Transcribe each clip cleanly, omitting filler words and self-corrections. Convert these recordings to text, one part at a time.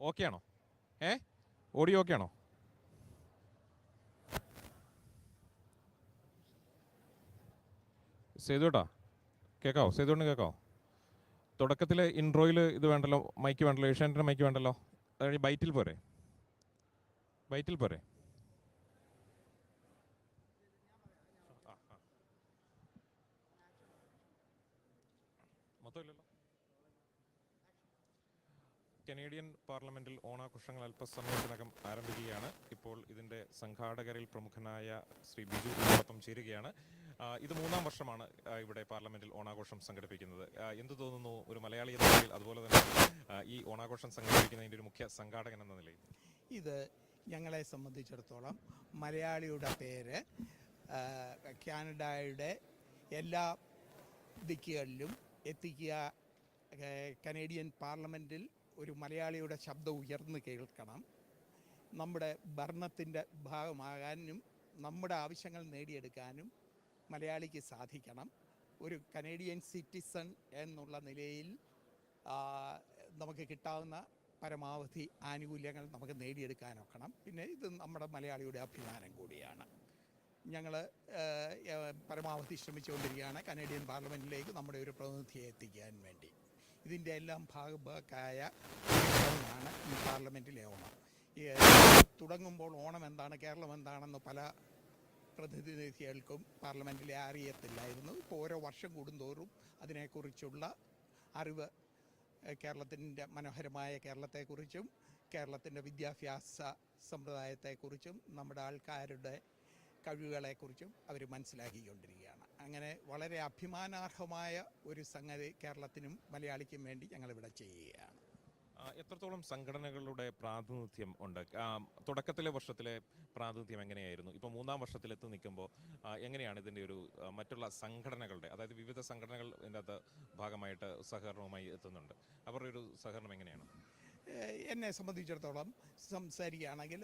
Okay ആണോ? Audio okay ആണോ? സേതുട്ടാ കേൾക്കാവോ? സേതുവിന് കേൾക്കാവോ? തുടക്കത്തിൽ ഇൻട്രോയിൽ ഇത് വേണ്ടല്ലോ, മൈക്ക് വേണ്ടല്ലോ, ഏഷ്യാനെറ്റിൻ്റെ മൈക്ക് വേണ്ടല്ലോ. അതായത് ബൈറ്റിൽ പോരെ? ബൈറ്റിൽ പോരെ? മൊത്തമില്ലല്ലോ. കനേഡിയൻ പാർലമെന്റിൽ ഓണാഘോഷങ്ങൾ അല്പസമയത്തിനകം ആരംഭിക്കുകയാണ്. ഇപ്പോൾ ഇതിൻ്റെ സംഘാടകരിൽ പ്രമുഖനായ ശ്രീ ബിജു ഇതിനോടൊപ്പം ചേരുകയാണ്. ഇത് 3-ാം വർഷമാണ് ഇവിടെ പാർലമെന്റിൽ ഓണാഘോഷം സംഘടിപ്പിക്കുന്നത്. എന്ത് തോന്നുന്നു ഒരു മലയാളി എന്ന നിലയിൽ, അതുപോലെ തന്നെ ഈ ഓണാഘോഷം സംഘടിപ്പിക്കുന്നതിൻ്റെ ഒരു മുഖ്യ സംഘാടകൻ എന്ന നിലയിൽ? ഇത് ഞങ്ങളെ സംബന്ധിച്ചിടത്തോളം മലയാളിയുടെ പേര് കാനഡയുടെ എല്ലാ ദിക്കുകളിലും എത്തിക്കുക. കനേഡിയൻ പാർലമെൻറ്റിൽ ഒരു മലയാളിയുടെ ശബ്ദം ഉയർന്നു കേൾക്കണം. നമ്മുടെ ഭരണത്തിൻ്റെ ഭാഗമാകാനും നമ്മുടെ ആവശ്യങ്ങൾ നേടിയെടുക്കാനും മലയാളിക്ക് സാധിക്കണം. ഒരു കനേഡിയൻ സിറ്റിസൺ എന്നുള്ള നിലയിൽ നമുക്ക് കിട്ടാവുന്ന പരമാവധി ആനുകൂല്യങ്ങൾ നമുക്ക് നേടിയെടുക്കാനൊക്കണം. പിന്നെ ഇത് നമ്മുടെ മലയാളിയുടെ അഭിമാനം കൂടിയാണ്. ഞങ്ങൾ പരമാവധി ശ്രമിച്ചുകൊണ്ടിരിക്കുകയാണ് കനേഡിയൻ പാർലമെൻറ്റിലേക്ക് നമ്മുടെ ഒരു പ്രതിനിധിയെ എത്തിക്കാൻ വേണ്ടി. ഇതിൻ്റെ എല്ലാം ഭാഗമായ ഓണമാണ് ഈ പാർലമെൻറ്റിലെ ഓണം. തുടങ്ങുമ്പോൾ ഓണം എന്താണ്, കേരളം എന്താണെന്ന് പല പ്രതിനിധികൾക്കും പാർലമെൻറ്റിലെ അറിയത്തില്ലായിരുന്നു. ഇപ്പോൾ ഓരോ വർഷം കൂടുന്തോറും അതിനെക്കുറിച്ചുള്ള അറിവ്, കേരളത്തിൻ്റെ മനോഹരമായ കേരളത്തെക്കുറിച്ചും കേരളത്തിൻ്റെ വിദ്യാഭ്യാസ സമ്പ്രദായത്തെക്കുറിച്ചും നമ്മുടെ ആൾക്കാരുടെ കഴിവുകളെക്കുറിച്ചും അവർ മനസ്സിലാക്കിക്കൊണ്ടിരിക്കുകയാണ്. അങ്ങനെ വളരെ അഭിമാനാർഹമായ ഒരു സംഗതി കേരളത്തിനും മലയാളിക്കും വേണ്ടി ഞങ്ങളിവിടെ ചെയ്യുകയാണ്. എത്രത്തോളം സംഘടനകളുടെ പ്രാതിനിധ്യം ഉണ്ട്? തുടക്കത്തിലെ വർഷത്തിലെ പ്രാതിനിധ്യം എങ്ങനെയായിരുന്നു? ഇപ്പോൾ 3-ാം വർഷത്തിലെത്തി നിൽക്കുമ്പോൾ എങ്ങനെയാണ് ഇതിൻ്റെ ഒരു മറ്റുള്ള സംഘടനകളുടെ, അതായത് വിവിധ സംഘടനകൾ ഇതിൻ്റെ അകത്ത് ഭാഗമായിട്ട് സഹകരണവുമായി എത്തുന്നുണ്ട്, അവരുടെ ഒരു സഹകരണം എങ്ങനെയാണ്? എന്നെ സംബന്ധിച്ചിടത്തോളം സംസാരിക്കുകയാണെങ്കിൽ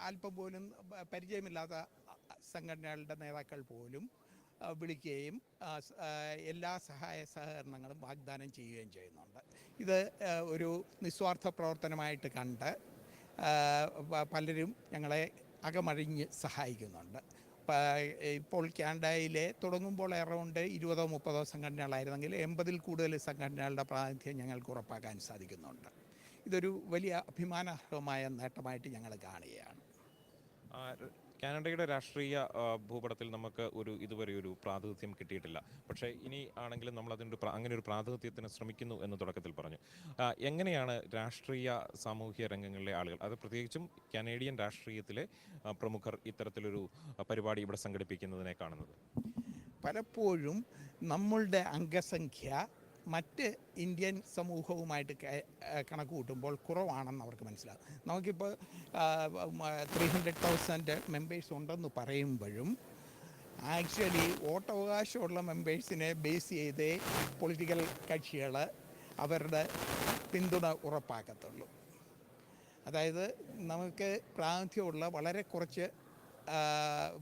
അല്പം പോലും പരിചയമില്ലാത്ത സംഘടനകളുടെ നേതാക്കൾ പോലും വിളിക്കുകയും എല്ലാ സഹായ സഹകരണങ്ങളും വാഗ്ദാനം ചെയ്യുകയും ചെയ്യുന്നുണ്ട്. ഇത് ഒരു നിസ്വാർത്ഥ പ്രവർത്തനമായിട്ട് കണ്ട് പലരും ഞങ്ങളെ അകമഴിഞ്ഞ് സഹായിക്കുന്നുണ്ട്. ഇപ്പോൾ കാനഡയിലെ തുടങ്ങുമ്പോൾ അറൗണ്ട് 20-30 സംഘടനകളായിരുന്നെങ്കിൽ 80-ൽ കൂടുതൽ സംഘടനകളുടെ പ്രാതിനിധ്യം ഞങ്ങൾക്ക് ഉറപ്പാക്കാൻ സാധിക്കുന്നുണ്ട്. ഇതൊരു വലിയ അഭിമാനാർഹമായ നേട്ടമായിട്ട് ഞങ്ങൾ കാണുകയാണ്. കാനഡയുടെ രാഷ്ട്രീയ ഭൂപടത്തിൽ നമുക്ക് ഇതുവരെ ഒരു പ്രാതിനിധ്യം കിട്ടിയിട്ടില്ല. പക്ഷേ ഇനി ആണെങ്കിലും നമ്മൾ അങ്ങനെ ഒരു പ്രാതിനിധ്യത്തിന് ശ്രമിക്കുന്നു എന്ന് തുടക്കത്തിൽ പറഞ്ഞു. എങ്ങനെയാണ് രാഷ്ട്രീയ സാമൂഹിക രംഗങ്ങളിലെ ആളുകൾ, അത് പ്രത്യേകിച്ചും കനേഡിയൻ രാഷ്ട്രീയത്തിലെ പ്രമുഖർ ഇത്തരത്തിലൊരു പരിപാടി ഇവിടെ സംഘടിപ്പിക്കുന്നതിനെ കാണുന്നത്? പലപ്പോഴും നമ്മളുടെ അംഗസംഖ്യ മറ്റ് ഇന്ത്യൻ സമൂഹവുമായിട്ട് കണക്ക് കൂട്ടുമ്പോൾ കുറവാണെന്ന് അവർക്ക് മനസ്സിലാകും. നമുക്കിപ്പോൾ 300,000 മെമ്പേഴ്സ് ഉണ്ടെന്ന് പറയുമ്പോഴും ആക്ച്വലി വോട്ടവകാശമുള്ള മെമ്പേഴ്സിനെ ബേസ് ചെയ്തേ പൊളിറ്റിക്കൽ കക്ഷികൾ അവരുടെ പിന്തുണ ഉറപ്പാക്കത്തുള്ളൂ. അതായത് നമുക്ക് പ്രാതിനിധ്യമുള്ള വളരെ കുറച്ച്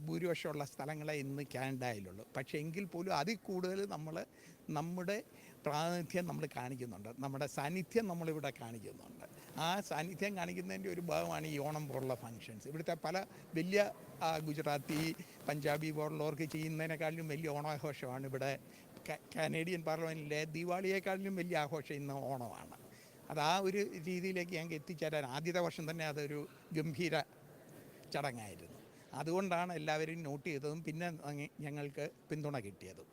ഭൂരിപക്ഷമുള്ള സ്ഥലങ്ങളെ ഇന്ന് കാനഡയിലുള്ളൂ. പക്ഷേ എങ്കിൽ പോലും അതിൽ കൂടുതൽ നമ്മുടെ പ്രാതിനിധ്യം നമ്മൾ കാണിക്കുന്നുണ്ട്, നമ്മുടെ സാന്നിധ്യം നമ്മളിവിടെ കാണിക്കുന്നുണ്ട്. ആ സാന്നിധ്യം കാണിക്കുന്നതിൻ്റെ ഒരു ഭാഗമാണ് ഈ ഓണം പോലുള്ള ഫങ്ഷൻസ്. ഇവിടുത്തെ പല വലിയ ഗുജറാത്തി, പഞ്ചാബി പോലുള്ളവർക്ക് ചെയ്യുന്നതിനേക്കാളിലും വലിയ ഓണാഘോഷമാണ് ഇവിടെ കനേഡിയൻ പാർലമെൻറ്റിലെ ദീപാവലിയേക്കാളിലും വലിയ ആഘോഷം ഇന്ന് ഓണമാണ്. അത് ആ ഒരു രീതിയിലേക്ക് ഞങ്ങൾക്ക് എത്തിച്ചേരാൻ ആദ്യത്തെ വർഷം തന്നെ അതൊരു ഗംഭീര ചടങ്ങായിരുന്നു. അതുകൊണ്ടാണ് എല്ലാവരും നോട്ട് ചെയ്തതും പിന്നെ ഞങ്ങൾക്ക് പിന്തുണ കിട്ടിയതും.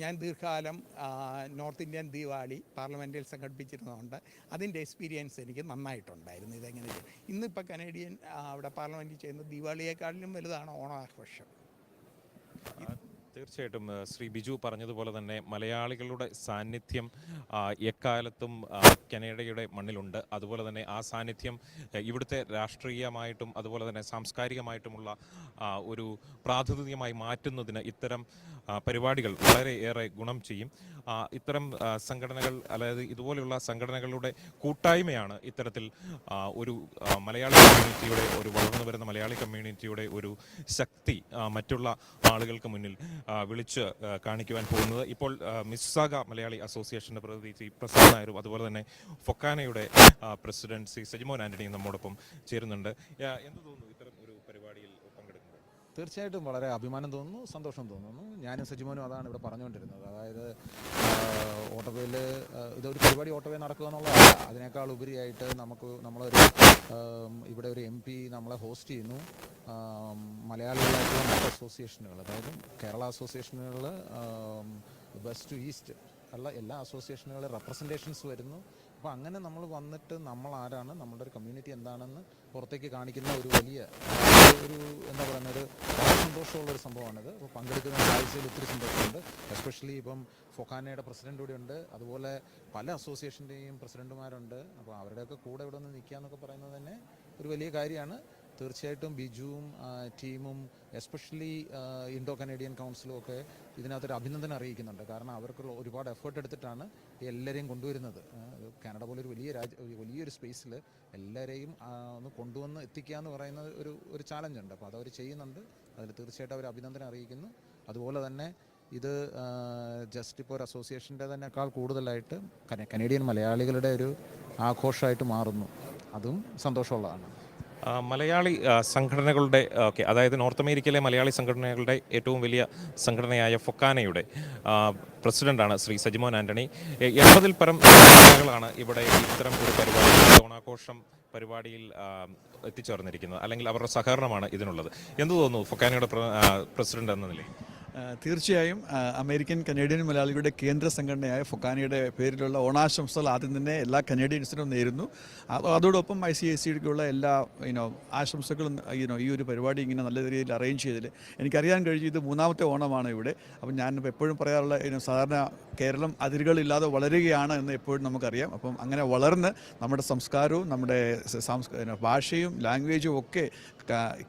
ഞാൻ ദീർഘകാലം നോർത്ത് ഇന്ത്യൻ ദീപാവലി പാർലമെൻറ്റിൽ സംഘടിപ്പിച്ചിരുന്നതുകൊണ്ട് അതിൻ്റെ എക്സ്പീരിയൻസ് എനിക്ക് നന്നായിട്ടുണ്ടായിരുന്നു. ഇതെങ്ങനെ ഇന്നിപ്പോൾ കനേഡിയൻ അവിടെ പാർലമെൻറ്റിൽ ചെയ്യുന്ന ദീപാവലിയേക്കാളിലും വലുതാണ് ഓണാഘോഷം. തീർച്ചയായിട്ടും ശ്രീ ബിജു പറഞ്ഞതുപോലെ തന്നെ മലയാളികളുടെ സാന്നിധ്യം എക്കാലത്തും കനേഡയുടെ മണ്ണിലുണ്ട്. അതുപോലെ തന്നെ ആ സാന്നിധ്യം ഇവിടുത്തെ രാഷ്ട്രീയമായിട്ടും അതുപോലെ തന്നെ സാംസ്കാരികമായിട്ടുമുള്ള ഒരു പ്രാതിനിധ്യമായി മാറ്റുന്നതിന് ഇത്തരം പരിപാടികൾ വളരെയേറെ ഗുണം ചെയ്യും. ഇത്തരം സംഘടനകൾ, അതായത് ഇതുപോലെയുള്ള സംഘടനകളുടെ കൂട്ടായ്മയാണ് ഇത്തരത്തിൽ ഒരു മലയാളി കമ്മ്യൂണിറ്റിയുടെ, ഒരു വളർന്നു വരുന്ന മലയാളി കമ്മ്യൂണിറ്റിയുടെ ഒരു ശക്തി മറ്റുള്ള ആളുകൾക്ക് മുന്നിൽ വിളിച്ച് കാണിക്കുവാൻ പോകുന്നത്. ഇപ്പോൾ മിസ്സാഗ മലയാളി അസോസിയേഷൻ്റെ പ്രതിനിധി ശ്രീ പ്രസാദ് നായരും അതുപോലെ തന്നെ ഫൊക്കാനയുടെ പ്രസിഡന്റ് ശ്രീ സജിമോൻ ആൻ്റണിയും നമ്മോടൊപ്പം ചേരുന്നുണ്ട്. എന്ത് തോന്നുന്നു ഇത്തരം ഒരു പരിപാടിയിൽ പങ്കെടുക്കുമ്പോൾ? തീർച്ചയായിട്ടും വളരെ അഭിമാനം തോന്നുന്നു, സന്തോഷം തോന്നുന്നു. ഞാനും സജിമോനും അതാണ് ഇവിടെ പറഞ്ഞുകൊണ്ടിരുന്നത്. അതായത് ഓട്ടോവേയിൽ ഇതൊരു പരിപാടി ഓട്ടോവേ നടക്കുക എന്നുള്ളതല്ല, അതിനേക്കാൾ ഉപരിയായിട്ട് നമ്മളൊരു ഇവിടെ ഒരു MP നമ്മളെ ഹോസ്റ്റ് ചെയ്യുന്നു. മലയാളികളായിട്ടുള്ള മറ്റ് അസോസിയേഷനുകൾ, അതായത് കേരള അസോസിയേഷനുകൾ, വെസ്റ്റ് ടു ഈസ്റ്റ് ഉള്ള എല്ലാ അസോസിയേഷനുകളെ റെപ്രസെൻറ്റേഷൻസ് വരുന്നു. അപ്പോൾ അങ്ങനെ നമ്മൾ വന്നിട്ട് നമ്മൾ ആരാണ്, നമ്മുടെ ഒരു കമ്മ്യൂണിറ്റി എന്താണെന്ന് പുറത്തേക്ക് കാണിക്കുന്ന ഒരു വലിയ എന്താ പറയുന്ന ഒരു വളരെ സന്തോഷമുള്ളൊരു സംഭവമാണിത്. അപ്പോൾ പങ്കെടുക്കുന്ന കാഴ്ചയിൽ ഒത്തിരി സന്തോഷമുണ്ട്. എസ്പെഷ്യലി ഇപ്പം ഫൊക്കാനയുടെ പ്രസിഡൻ്റ് കൂടെ ഉണ്ട്, അതുപോലെ പല അസോസിയേഷൻ്റെയും പ്രസിഡൻറ്റുമാരുണ്ട്. അപ്പോൾ അവരുടെയൊക്കെ കൂടെ ഇവിടെ നിന്ന് നിൽക്കുക എന്നൊക്കെ പറയുന്നത് തന്നെ ഒരു വലിയ കാര്യമാണ്. തീർച്ചയായിട്ടും ബിജുവും ടീമും എസ്പെഷ്യലി ഇൻഡോ കനേഡിയൻ കൗൺസിലും ഒക്കെ ഇതിനകത്തൊരു അഭിനന്ദനം അറിയിക്കുന്നുണ്ട്. കാരണം അവർക്ക് ഒരുപാട് എഫേർട്ട് എടുത്തിട്ടാണ് എല്ലാവരെയും കൊണ്ടുവരുന്നത്. കാനഡ പോലൊരു വലിയൊരു സ്പേസിൽ എല്ലാവരെയും ഒന്ന് കൊണ്ടുവന്ന് എത്തിക്കുക എന്ന് പറയുന്നത് ഒരു ചാലഞ്ചുണ്ട്. അപ്പോൾ അതവർ ചെയ്യുന്നുണ്ട്. അതിൽ തീർച്ചയായിട്ടും അവർ അഭിനന്ദനം അറിയിക്കുന്നു. അതുപോലെ തന്നെ ഇത് ജസ്റ്റ് ഇപ്പോൾ ഒരു അസോസിയേഷൻ്റെ തന്നെക്കാൾ കൂടുതലായിട്ട് കനേഡിയൻ മലയാളികളുടെ ഒരു ആഘോഷമായിട്ട് മാറുന്നു. അതും സന്തോഷമുള്ളതാണ്. മലയാളി സംഘടനകളുടെ അതായത് നോർത്ത് അമേരിക്കയിലെ മലയാളി സംഘടനകളുടെ ഏറ്റവും വലിയ സംഘടനയായ ഫൊക്കാനയുടെ പ്രസിഡന്റാണ് ശ്രീ സജിമോൻ ആൻ്റണി. 80-ൽ പരം സംഘടനകളാണ് ഇവിടെ ഇത്തരം ഒരു പരിപാടി, ഓണാഘോഷം പരിപാടിയിൽ എത്തിച്ചേർന്നിരിക്കുന്നത്, അല്ലെങ്കിൽ അവരുടെ സഹകരണമാണ് ഇതിനുള്ളത്. എന്ത് തോന്നുന്നു ഫൊക്കാനയുടെ പ്രസിഡന്റ് എന്ന നിലയിൽ? തീർച്ചയായും അമേരിക്കൻ കനേഡിയൻ മലയാളികളുടെ കേന്ദ്ര സംഘടനയായ ഫൊക്കാനയുടെ പേരിലുള്ള ഓണാശംസകൾ ആദ്യം തന്നെ എല്ലാ കനേഡിയൻസിനും നേരുന്നു. അതോടൊപ്പം ICACക്കുള്ള എല്ലാ ആശംസകളും ഈ ഒരു പരിപാടി ഇങ്ങനെ നല്ല രീതിയിൽ അറേഞ്ച് ചെയ്തതിൽ എനിക്കറിയാൻ കഴിഞ്ഞു. ഇത് 3ാമത്തെ ഓണമാണ് ഇവിടെ. അപ്പം ഞാൻ എപ്പോഴും പറയാറുള്ള സാധാരണ കേരളം അതിരുകളില്ലാതെ വളരുകയാണ് എന്ന് എപ്പോഴും നമുക്കറിയാം. അപ്പം അങ്ങനെ വളർന്ന് നമ്മുടെ സംസ്കാരവും നമ്മുടെ ഭാഷയും ലാംഗ്വേജും ഒക്കെ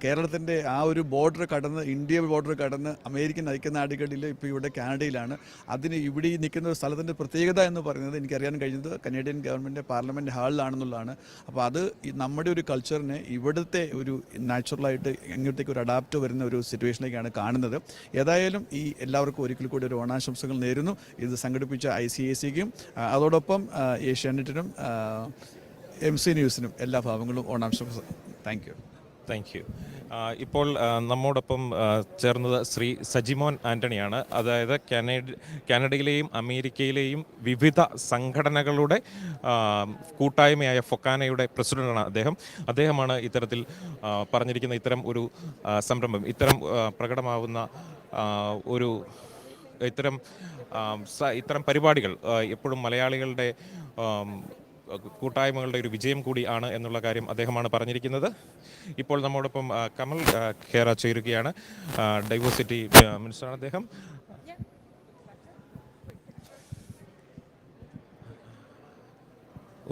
കേരളത്തിൻ്റെ ആ ഒരു ബോർഡർ കടന്ന്, ഇന്ത്യ ബോർഡർ കടന്ന് അമേരിക്കൻ ഐക്യനാടുകളിൽ ഇപ്പോൾ ഇവിടെ കാനഡയിലാണ്. അതിന് ഇവിടെ നിൽക്കുന്ന ഒരു സ്ഥലത്തിൻ്റെ പ്രത്യേകത എന്ന് പറയുന്നത് എനിക്കറിയാൻ കഴിഞ്ഞത് കനേഡിയൻ ഗവൺമെൻറ് പാർലമെൻറ്റ് ഹാളിലാണെന്നുള്ളതാണ്. അപ്പോൾ അത് നമ്മുടെ ഒരു കൾച്ചറിനെ ഇവിടുത്തെ ഒരു നാച്ചുറലായിട്ട് ഇങ്ങോട്ടേക്ക് ഒരു അഡാപ്റ്റ് വരുന്ന ഒരു സിറ്റുവേഷനിലേക്കാണ് കാണുന്നത്. ഏതായാലും ഈ എല്ലാവർക്കും ഒരിക്കൽ കൂടി ഒരു ഓണാശംസകൾ നേരുന്നു. ഇത് സംഘടിപ്പിച്ച ICACക്കും അതോടൊപ്പം ഏഷ്യാനെറ്റിനും MC ന്യൂസിനും എല്ലാ ഭാവങ്ങളും ഓണാശംസ. Thank you. ഇപ്പോൾ നമ്മോടൊപ്പം ചേർന്നത് ശ്രീ സജിമോൻ ആൻ്റണിയാണ്. അതായത് കാനഡയിലെയും അമേരിക്കയിലെയും വിവിധ സംഘടനകളുടെ കൂട്ടായ്മയായ ഫൊക്കാനയുടെ പ്രസിഡന്റാണ് അദ്ദേഹമാണ് ഇത്തരത്തിൽ പറഞ്ഞിരിക്കുന്ന ഇത്തരം ഒരു സംരംഭം, ഇത്തരം പ്രകടമാവുന്ന ഇത്തരം പരിപാടികൾ എപ്പോഴും മലയാളികളുടെ കൂട്ടായ്മകളുടെ ഒരു വിജയം കൂടിയാണ് എന്നുള്ള കാര്യം അദ്ദേഹമാണ് പറഞ്ഞിരിക്കുന്നത്. ഇപ്പോൾ നമ്മോടൊപ്പം കമൽ ഖേറ ചേരുകയാണ്. ഡൈവേഴ്സിറ്റി മിനിസ്റ്ററാണ് അദ്ദേഹം.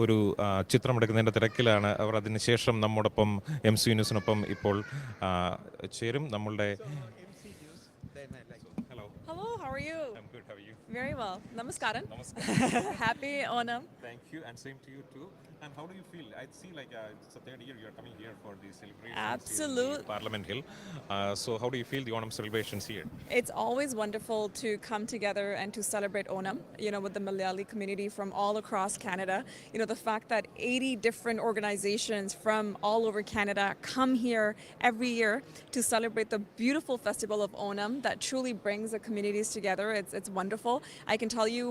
ഒരു ചിത്രമെടുക്കുന്നതിൻ്റെ തിരക്കിലാണ് അവർ. അതിനുശേഷം നമ്മോടൊപ്പം MC ന്യൂസിനൊപ്പം ഇപ്പോൾ ചേരും നമ്മളുടെ. Hello, how are you? I'm good, how are you? Very well. Namaskaram. Happy Onam. Thank you, and same to you too. And how do you feel? I see it's the 3rd year you are coming here for the celebrations. Absolute. In Parliament Hill. So how do you feel the Onam celebrations here? It's always wonderful to come together and to celebrate Onam, with the Malayali community from all across Canada. The fact that 80 different organizations from all over Canada come here every year to celebrate the beautiful festival of Onam that truly brings the communities together. It's wonderful. I can tell you,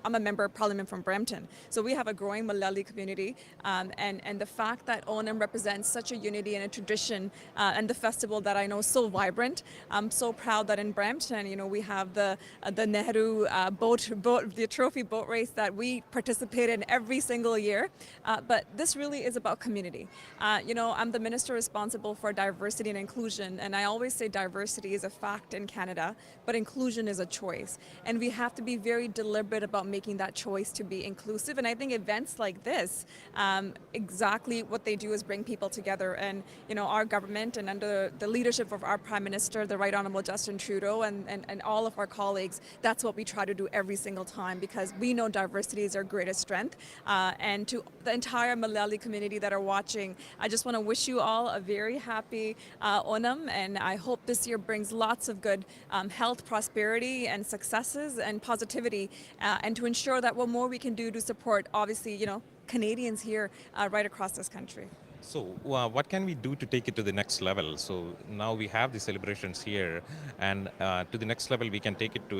I'm a member of Parliament from Brampton, so we have a growing Malayali community, and the fact that Onam represents such a unity and a tradition and the festival that I know is so vibrant. I'm so proud that in Brampton, we have the Nehru boat, the trophy boat race that we participate in every single year. But this really is about community. I'm the minister responsible for diversity and inclusion, and I always say diversity is a fact in Canada, but inclusion is a choice. And we have to be very deliberate about making that choice to be inclusive. And I think events like like this, exactly what they do is bring people together. And, our government and under the leadership of our Prime Minister, the Right Honourable Justin Trudeau, and all of our colleagues, that's what we try to do every single time, because we know diversity is our greatest strength. And to the entire Malayali community that are watching, I just want to wish you all a very happy Onam, and I hope this year brings lots of good health, prosperity, and successes and positivity, and to ensure that what more we can do to support, obviously, Canadians here right across this country. So, what can we do to take it to the next level? So now we have the celebrations here, and to the next level, we can take it to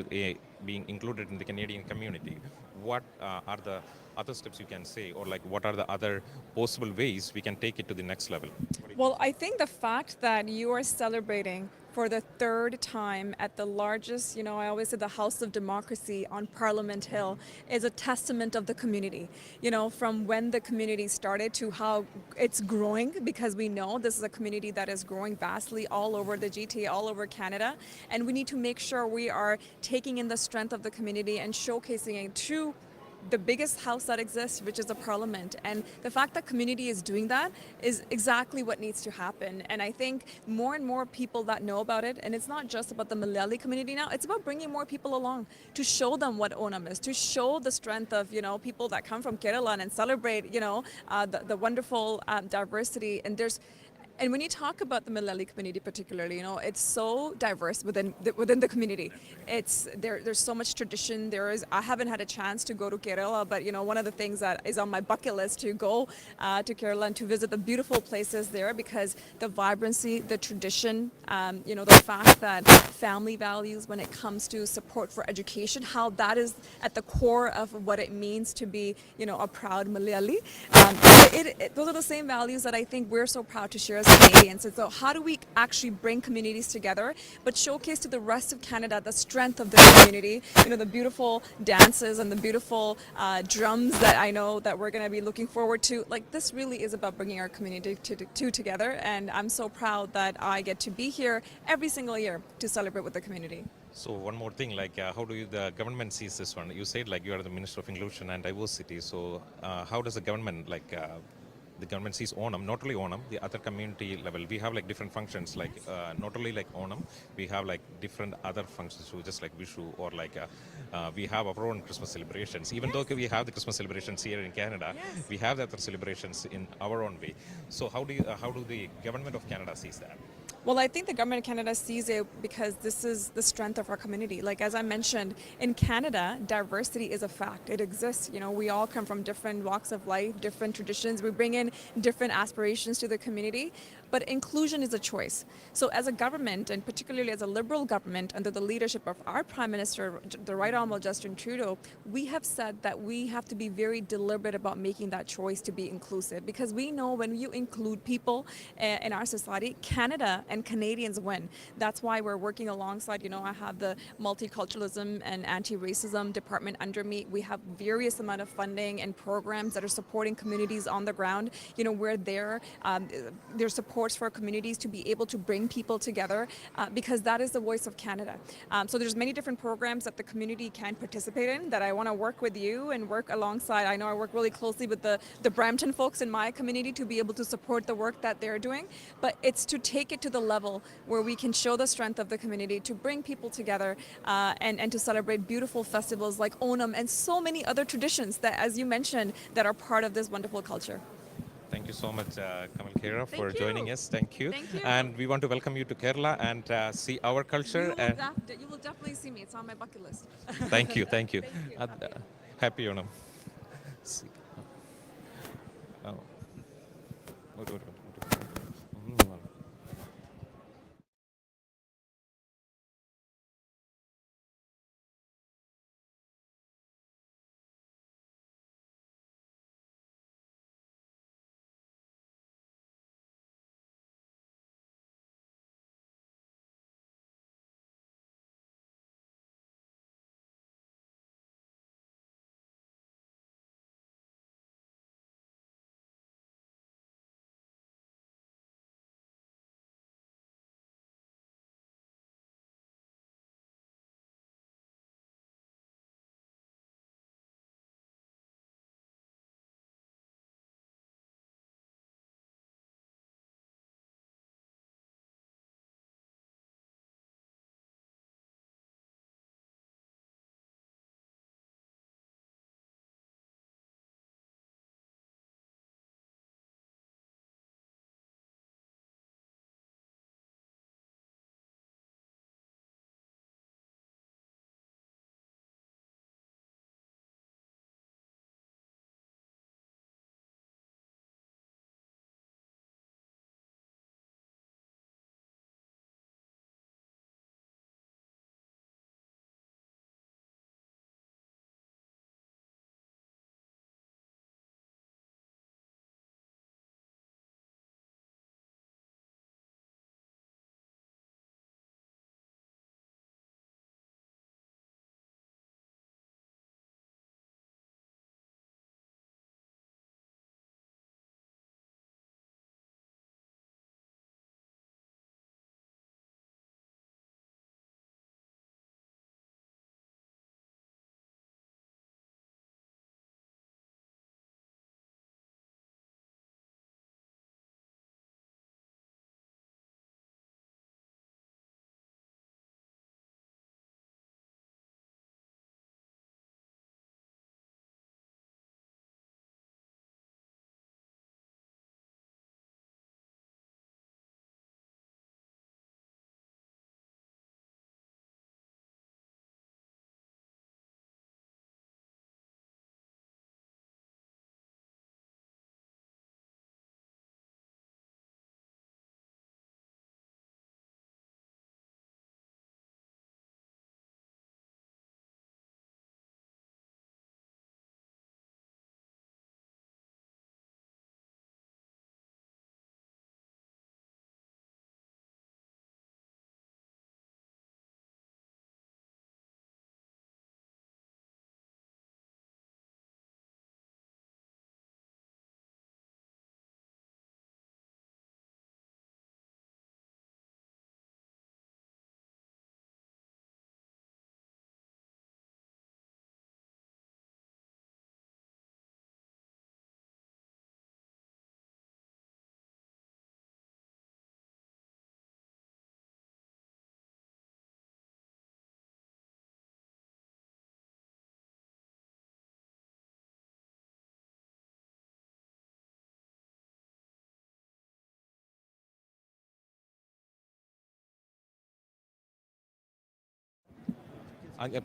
being included in the Canadian community. What are the other steps you can say, or like what are the other possible ways we can take it to the next level? Well, I think the fact that you are celebrating for the third time at the largest, I always say the House of Democracy on Parliament Hill, is a testament of the community. From when the community started to how it's growing, because we know this is a community that is growing vastly all over the GTA, all over Canada. And we need to make sure we are taking in the strength of the community and showcasing it through the biggest house that exists, which is the Parliament. And the fact that community is doing that is exactly what needs to happen. And I think more and more people that know about it, and it's not just about the Malayali community now, it's about bringing more people along to show them what Onam is, to show the strength of, people that come from Kerala and celebrate, the wonderful diversity. And when you talk about the Malayali community particularly, it's so diverse within the community. There's so much tradition. I haven't had a chance to go to Kerala, but one of the things that is on my bucket list to go to Kerala and to visit the beautiful places there, because the vibrancy, the tradition, the fact that family values when it comes to support for education, how that is at the core of what it means to be, a proud Malayali. Those are the same values that I think we're so proud to share as Canadians. And so how do we actually bring communities together, but showcase to the rest of Canada the strength of the community, the beautiful dances and the beautiful drums that I know that we're going to be looking forward to. Like, this really is about bringing our community together, and I'm so proud that I get to be here every single year to celebrate with the community. So one more thing, like how do the government sees this one? You said like you are the Minister of Inclusion and Diversity. So how does the government the government sees Onam, not only Onam, the other community level? We have like different functions, like not only like Onam, we have like different other functions too, just like Vishu, or like we have our own Christmas celebrations. Even though we have the Christmas celebrations here in Canada, we have the other celebrations in our own way. So how do the government of Canada sees that? Well, I think the government of Canada sees it because this is the strength of our community. Like, as I mentioned, in Canada, diversity is a fact. It exists. We all come from different walks of life, different traditions. We bring in different aspirations to the community. But inclusion is a choice. So as a government, and particularly as a Liberal government under the leadership of our Prime Minister, the Right Honourable Justin Trudeau, we have said that we have to be very deliberate about making that choice to be inclusive, because we know when you include people in our society, Canada and Canadians win. That's why we're working alongside, I have the Multiculturalism and Anti-Racism Department under me. We have various amount of funding and programs that are supporting communities on the ground. We're there. There's supports for communities to be able to bring people together, because that is the voice of Canada. So there's many different programs that the community can participate in that I want to work with you and work alongside. I know I work really closely with the Brampton folks in my community to be able to support the work that they're doing. But it's to take it to the level where we can show the strength of the community, to bring people together, and to celebrate beautiful festivals like Onam and so many other traditions that, as you mentioned, that are part of this wonderful culture. Thank you so much, Kamal Kera, for Thank joining you. us. Thank you. Thank you. And we want to welcome you to Kerala and see our culture. You will definitely see me. It's on my bucket list. Thank you. Thank you. Thank you. Happy Onam. See. Oh.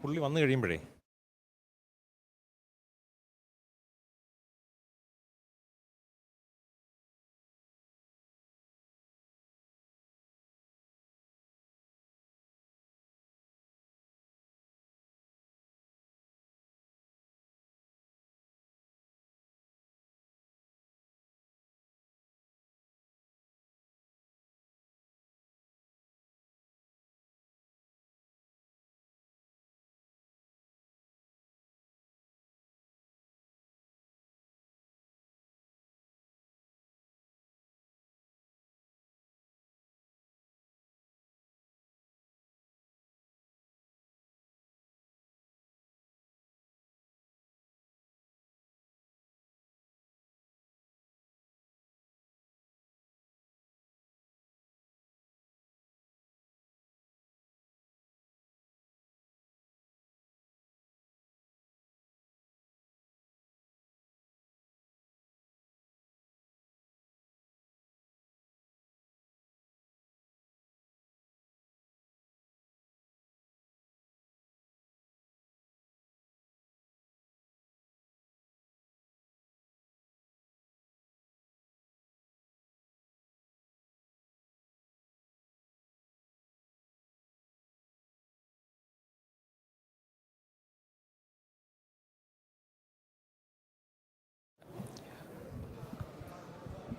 പുള്ളി വന്നു കഴിയുമ്പോഴേ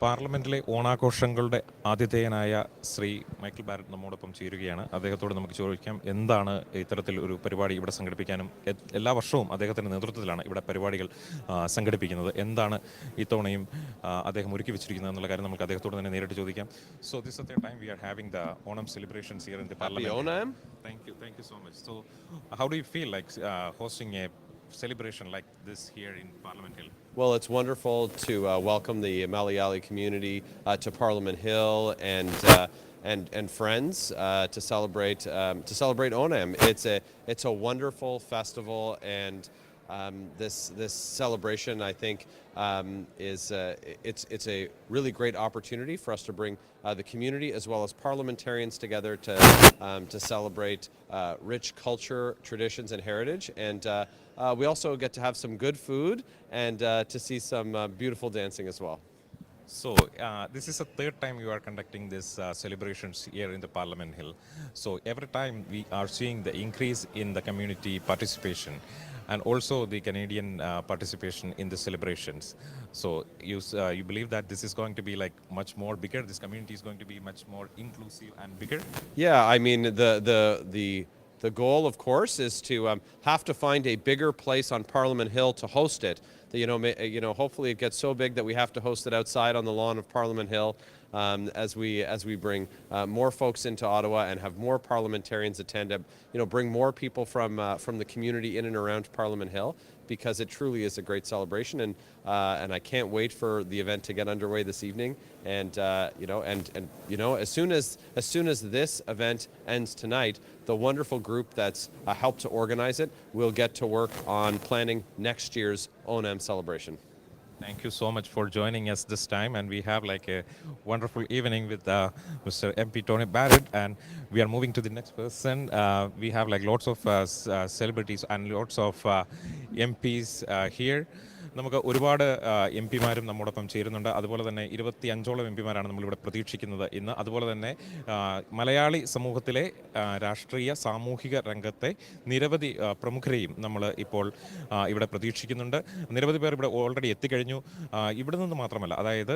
പാർലമെൻറ്റിലെ ഓണാഘോഷങ്ങളുടെ ആതിഥേയനായ Shri Michael Barrett നമ്മോടൊപ്പം ചേരുകയാണ്. അദ്ദേഹത്തോട് നമുക്ക് ചോദിക്കാം എന്താണ് ഇത്തരത്തിൽ ഒരു പരിപാടി ഇവിടെ സംഘടിപ്പിക്കാനും എല്ലാ വർഷവും അദ്ദേഹത്തിൻ്റെ നേതൃത്വത്തിലാണ് ഇവിടെ പരിപാടികൾ സംഘടിപ്പിക്കുന്നത്. എന്താണ് ഇത്തവണയും അദ്ദേഹം ഒരുക്കി വെച്ചിരിക്കുന്നത് എന്നുള്ള കാര്യം നമുക്ക് അദ്ദേഹത്തോട് തന്നെ നേരിട്ട് ചോദിക്കാം. So this is the time we are having the Onam celebrations here in the parliament. Onam. Thank you so much. So how do you feel like hosting a celebration like this here in Parliament Hill? Well, it's wonderful to welcome the Malayali community to Parliament Hill and friends to celebrate Onam. It's a wonderful festival, and this celebration, I think, is it's a really great opportunity for us to bring the community as well as parliamentarians together to celebrate rich culture, traditions, and heritage. And we also get to have some good food and to see some beautiful dancing as well. So this is the third time you are conducting this celebrations here in the Parliament Hill. So every time we are seeing the increase in the community participation and also the Canadian participation in the celebrations. So you believe that this is going to be like much more bigger? This community is going to be much more inclusive and bigger? Yeah, I mean the goal, of course, is to have to find a bigger place on Parliament Hill to host it. Hopefully it gets so big that we have to host it outside on the lawn of Parliament Hill as we bring more folks into Ottawa and have more parliamentarians attend. Bring more people from the community in and around Parliament Hill, because it truly is a great celebration, and I can't wait for the event to get underway this evening. And as soon as this event ends tonight, the wonderful group that's helped to organize it will get to work on planning next year's Onam celebration. Thank you so much for joining us this time, and we have like a wonderful evening with Mr. MP Tony Barrett, and we are moving to the next person. We have like lots of celebrities and lots of MPs here. നമുക്ക് ഒരുപാട് M പിമാരും നമ്മോടൊപ്പം ചേരുന്നുണ്ട്. അതുപോലെ തന്നെ 25ഓളം M പിമാരാണ് നമ്മളിവിടെ പ്രതീക്ഷിക്കുന്നത് ഇന്ന്. അതുപോലെ തന്നെ മലയാളി സമൂഹത്തിലെ രാഷ്ട്രീയ സാമൂഹിക രംഗത്തെ നിരവധി പ്രമുഖരെയും നമ്മൾ ഇപ്പോൾ ഇവിടെ പ്രതീക്ഷിക്കുന്നുണ്ട്. നിരവധി പേർ ഇവിടെ ഓൾറെഡി എത്തിക്കഴിഞ്ഞു. ഇവിടെ നിന്ന് മാത്രമല്ല, അതായത്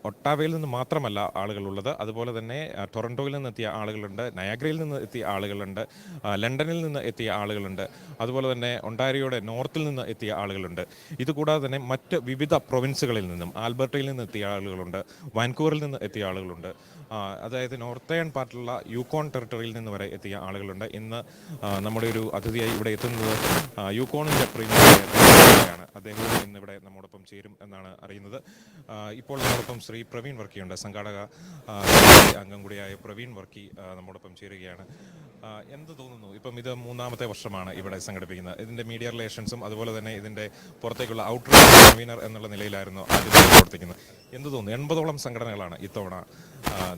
ഒട്ടാവയിൽ നിന്ന് മാത്രമല്ല ആളുകളുള്ളത്, അതുപോലെ തന്നെ ടൊറൻറ്റോയിൽ നിന്ന് എത്തിയ ആളുകളുണ്ട്, നയാഗ്രയിൽ നിന്ന് എത്തിയ ആളുകളുണ്ട്, ലണ്ടനിൽ നിന്ന് എത്തിയ ആളുകളുണ്ട്, അതുപോലെ തന്നെ ഒണ്ടാരിയോയുടെ നോർത്തിൽ നിന്ന് എത്തിയ ആളുകളുണ്ട്. ഇതുകൂടാതെ തന്നെ മറ്റ് വിവിധ പ്രൊവിൻസുകളിൽ നിന്നും, ആൽബർട്ടയിൽ നിന്ന് എത്തിയ ആളുകളുണ്ട്, വാൻകൂവറിൽ നിന്ന് എത്തിയ ആളുകളുണ്ട്, അതായത് നോർത്തേൺ പാർട്ടിലുള്ള യൂക്കോൺ ടെറിട്ടറിയിൽ നിന്ന് വരെ എത്തിയ ആളുകളുണ്ട്. ഇന്ന് നമ്മുടെ ഒരു അതിഥിയായി ഇവിടെ എത്തുന്നത് യൂക്കോണിൻ്റെ പ്രീമിയറാണ്. അദ്ദേഹം ഇന്നിവിടെ നമ്മോടൊപ്പം ചേരും എന്നാണ് അറിയുന്നത്. ഇപ്പോൾ നമ്മോടൊപ്പം ശ്രീ പ്രവീൺ വർക്കിയുണ്ട്. സംഘാടക അംഗം കൂടിയായ പ്രവീൺ വർക്കി നമ്മോടൊപ്പം ചേരുകയാണ്. എന്ത് തോന്നുന്നു? ഇപ്പം ഇത് 3ാമത്തെ വർഷമാണ് ഇവിടെ സംഘടിപ്പിക്കുന്നത്. ഇതിൻ്റെ മീഡിയ റിലേഷൻസും അതുപോലെ തന്നെ ഇതിൻ്റെ പുറത്തേക്കുള്ള ഔട്ട്റീച്ച് കൺവീനർ എന്നുള്ള നിലയിലായിരുന്നു ആദ്യം പ്രവർത്തിക്കുന്നത്. എന്ത് തോന്നുന്നു? 80ഓളം സംഘടനകളാണ് ഇത്തവണ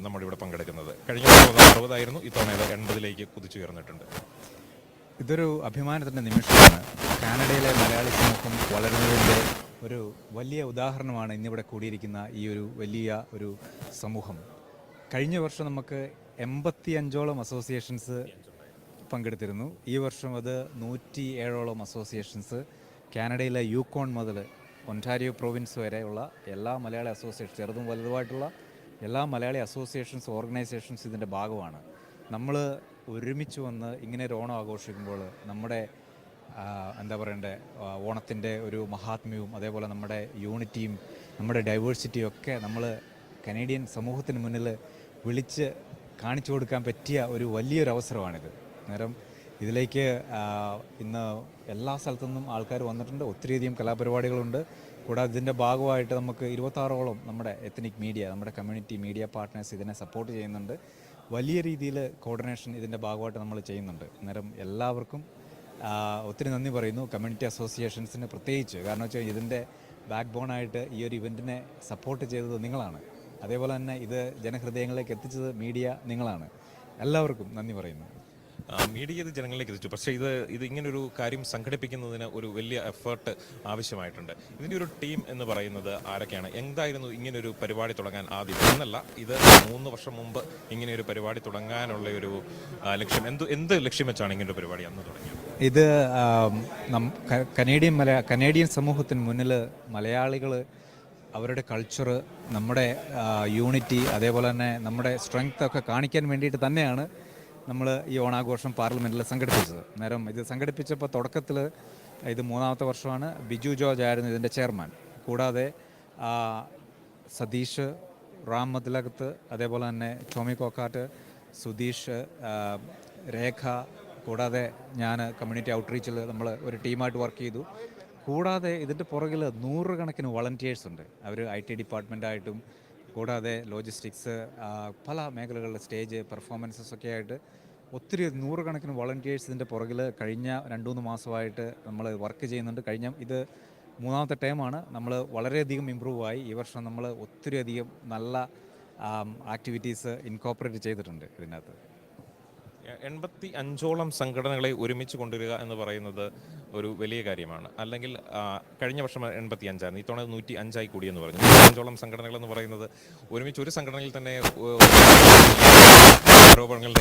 നമ്മളിവിടെ പങ്കെടുക്കുന്നത്. കഴിഞ്ഞ 60 ആയിരുന്നു, ഇത്തവണ ഇത് 80ലേക്ക് കുതിച്ചുയർന്നിട്ടുണ്ട്. ഇതൊരു അഭിമാനത്തിൻ്റെ നിമിഷമാണ്. കാനഡയിലെ മലയാളി സമൂഹം വളരുന്നതിൻ്റെ ഒരു വലിയ ഉദാഹരണമാണ് ഇന്നിവിടെ കൂടിയിരിക്കുന്ന ഈ ഒരു വലിയ ഒരു സമൂഹം. കഴിഞ്ഞ വർഷം നമുക്ക് 85ഓളം അസോസിയേഷൻസ് പങ്കെടുത്തിരുന്നു. ഈ വർഷം അത് 107ഓളം അസോസിയേഷൻസ് കാനഡയിലെ യൂക്കോൺ മുതൽ ഒൻറ്റാരിയോ പ്രൊവിൻസ് വരെയുള്ള എല്ലാ മലയാളി അസോസിയേഷൻ, ചെറുതും വലുതുമായിട്ടുള്ള എല്ലാ മലയാളി അസോസിയേഷൻസ്, ഓർഗനൈസേഷൻസ് ഇതിൻ്റെ ഭാഗമാണ്. നമ്മൾ ഒരുമിച്ച് വന്ന് ഇങ്ങനെ ഒരു ഓണം ആഘോഷിക്കുമ്പോൾ നമ്മുടെ എന്താ പറയണ്ടേ, ഓണത്തിൻ്റെ ഒരു മഹാത്മ്യവും അതേപോലെ നമ്മുടെ യൂണിറ്റിയും നമ്മുടെ ഡൈവേഴ്സിറ്റിയും ഒക്കെ നമ്മൾ കനേഡിയൻ സമൂഹത്തിന് മുന്നിൽ വിളിച്ച് കാണിച്ചു കൊടുക്കാൻ പറ്റിയ ഒരു വലിയൊരു അവസരമാണിത്. അന്നേരം ഇതിലേക്ക് ഇന്ന് എല്ലാ സ്ഥലത്തു നിന്നും ആൾക്കാർ വന്നിട്ടുണ്ട്. ഒത്തിരിയധികം കലാപരിപാടികളുണ്ട്. കൂടാതെ ഇതിൻ്റെ ഭാഗമായിട്ട് നമുക്ക് 26ഓളം നമ്മുടെ എത്നിക് മീഡിയ, നമ്മുടെ കമ്മ്യൂണിറ്റി മീഡിയ പാർട്ട്നേഴ്സ് ഇതിനെ സപ്പോർട്ട് ചെയ്യുന്നുണ്ട്. വലിയ രീതിയിൽ കോർഡിനേഷൻ ഇതിൻ്റെ ഭാഗമായിട്ട് നമ്മൾ ചെയ്യുന്നുണ്ട്. അന്നേരം എല്ലാവർക്കും ഒത്തിരി നന്ദി പറയുന്നു. കമ്മ്യൂണിറ്റി അസോസിയേഷൻസിന് പ്രത്യേകിച്ച്, കാരണം വെച്ചാൽ ഇതിൻ്റെ ബാക്ക് ബോണായിട്ട് ഈ ഒരു ഇവൻറ്റിനെ സപ്പോർട്ട് ചെയ്തത് നിങ്ങളാണ്. അതേപോലെ തന്നെ ഇത് ജനഹൃദയങ്ങളിലേക്ക് എത്തിച്ചത് മീഡിയ നിങ്ങളാണ്. എല്ലാവർക്കും നന്ദി പറയുന്നു. മീഡിയ ഇത് ജനങ്ങളിലേക്ക് എത്തിച്ചു. പക്ഷേ ഇത് ഇങ്ങനൊരു കാര്യം സംഘടിപ്പിക്കുന്നതിന് ഒരു വലിയ എഫേർട്ട് ആവശ്യമായിട്ടുണ്ട്. ഇതിൻ്റെ ഒരു ടീം എന്ന് പറയുന്നത് ആരൊക്കെയാണ്? എന്തായിരുന്നു ഇങ്ങനൊരു പരിപാടി തുടങ്ങാൻ ആദ്യം എന്നല്ല, ഇത് 3 വർഷം മുമ്പ് ഇങ്ങനെയൊരു പരിപാടി തുടങ്ങാനുള്ള ഒരു ലക്ഷ്യം എന്ത് ലക്ഷ്യം വെച്ചാണ് ഇങ്ങനൊരു പരിപാടി അന്ന് തുടങ്ങിയത്? ഇത് കനേഡിയൻ സമൂഹത്തിന് മുന്നിൽ മലയാളികൾ അവരുടെ കൾച്ചർ, നമ്മുടെ യൂണിറ്റി, അതേപോലെ തന്നെ നമ്മുടെ സ്ട്രെങ്ത് ഒക്കെ കാണിക്കാൻ വേണ്ടിയിട്ട് തന്നെയാണ് നമ്മൾ ഈ ഓണാഘോഷം പാർലമെൻറ്റിൽ സംഘടിപ്പിച്ചത്. നേരം ഇത് സംഘടിപ്പിച്ചപ്പോൾ തുടക്കത്തിൽ ഇത് 3ാമത്തെ വർഷമാണ്. ബിജു ജോർജ് ആയിരുന്നു ഇതിൻ്റെ ചെയർമാൻ. കൂടാതെ സതീഷ്, റാം മതിലകത്ത്, അതേപോലെ തന്നെ ടോമി കോക്കാട്ട്, സുധീഷ്, രേഖ, കൂടാതെ ഞാൻ കമ്മ്യൂണിറ്റി ഔട്ട്റീച്ചിൽ നമ്മൾ ഒരു ടീമായിട്ട് വർക്ക് ചെയ്തു. കൂടാതെ ഇതിൻ്റെ പുറകിൽ 100 കണക്കിന് വളണ്ടിയേഴ്സ് ഉണ്ട്. അവർ IT ഡിപ്പാർട്ട്മെൻറ്റായിട്ടും കൂടാതെ ലോജിസ്റ്റിക്സ്, പല മേഖലകളിൽ സ്റ്റേജ് പെർഫോമൻസസ് ഒക്കെ ആയിട്ട് ഒത്തിരി 100 കണക്കിന് വളണ്ടിയേഴ്സ് ഇതിൻ്റെ പുറകിൽ കഴിഞ്ഞ 2-3 മാസമായിട്ട് നമ്മൾ വർക്ക് ചെയ്യുന്നുണ്ട്. ഇത് 3ാമത്തെ ടൈമാണ്. നമ്മൾ വളരെയധികം ഇമ്പ്രൂവ് ആയി. ഈ വർഷം നമ്മൾ ഒത്തിരിയധികം നല്ല ആക്ടിവിറ്റീസ് ഇൻകോപ്പറേറ്റ് ചെയ്തിട്ടുണ്ട് ഇതിനകത്ത്. 85ഓളം സംഘടനകളെ ഒരുമിച്ച് കൊണ്ടുവരിക എന്ന് പറയുന്നത് ഒരു വലിയ കാര്യമാണ്. അല്ലെങ്കിൽ കഴിഞ്ഞ വർഷം 85ആയിരുന്നു, ഇത്തവണ 105 കൂടിയെന്ന് പറഞ്ഞു. 105ഓളം സംഘടനകൾ എന്ന് പറയുന്നത് ഒരുമിച്ച് ഒരു സംഘടനയിൽ തന്നെ ആരോപണങ്ങൾ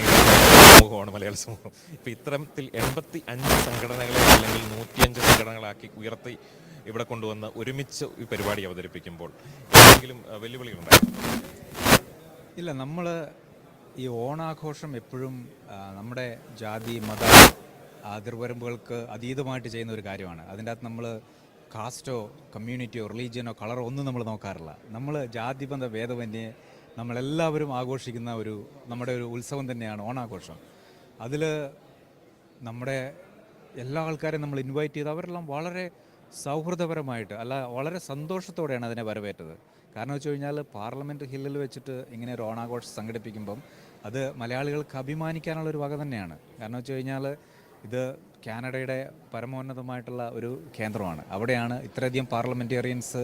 സമൂഹമാണ് മലയാള സമൂഹം. ഇപ്പോൾ ഇത്തരത്തിൽ 85 സംഘടനകളെ അല്ലെങ്കിൽ 105 സംഘടനകളാക്കി ഉയർത്തി ഇവിടെ കൊണ്ടുവന്ന് ഒരുമിച്ച് ഈ പരിപാടി അവതരിപ്പിക്കുമ്പോൾ എന്തെങ്കിലും വെല്ലുവിളികളുണ്ടായിരുന്നു? ഇല്ല, നമ്മൾ ഈ ഓണാഘോഷം എപ്പോഴും നമ്മുടെ ജാതി മത അതിർവരമ്പുകൾക്ക് അതീതമായിട്ട് ചെയ്യുന്ന ഒരു കാര്യമാണ്. അതിൻ്റെ അകത്ത് നമ്മൾ കാസ്റ്റോ കമ്മ്യൂണിറ്റിയോ റിലീജിയനോ കളറോ ഒന്നും നമ്മൾ നോക്കാറില്ല. നമ്മൾ ജാതിബന്ധ ഭേദമന്യേ നമ്മളെല്ലാവരും ആഘോഷിക്കുന്ന നമ്മുടെ ഒരു ഉത്സവം തന്നെയാണ് ഓണാഘോഷം. അതിൽ നമ്മുടെ എല്ലാ ആൾക്കാരെയും നമ്മൾ ഇൻവൈറ്റ് ചെയ്ത് അവരെല്ലാം വളരെ സൗഹൃദപരമായിട്ട്, വളരെ സന്തോഷത്തോടെയാണ് അതിനെ വരവേറ്റത്. കാരണം വെച്ച് കഴിഞ്ഞാൽ പാർലമെൻറ്റ് ഹില്ലിൽ വെച്ചിട്ട് ഇങ്ങനെ ഒരു ഓണാഘോഷം സംഘടിപ്പിക്കുമ്പം അത് മലയാളികൾക്ക് അഭിമാനിക്കാനുള്ളൊരു വക തന്നെയാണ്. കാരണം വെച്ച് കഴിഞ്ഞാൽ ഇത് കാനഡയുടെ പരമോന്നതമായിട്ടുള്ള ഒരു കേന്ദ്രമാണ്. അവിടെയാണ് ഇത്രയധികം പാർലമെൻറ്റേറിയൻസ്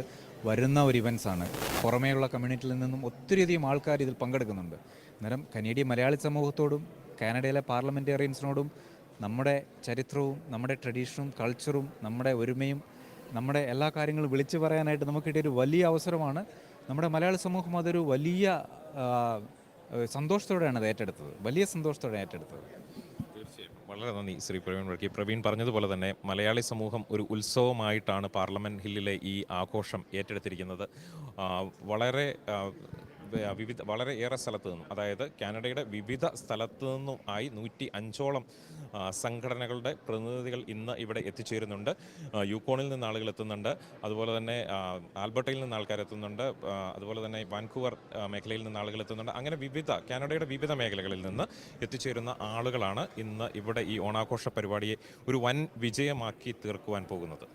വരുന്ന ഒരു ഇവൻസാണ്. പുറമേയുള്ള കമ്മ്യൂണിറ്റിയിൽ നിന്നും ഒത്തിരിയധികം ആൾക്കാർ ഇതിൽ പങ്കെടുക്കുന്നുണ്ട്. അന്നേരം കനേഡിയൻ മലയാളി സമൂഹത്തോടും കാനഡയിലെ പാർലമെൻറ്റേറിയൻസിനോടും നമ്മുടെ ചരിത്രവും നമ്മുടെ ട്രഡീഷനും കൾച്ചറും നമ്മുടെ ഒരുമയും നമ്മുടെ എല്ലാ കാര്യങ്ങളും വിളിച്ചു പറയാനായിട്ട് നമുക്ക് കിട്ടിയൊരു വലിയ അവസരമാണ്. നമ്മുടെ മലയാളി സമൂഹം അതൊരു വലിയ സന്തോഷത്തോടെയാണ് അത് ഏറ്റെടുത്തത്, വലിയ സന്തോഷത്തോടെ ഏറ്റെടുത്തത്. തീർച്ചയായും വളരെ നന്ദി ശ്രീ പ്രവീൺ വർക്കി. പ്രവീൺ പറഞ്ഞതുപോലെ തന്നെ മലയാളി സമൂഹം ഒരു ഉത്സവമായിട്ടാണ് പാർലമെൻറ്റ് ഹില്ലിലെ ഈ ആഘോഷം ഏറ്റെടുത്തിരിക്കുന്നത്. വളരെ വളരെ ഏറെ സ്ഥലത്തു നിന്നും, അതായത് കാനഡയുടെ വിവിധ സ്ഥലത്തു നിന്നും ആയി 105ഓളം സംഘടനകളുടെ പ്രതിനിധികൾ ഇന്ന് ഇവിടെ എത്തിച്ചേരുന്നുണ്ട്. യൂക്കോണിൽ നിന്ന് ആളുകൾ എത്തുന്നുണ്ട്, അതുപോലെ തന്നെ ആൽബർട്ടയിൽ നിന്ന് ആൾക്കാർ എത്തുന്നുണ്ട്, അതുപോലെ തന്നെ വാൻകൂവർ മേഖലയിൽ നിന്ന് ആളുകൾ എത്തുന്നുണ്ട്. അങ്ങനെ കാനഡയുടെ വിവിധ മേഖലകളിൽ നിന്ന് എത്തിച്ചേരുന്ന ആളുകളാണ് ഇന്ന് ഇവിടെ ഈ ഓണാഘോഷ പരിപാടിയെ ഒരു വൻ വിജയമാക്കി തീർക്കുവാൻ പോകുന്നത്.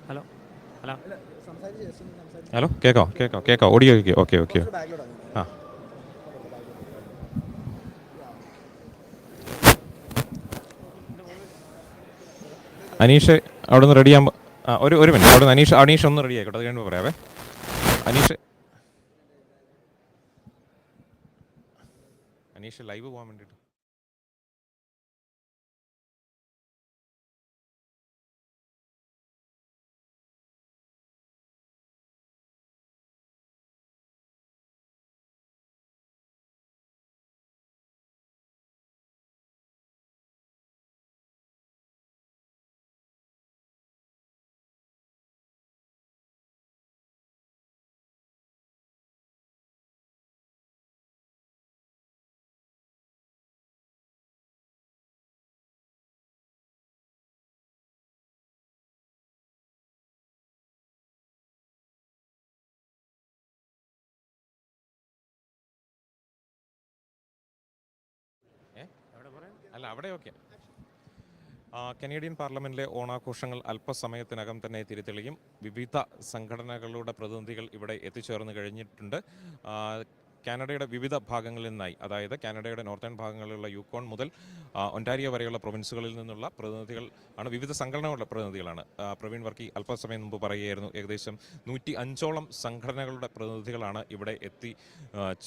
ഹലോ ഹലോ ഹലോ, കേൾക്കാം, ഓഡിയോ ഓക്കെ ആ. അനീഷ് അവിടെ നിന്ന് റെഡിയാകുമ്പോൾ ഒരു മിനിറ്റ്, അവിടെ നിന്ന് അനീഷ് ഒന്ന് റെഡി ആയിക്കോട്ടെ, അത് കഴിയുമ്പോൾ പറയാവേ. അനീഷ് ലൈവ് പോകാൻ വേണ്ടിയിട്ട്. അല്ല, അവിടെ ഓക്കെ. കനേഡിയൻ പാർലമെൻറ്റിലെ ഓണാഘോഷങ്ങൾ അല്പസമയത്തിനകം തന്നെ തിരിതെളിയും. വിവിധ സംഘടനകളുടെ പ്രതിനിധികൾ ഇവിടെ എത്തിച്ചേർന്ന് കഴിഞ്ഞിട്ടുണ്ട്. കാനഡയുടെ വിവിധ ഭാഗങ്ങളിൽ നിന്നായി, അതായത് കാനഡയുടെ നോർത്തേൺ ഭാഗങ്ങളിലുള്ള യൂക്കോൺ മുതൽ ഒൻറ്റാരിയോ വരെയുള്ള പ്രൊവിൻസുകളിൽ നിന്നുള്ള പ്രതിനിധികൾ ആണ്, വിവിധ സംഘടനകളുടെ പ്രതിനിധികളാണ്. പ്രവീൺ വർക്കി അല്പസമയം മുമ്പ് പറയുകയായിരുന്നു, ഏകദേശം 105ഓളം സംഘടനകളുടെ പ്രതിനിധികളാണ് ഇവിടെ എത്തി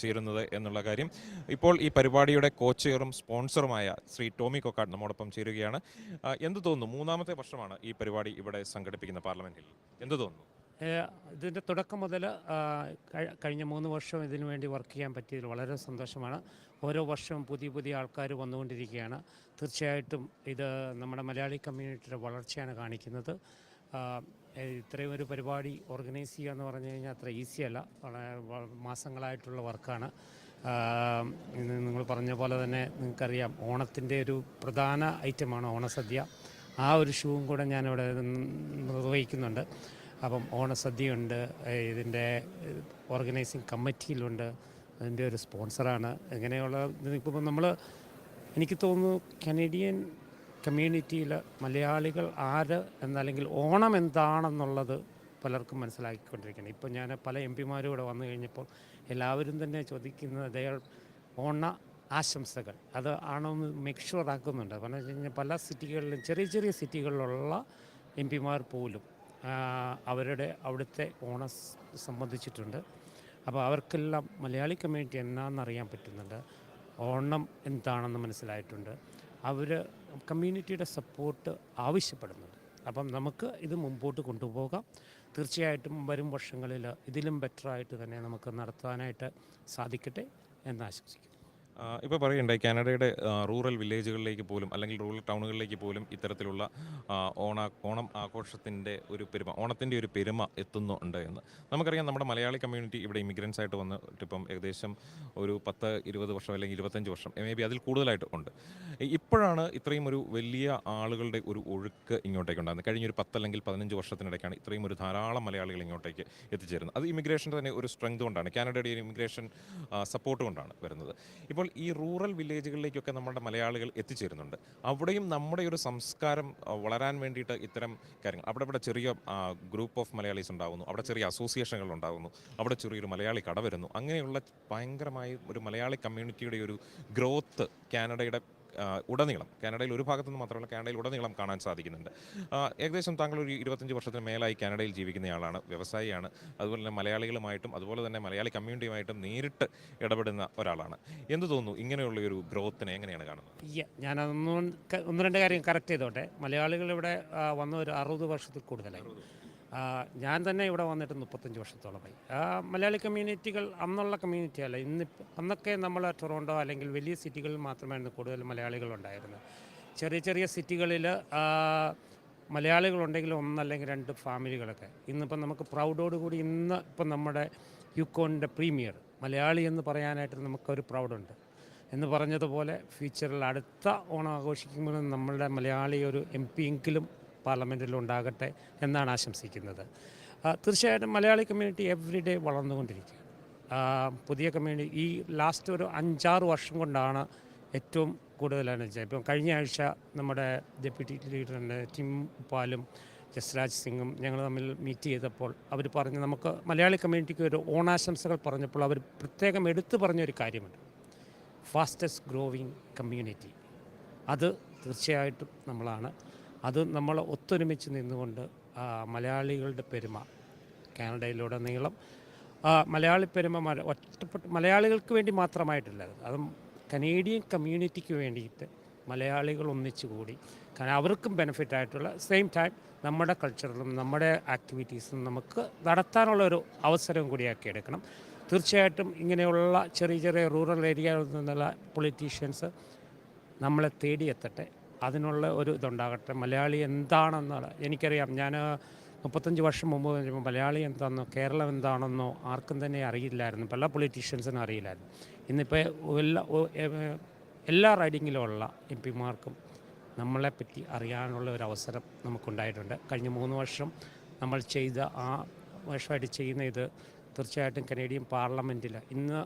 ചേരുന്നത് എന്നുള്ള കാര്യം. ഇപ്പോൾ ഈ പരിപാടിയുടെ കോച്ചെയറും സ്പോൺസറുമായ ശ്രീ ടോമി കൊക്കാട് നമ്മോടൊപ്പം ചേരുകയാണ്. എന്ത് തോന്നുന്നു, മൂന്നാമത്തെ വർഷമാണ് ഈ പരിപാടി ഇവിടെ സംഘടിപ്പിക്കുന്ന പാർലമെൻറ്റിൽ, എന്ത് തോന്നുന്നു? ഇതിൻ്റെ തുടക്കം മുതൽ കഴിഞ്ഞ 3 വർഷം ഇതിനു വേണ്ടി വർക്ക് ചെയ്യാൻ പറ്റിയതിൽ വളരെ സന്തോഷമാണ്. ഓരോ വർഷവും പുതിയ ആൾക്കാർ വന്നുകൊണ്ടിരിക്കുകയാണ്. തീർച്ചയായിട്ടും ഇത് നമ്മുടെ മലയാളി കമ്മ്യൂണിറ്റിയുടെ വളർച്ചയാണ് കാണിക്കുന്നത്. ഇത്രയും ഒരു പരിപാടി ഓർഗനൈസ് ചെയ്യുക എന്ന് പറഞ്ഞു കഴിഞ്ഞാൽ അത്ര ഈസിയല്ല, മാസങ്ങളായിട്ടുള്ള വർക്കാണ്. നിങ്ങൾ പറഞ്ഞ പോലെ തന്നെ നിങ്ങൾക്കറിയാം, ഓണത്തിൻ്റെ ഒരു പ്രധാന ഐറ്റമാണ് ഓണസദ്യ. ആ ഒരു ഷൂവും കൂടെ ഞാനിവിടെ നിർവഹിക്കുന്നുണ്ട്. അപ്പം ഓണസദ്യയുണ്ട്, ഇതിൻ്റെ ഓർഗനൈസിങ് കമ്മിറ്റിയിലുണ്ട്, അതിൻ്റെ ഒരു സ്പോൺസറാണ്. ഇങ്ങനെയുള്ള ഇപ്പോൾ എനിക്ക് തോന്നുന്നു കനേഡിയൻ കമ്മ്യൂണിറ്റിയിൽ മലയാളികൾ ആര് എന്നല്ലെങ്കിൽ ഓണം എന്താണെന്നുള്ളത് പലർക്കും മനസ്സിലാക്കിക്കൊണ്ടിരിക്കുകയാണ്. ഇപ്പോൾ ഞാൻ പല എം പിമാരും ഇവിടെ വന്നു കഴിഞ്ഞപ്പോൾ എല്ലാവരും തന്നെ ചോദിക്കുന്നത് ഓണ ആശംസകൾ അത് ആണെന്ന് മേക്ക് ഷുവർ ആക്കുന്നുണ്ട്. കാരണം വെച്ച് കഴിഞ്ഞാൽ പല സിറ്റികളിലും ചെറിയ സിറ്റികളിലുള്ള എം പിമാർ പോലും അവിടുത്തെ ഓണം സംബന്ധിച്ചിട്ടുണ്ട്. അപ്പോൾ അവർക്കെല്ലാം മലയാളി കമ്മ്യൂണിറ്റി എന്നാണെന്നറിയാൻ പറ്റുന്നുണ്ട്, ഓണം എന്താണെന്ന് മനസ്സിലായിട്ടുണ്ട്. അവർ കമ്മ്യൂണിറ്റിയുടെ സപ്പോർട്ട് ആവശ്യപ്പെടുന്നുണ്ട്. അപ്പം നമുക്ക് ഇത് മുമ്പോട്ട് കൊണ്ടുപോകാം. തീർച്ചയായിട്ടും വരും വർഷങ്ങളിൽ ഇതിലും ബെറ്ററായിട്ട് തന്നെ നമുക്ക് നടത്താനായിട്ട് സാധിക്കട്ടെ എന്ന് ആശംസിക്കുന്നു. ഇപ്പോൾ പറയുണ്ടായി, കാനഡയുടെ റൂറൽ വില്ലേജുകളിലേക്ക് പോലും അല്ലെങ്കിൽ റൂറൽ ടൗണുകളിലേക്ക് പോലും ഇത്തരത്തിലുള്ള ഓണം ആഘോഷത്തിൻ്റെ ഓണത്തിൻ്റെ ഒരു പെരുമ എത്തുന്നുണ്ട് എന്ന്. നമുക്കറിയാം, നമ്മുടെ മലയാളി കമ്മ്യൂണിറ്റി ഇവിടെ ഇമിഗ്രൻസ് ആയിട്ട് വന്നിട്ട് ഇപ്പം ഏകദേശം ഒരു 10-20 വർഷം അല്ലെങ്കിൽ 25 വർഷം മേ ബി അതിൽ കൂടുതലായിട്ട് ഉണ്ട്. ഇപ്പോഴാണ് ഇത്രയും ഒരു വലിയ ആളുകളുടെ ഒരു ഒഴുക്ക് ഇങ്ങോട്ടേക്ക് ഉണ്ടാകുന്നത്. കഴിഞ്ഞൊരു 10 അല്ലെങ്കിൽ 15 വർഷത്തിനിടയ്ക്കാണ് ഇത്രയും ഒരു ധാരാളം മലയാളികൾ ഇങ്ങോട്ടേക്ക് എത്തിച്ചേരുന്നത്. അത് ഇമിഗ്രേഷൻ്റെ തന്നെ ഒരു സ്ട്രെങ്ത് കൊണ്ടാണ്, കാനഡയുടെ ഇമിഗ്രേഷൻ സപ്പോർട്ട് കൊണ്ടാണ് വരുന്നത്. ഇപ്പോൾ ഈ റൂറൽ വില്ലേജുകളിലേക്കൊക്കെ നമ്മുടെ മലയാളികൾ എത്തിച്ചേരുന്നുണ്ട്. അവിടെയും നമ്മുടെ ഒരു സംസ്കാരം വളരാൻ വേണ്ടിയിട്ട് ഇത്തരം കാര്യങ്ങൾ, അവിടെ ചെറിയ ഗ്രൂപ്പ് ഓഫ് മലയാളീസ് ഉണ്ടാകുന്നു, അവിടെ ചെറിയ അസോസിയേഷനുകൾ ഉണ്ടാകുന്നു, അവിടെ ചെറിയൊരു മലയാളി കട വരുന്നു. അങ്ങനെയുള്ള ഭയങ്കരമായ ഒരു മലയാളി കമ്മ്യൂണിറ്റിയുടെ ഒരു ഗ്രോത്ത് കാനഡയുടെ ഉടനീളം, കാനഡയിൽ ഒരു ഭാഗത്തുനിന്ന് മാത്രമല്ല കാനഡയിൽ ഉടനീളം കാണാൻ സാധിക്കുന്നുണ്ട്. ഏകദേശം താങ്കൾ ഒരു 25 വർഷത്തിന് മേലായി കാനഡയിൽ ജീവിക്കുന്നയാളാണ്, വ്യവസായിയാണ്, അതുപോലെ തന്നെ മലയാളികളുമായിട്ടും അതുപോലെ തന്നെ മലയാളി കമ്മ്യൂണിറ്റിയുമായിട്ടും നേരിട്ട് ഇടപെടുന്ന ഒരാളാണ്. എന്ത് തോന്നുന്നു, ഇങ്ങനെയുള്ള ഒരു ഗ്രോത്തിനെ എങ്ങനെയാണ് കാണുന്നത്? ഒന്ന് രണ്ട് കാര്യം കറക്റ്റ് ചെയ്തോട്ടെ. മലയാളികൾ ഇവിടെ വന്ന ഒരു 60 വർഷത്തിൽ കൂടുതലായി. ഞാൻ തന്നെ ഇവിടെ വന്നിട്ട് 35 വർഷത്തോളമായി. മലയാളി കമ്മ്യൂണിറ്റികൾ അന്നുള്ള കമ്മ്യൂണിറ്റി അല്ല. അന്നൊക്കെ നമ്മൾ ടൊറോണ്ടോ അല്ലെങ്കിൽ വലിയ സിറ്റികളിൽ മാത്രമായിരുന്നു കൂടുതൽ മലയാളികളുണ്ടായിരുന്നത്. ചെറിയ സിറ്റികളിൽ മലയാളികളുണ്ടെങ്കിൽ 1 അല്ലെങ്കിൽ 2 ഫാമിലികളൊക്കെ. ഇന്നിപ്പം നമുക്ക് പ്രൗഡോടുകൂടി ഇപ്പം നമ്മുടെ യുക്കോണിൻ്റെ പ്രീമിയർ മലയാളി എന്ന് പറയാനായിട്ട് നമുക്കൊരു പ്രൗഡുണ്ട്. എന്ന് പറഞ്ഞതുപോലെ ഫ്യൂച്ചറിൽ അടുത്ത ഓണം ആഘോഷിക്കുമ്പോൾ നമ്മളുടെ മലയാളി ഒരു MP എങ്കിലും പാർലമെൻറ്റിലുണ്ടാകട്ടെ എന്നാണ് ആശംസിക്കുന്നത്. തീർച്ചയായിട്ടും മലയാളി കമ്മ്യൂണിറ്റി എവറി ഡേ വളർന്നുകൊണ്ടിരിക്കുക. പുതിയ കമ്മ്യൂണിറ്റി ഈ ലാസ്റ്റ് ഒരു 5-6 വർഷം കൊണ്ടാണ് ഏറ്റവും കൂടുതലാണ് വെച്ചാൽ. ഇപ്പം കഴിഞ്ഞ ആഴ്ച നമ്മുടെ ഡെപ്യൂട്ടി ലീഡറിൻ്റെ ടിം പാലും ജസ്രാജ് സിംഗും ഞങ്ങൾ തമ്മിൽ മീറ്റ് ചെയ്തപ്പോൾ അവർ പറഞ്ഞ് നമുക്ക് മലയാളി കമ്മ്യൂണിറ്റിക്ക് ഒരു ഓണാശംസകൾ പറഞ്ഞപ്പോൾ അവർ പ്രത്യേകം എടുത്തു പറഞ്ഞൊരു കാര്യമുണ്ട്, ഫാസ്റ്റസ്റ്റ് ഗ്രോവിങ് കമ്മ്യൂണിറ്റി. അത് തീർച്ചയായിട്ടും നമ്മളാണ്. അത് നമ്മൾ ഒത്തൊരുമിച്ച് നിന്നുകൊണ്ട് മലയാളികളുടെ പെരുമ കാനഡയിലുടനീളം മലയാളി പെരുമ ഒറ്റപ്പെട്ട് മലയാളികൾക്ക് വേണ്ടി മാത്രമായിട്ടില്ല, അതും കനേഡിയൻ കമ്മ്യൂണിറ്റിക്ക് വേണ്ടിയിട്ട് മലയാളികൾ ഒന്നിച്ചുകൂടി, കാരണം അവർക്കും ബെനിഫിറ്റ് ആയിട്ടുള്ള സെയിം ടൈം നമ്മുടെ കൾച്ചറിലും നമ്മുടെ ആക്ടിവിറ്റീസും നമുക്ക് നടത്താനുള്ളൊരു അവസരം കൂടിയാക്കി എടുക്കണം. തീർച്ചയായിട്ടും ഇങ്ങനെയുള്ള ചെറിയ ചെറിയ റൂറൽ ഏരിയകളിൽ നിന്നുള്ള പൊളിറ്റീഷ്യൻസ് നമ്മളെ തേടിയെത്തട്ടെ, അതിനുള്ള ഒരു ഇതുണ്ടാകട്ടെ. മലയാളി എന്താണെന്നുള്ള എനിക്കറിയാം, ഞാൻ 35 വർഷം മുമ്പ് കഴിഞ്ഞപ്പോൾ മലയാളി എന്താണെന്നോ കേരളം എന്താണെന്നോ ആർക്കും തന്നെ അറിയില്ലായിരുന്നു, പല പൊളിറ്റീഷ്യൻസിനും അറിയില്ലായിരുന്നു. ഇന്നിപ്പോൾ എല്ലാ റൈഡിങ്ങിലുമുള്ള എം പിമാർക്കും നമ്മളെപ്പറ്റി അറിയാനുള്ള ഒരു അവസരം നമുക്കുണ്ടായിട്ടുണ്ട്. കഴിഞ്ഞ 3 വർഷം നമ്മൾ ചെയ്ത വർഷമായിട്ട് ചെയ്യുന്ന ഇത് തീർച്ചയായിട്ടും കനേഡിയൻ പാർലമെൻറ്റിൽ ഇന്ന്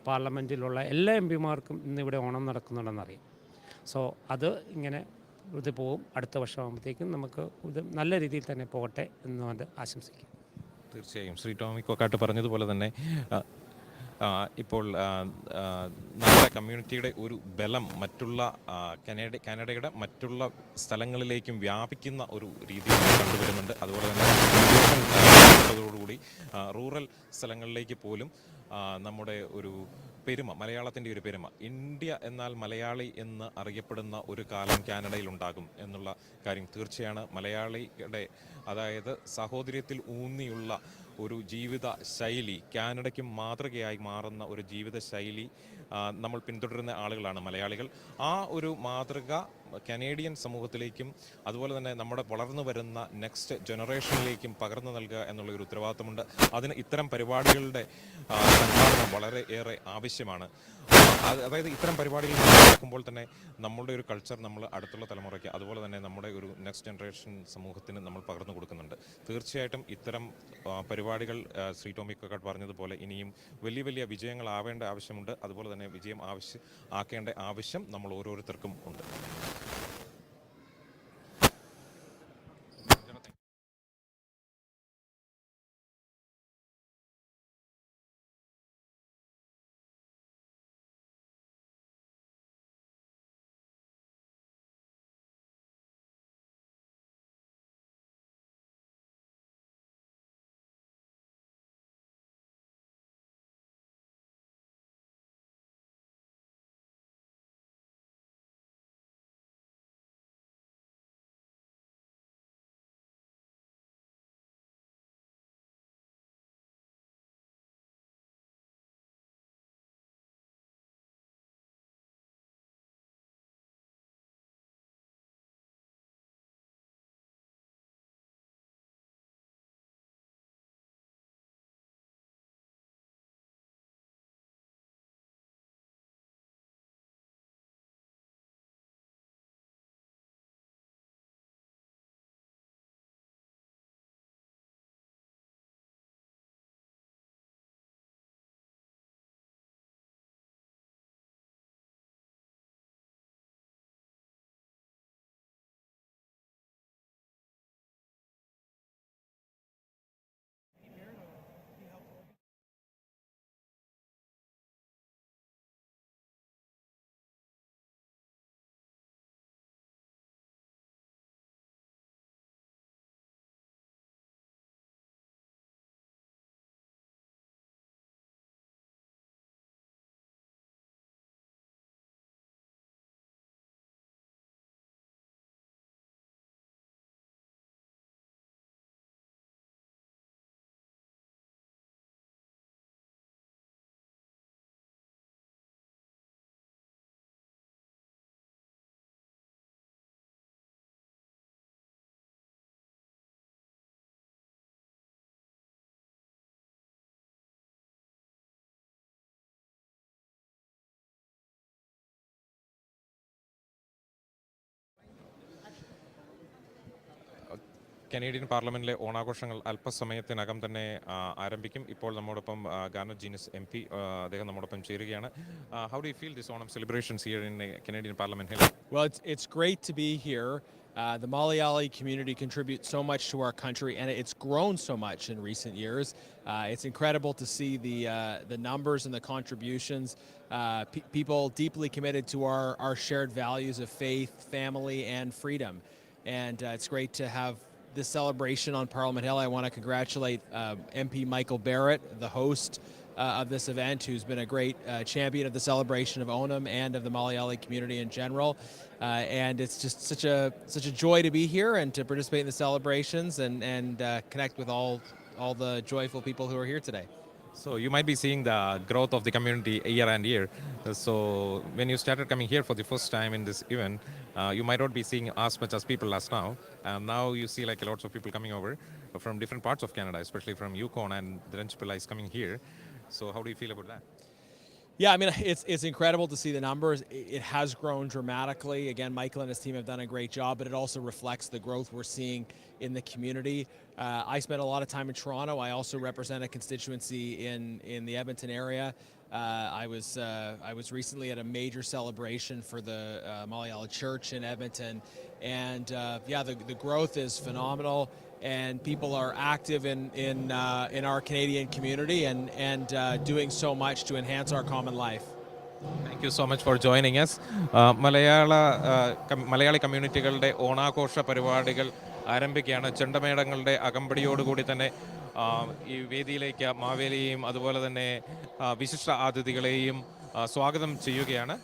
പാർലമെൻറ്റിലുള്ള എല്ലാ എം പിമാർക്കും ഇന്നിവിടെ ഓണം നടക്കുന്നുണ്ടെന്നറിയാം. സോ അത് ഇങ്ങനെ ഇത് പോവും. അടുത്ത വർഷമാകുമ്പോഴത്തേക്കും നമുക്ക് ഇത് നല്ല രീതിയിൽ തന്നെ പോകട്ടെ എന്നുകൊണ്ട് ആശംസിക്കും. തീർച്ചയായും ശ്രീ ടോമി കൊക്കാട്ട് പറഞ്ഞതുപോലെ തന്നെ ഇപ്പോൾ നമ്മുടെ കമ്മ്യൂണിറ്റിയുടെ ഒരു ബലം മറ്റുള്ള കാനഡയുടെ മറ്റുള്ള സ്ഥലങ്ങളിലേക്കും വ്യാപിക്കുന്ന ഒരു രീതി കണ്ടുവരുന്നുണ്ട്. അതുപോലെ തന്നെ ോടുകൂടി റൂറൽ സ്ഥലങ്ങളിലേക്ക് പോലും നമ്മുടെ ഒരു പെരുമ, മലയാളത്തിൻ്റെ ഒരു പെരുമ, ഇന്ത്യ എന്നാൽ മലയാളി എന്ന് അറിയപ്പെടുന്ന ഒരു കാലം കാനഡയിൽ ഉണ്ടാകും എന്നുള്ള കാര്യം തീർച്ചയാണ്. മലയാളിയുടെ അതായത് സഹോദര്യത്തിൽ ഊന്നിയുള്ള ഒരു ജീവിത ശൈലി, കാനഡയ്ക്കും മാതൃകയായി മാറുന്ന ഒരു ജീവിത ശൈലി നമ്മൾ പിന്തുടരുന്ന ആളുകളാണ് മലയാളികൾ. ആ ഒരു മാതൃക കനേഡിയൻ സമൂഹത്തിലേക്കും അതുപോലെ തന്നെ നമ്മുടെ വളർന്നു വരുന്ന നെക്സ്റ്റ് ജനറേഷനിലേക്കും പകർന്നു നൽകുക എന്നുള്ള ഒരു ഉത്തരവാദിത്തമുണ്ട്. അതിന് ഇത്തരം പരിപാടികളുടെ സംഘാടനം വളരെ ഏറെ ആവശ്യമാണ്. അതായത് ഇത്തരം പരിപാടികൾ നടക്കുമ്പോൾ തന്നെ നമ്മളുടെ ഒരു കൾച്ചർ നമ്മൾ അടുത്തുള്ള തലമുറയ്ക്ക് അതുപോലെ തന്നെ നമ്മുടെ ഒരു നെക്സ്റ്റ് ജനറേഷൻ സമൂഹത്തിന് നമ്മൾ പകർന്നു കൊടുക്കുന്നുണ്ട്. തീർച്ചയായിട്ടും ഇത്തരം പരിപാടികൾ ശ്രീ ടോമി കൊക്കാട്ട് പറഞ്ഞതുപോലെ ഇനിയും വലിയ വലിയ വിജയങ്ങളാവേണ്ട ആവശ്യമുണ്ട്. അതുപോലെ തന്നെ വിജയം ആക്കേണ്ട ആവശ്യം നമ്മൾ ഓരോരുത്തർക്കും ഉണ്ട്. കനേഡിയൻ പാർലമെന്റിലെ ഓണാഘോഷങ്ങൾ അല്പസമയത്തിനകം തന്നെ ആരംഭിക്കും. ഇപ്പോൾ നമ്മോടൊപ്പം ഗാർനറ്റ് ജീനസ് MP അദ്ദേഹം നമ്മോടൊപ്പം ചേരുകയാണ്. How do you feel this Onam celebrations here in Canadian Parliament Hill? Well, it's great to be here. The Malayali community contributes so much to our country, and it's grown so much in recent years. It's incredible to see the numbers and the contributions. People deeply committed to our shared values of faith, family, and freedom. And it's great to have this celebration on Parliament Hill. I want to congratulate MP Michael Barrett, the host of this event, who's been a great champion of the celebration of Onam and of the Malayali community in general. And it's just such a joy to be here and to participate in the celebrations and connect with all the joyful people who are here today. So you might be seeing the growth of the community year and year. So when you started coming here for the first time in this event, you might not be seeing as much as people as now. And now you see like lots of people coming over from different parts of Canada, especially from Yukon, and the Renchpilla is coming here. So how do you feel about that? Yeah, I mean, it's incredible to see the numbers. It has grown dramatically. Again, Michael and his team have done a great job, but it also reflects the growth we're seeing in the community. I spent a lot of time in Toronto. I also represent a constituency in the Edmonton area. I was recently at a major celebration for the Malayali Church in Edmonton, and the growth is phenomenal. And people are active in our Canadian community and doing so much to enhance our common life. Thank you so much for joining us. Malayali കമ്മ്യൂണിറ്റികളുടെ ഓണാഘോഷ പരിപാടികൾ ആരംഭിക്കുകയാണ്. ചെണ്ടമേളങ്ങളുടെ അകമ്പടിയോടുകൂടി തന്നെ ഈ വേദിയിലേക്ക് മാവേലിയെയും അതുപോലെ തന്നെ വിശിഷ്ട അതിഥികളെയും സ്വാഗതം ചെയ്യുകയാണ്.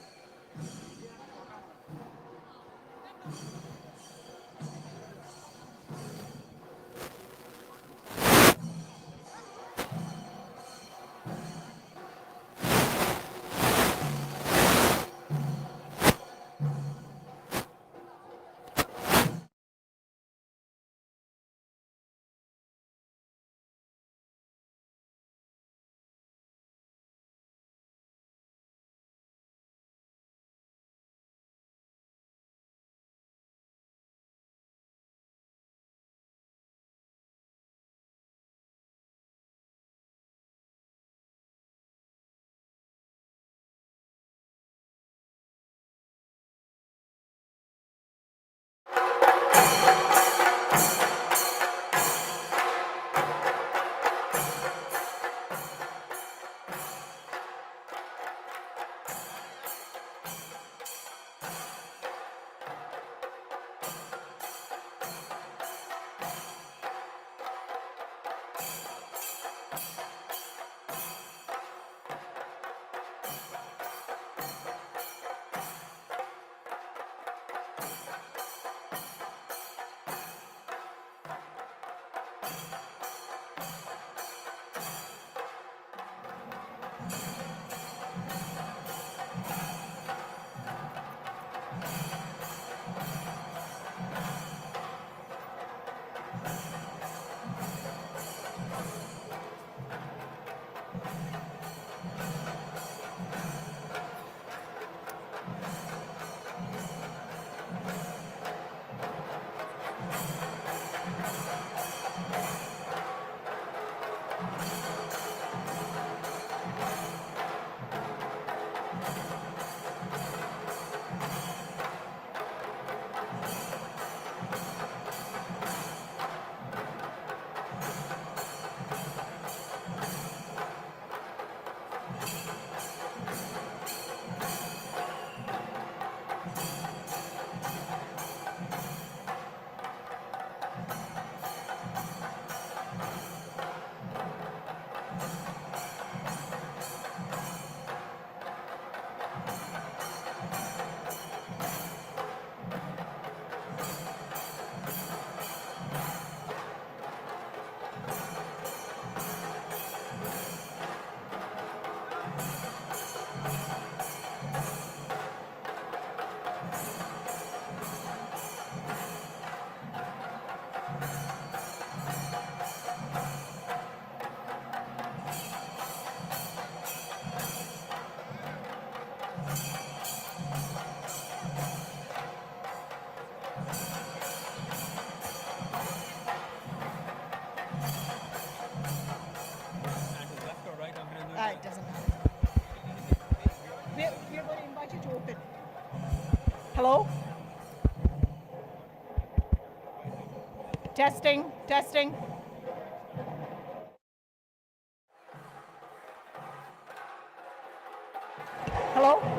It doesn't matter. We're going to invite you to open. Hello? Testing, testing. Hello?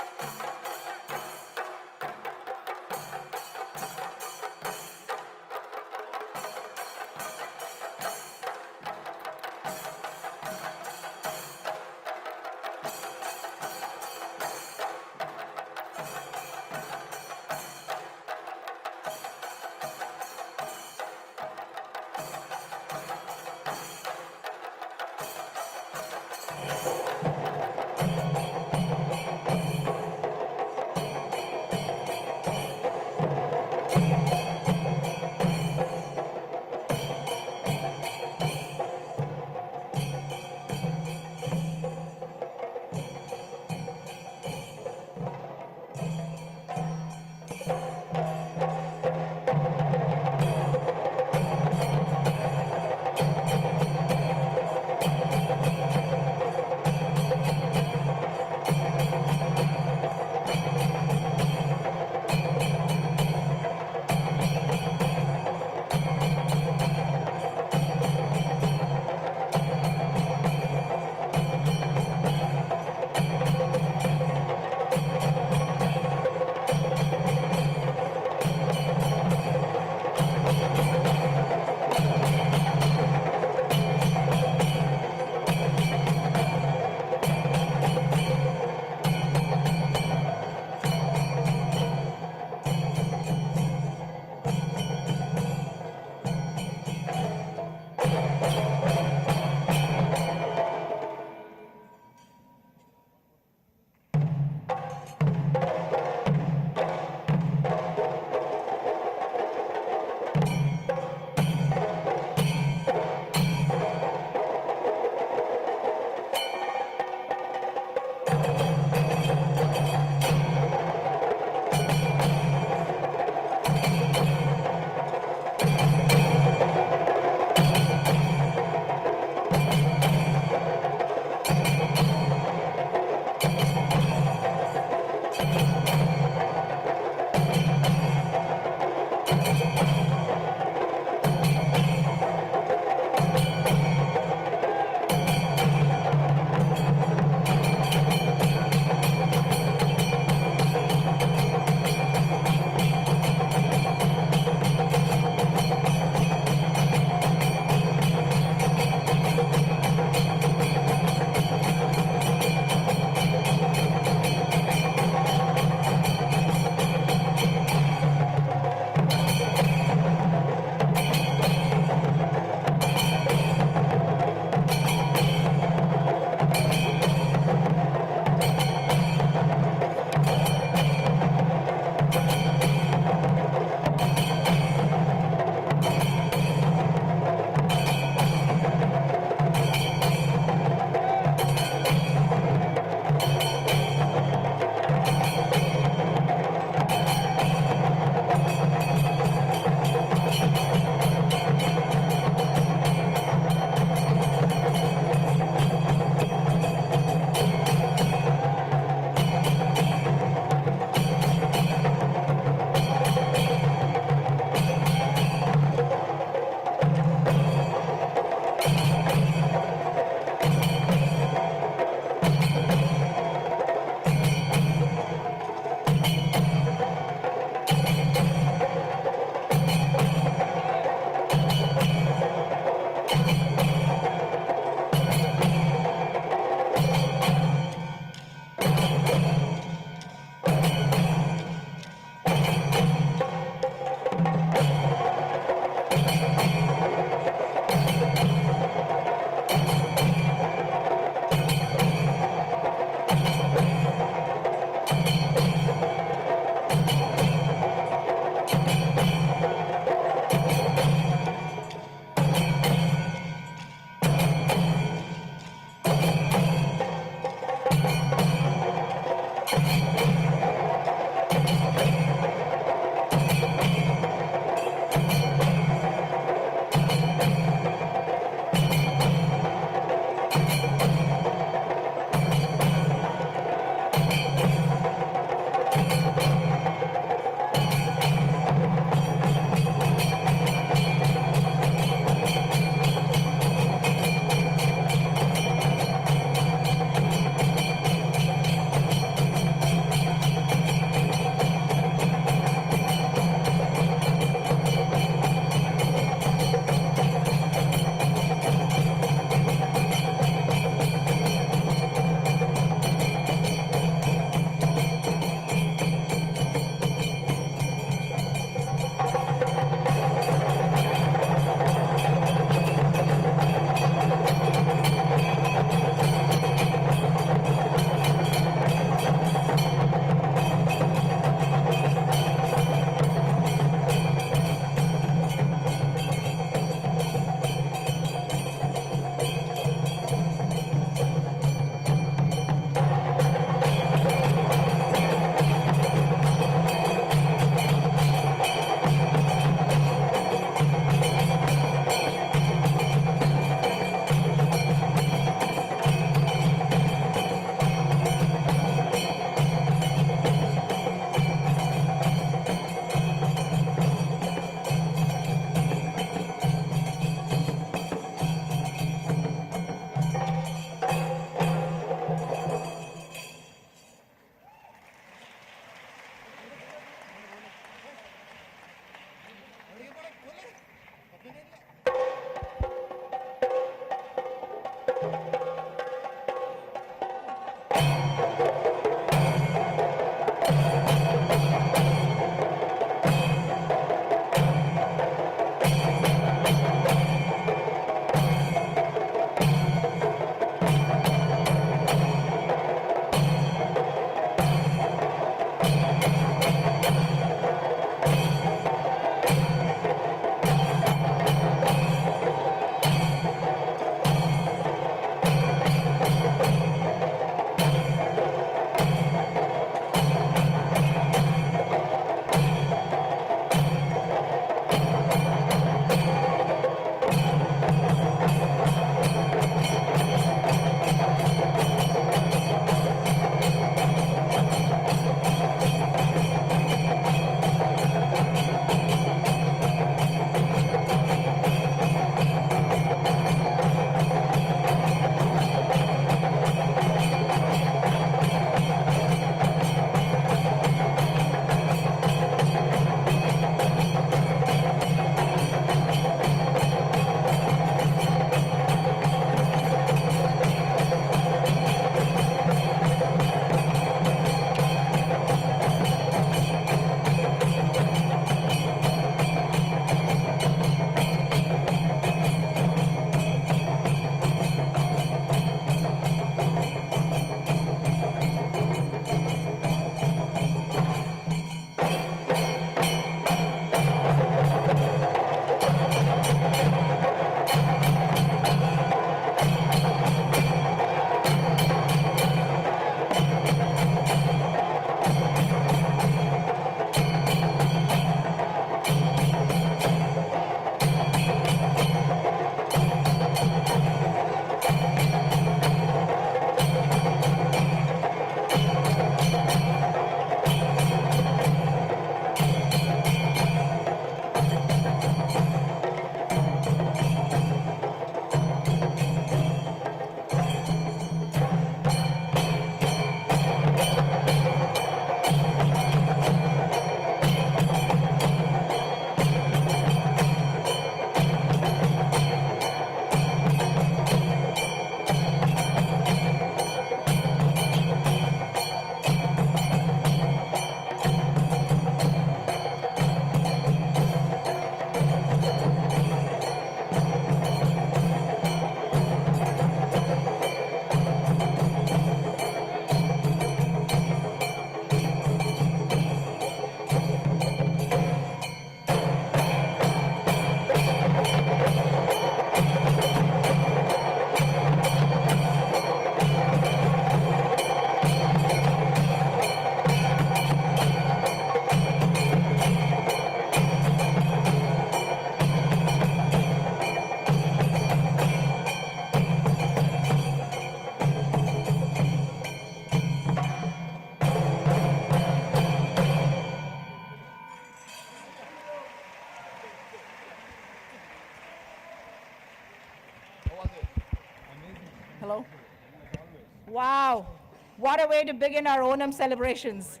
Wow, what a way to begin our Onam celebrations.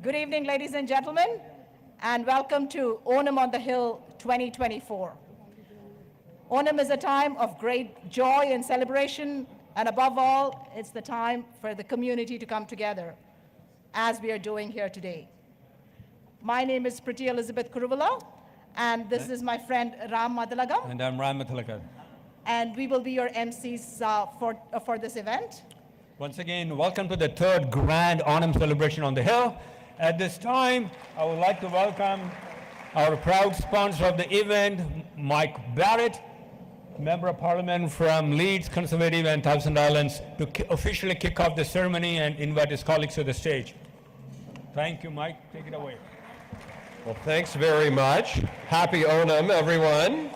Good evening, ladies and gentlemen, and welcome to Onam on the Hill 2024. Onam is a time of great joy and celebration, and above all, it's the time for the community to come together, as we are doing here today. My name is Priti Elizabeth Kuruvala, and this is my friend Ram Madalagam, And I'm Ram Mathalakar. and we will be your MCs for this event. Once again, welcome to the third grand Onam celebration on the Hill. At this time, I would like to welcome our proud sponsor of the event, Mike Barrett, Member of Parliament from Leeds, Conservative and Thousand Islands, to officially kick off the ceremony and invite his colleagues to the stage. Thank you, Mike. Take it away. Well, thanks very much. Happy Onam, everyone.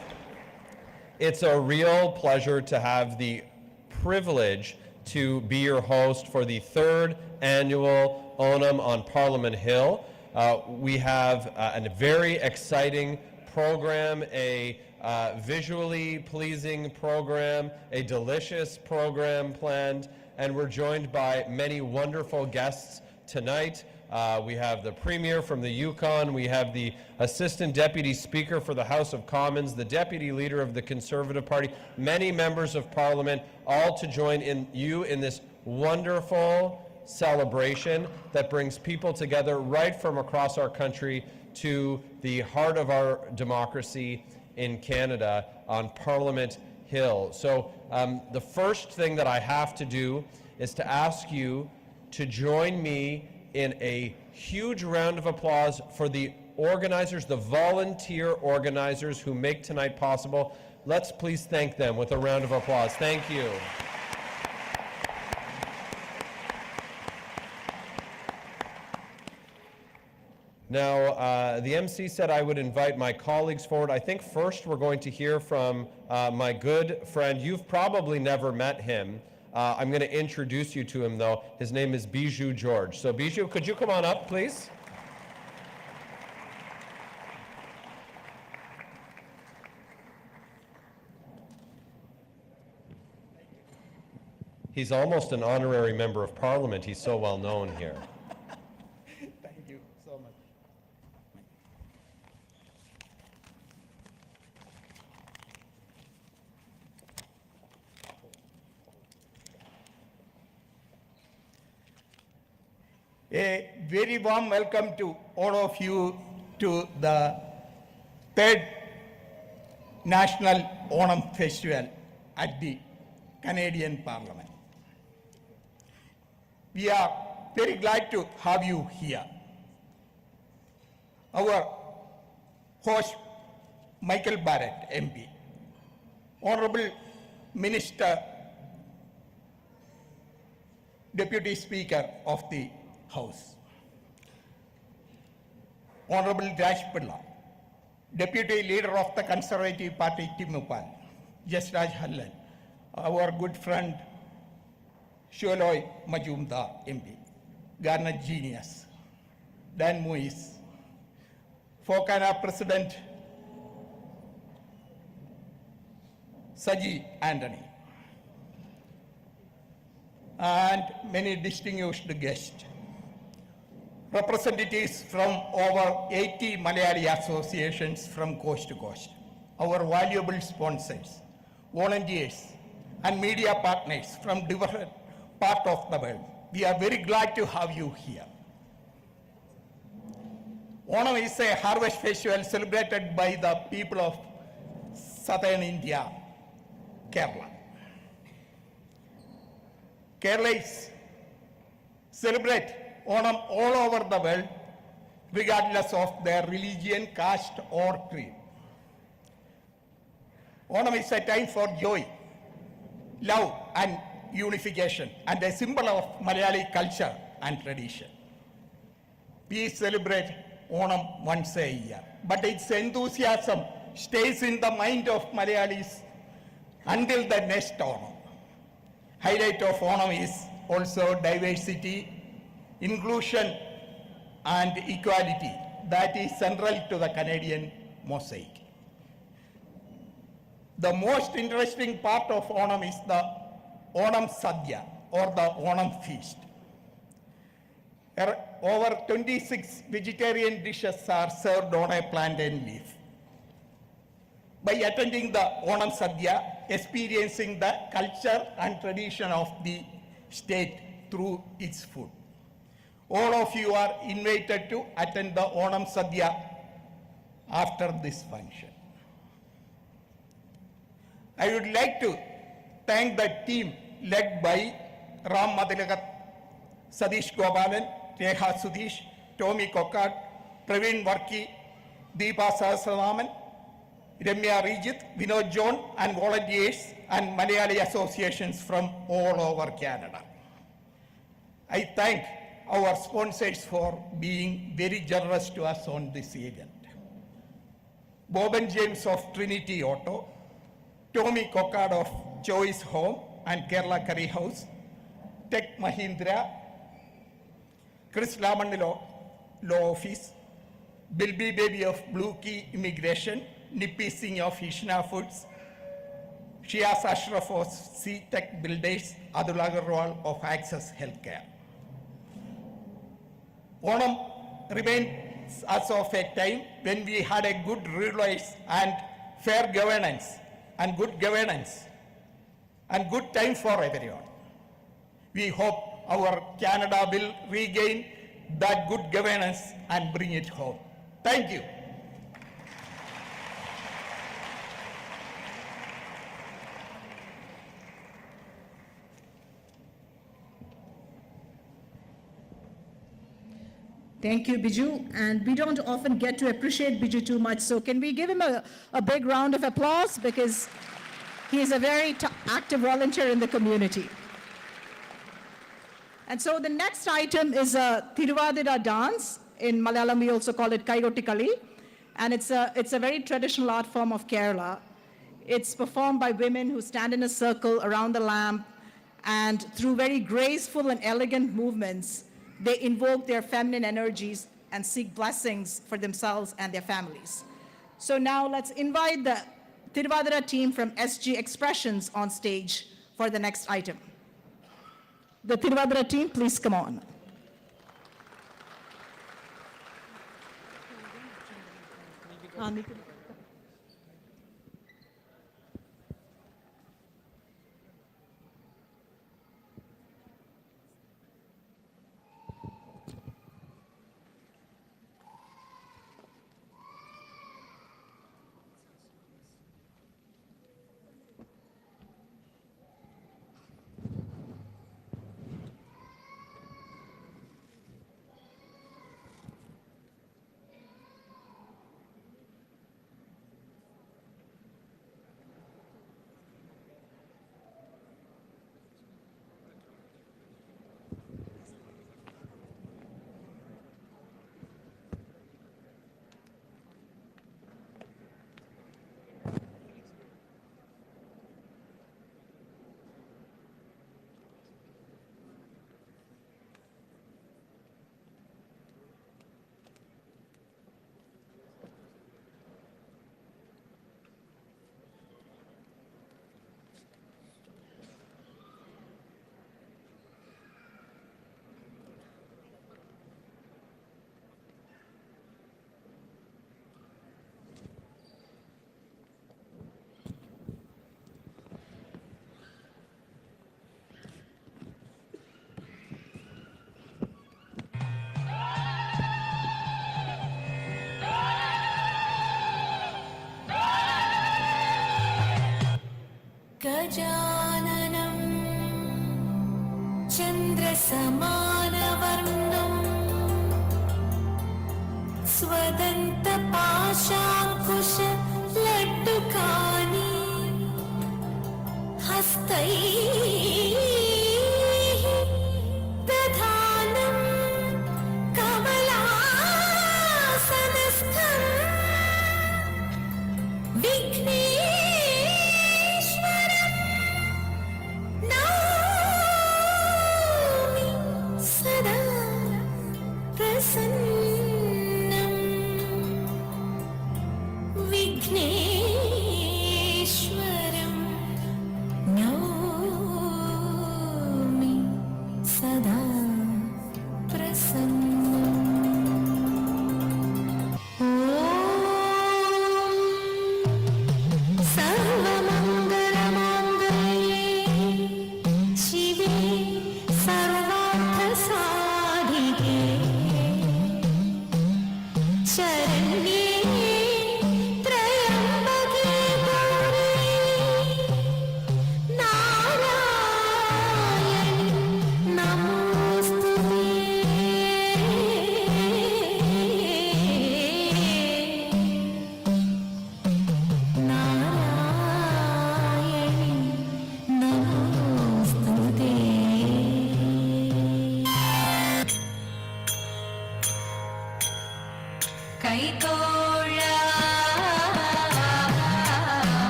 It's a real pleasure to have the privilege to be your host for the third annual Onam on Parliament Hill. We have a very exciting program, a visually pleasing program, a delicious program planned, and we're joined by many wonderful guests tonight. We have the Premier from the Yukon, we have the Assistant Deputy Speaker for the House of Commons, the Deputy Leader of the Conservative Party, many members of Parliament, all to join in this wonderful celebration that brings people together right from across our country to the heart of our democracy in Canada on Parliament Hill. So the first thing that I have to do is to ask you to join me in a huge round of applause for the organizers, the volunteer organizers who make tonight possible. Let's please thank them with a round of applause. Thank you. Now, the MC said I would invite my colleagues forward. I think first we're going to hear from my good friend. You've probably never met him. I'm going to introduce you to him, though. His name is Bijou George. So, Bijou, could you come on up, please? He's almost an honorary member of Parliament. He's so well known here. Thank you so much. A very warm welcome to all of you to the third National Onam Festival at the Canadian Parliament. We are very glad to have you here. Our host, Michael Barrett, MP, Honorable Minister, Deputy Speaker of the House, Honorable Rajpilla, Deputy Leader of the Conservative Party, Timupal, Jasraj Hallan, our good friend, Sholoi Majumdar, MP, Garnet Genius, Dan Muiz, Fokana President, Saji Anthony, and many distinguished guests. Representatives from over 80 Malayali associations from coast to coast, our valuable sponsors, volunteers, and media partners from different parts of the world. We are very glad to have you here. Onam is a harvest festival celebrated by the people of southern India, Kerala. Kerala celebrate Onam all over the world, regardless of their religion, caste, or creed. Onam is a time for joy, love, and unification, and a symbol of Malayali culture and tradition. We celebrate Onam once a year, but its enthusiasm stays in the mind of Malayalis until the next Onam. Highlight of Onam is also diversity, inclusion, and equality that is central to the Canadian mosaic. The most interesting part of Onam is the Onam Sadhya, or the Onam feast. Over 26 vegetarian dishes are served on a plantain leaf. By attending the Onam Sadhya, experiencing the culture and tradition of the state through its food. All of you are invited to attend the Onam Sadhya after this function. I would like to thank the team led by Ram Madalagat, Sadish Gopalan, Reha Sudesh, Tommy Kokad, Praveen Varki, Deepa Sahasraraman, Ramya Rijit, Vinod John, and volunteers and Malayali associations from all over Canada. I thank our sponsors for being very generous to us on this event. Bob and James of Trinity Auto, Tommy Kokad of Choice Home and Kerala Curry House, Tech Mahindra, Chris Laman Law Office, Bilby Baby of Blue Key Immigration, Nippy Singh of Ishna Foods, Shiaz Ashraf of C-Tech Builders, Adul Agarwal of Access Healthcare. Onam remains as of a time when we had a good rulers and fair governance and good governance and good time for everyone. We hope our Canada will regain that good governance and bring it home. Thank you. Thank you, Biju. And we don't often get to appreciate Biju too much, so can we give him a big round of applause, because he is a very active volunteer in the community. And so the next item is a Thiruvadira dance. In Malayalam, we also call it Kaigotikali. And it's a very traditional art form of Kerala. It's performed by women who stand in a circle around the lamp, and through very graceful and elegant movements, they invoke their feminine energies and seek blessings for themselves and their families. So now let's invite the Thiruvadira team from SG Expressions on stage for the next item. The Thiruvadira team, please come on. गजाननं चन्द्रसमानवर्णं स्वदन्तपाशाङ्कुशलड्डुकानि हस्तैः दधानं कमलासनस्थं विघ्नेश्वरं नौमि सदा प्रसन्नं विघ्नेश्वरं नौमि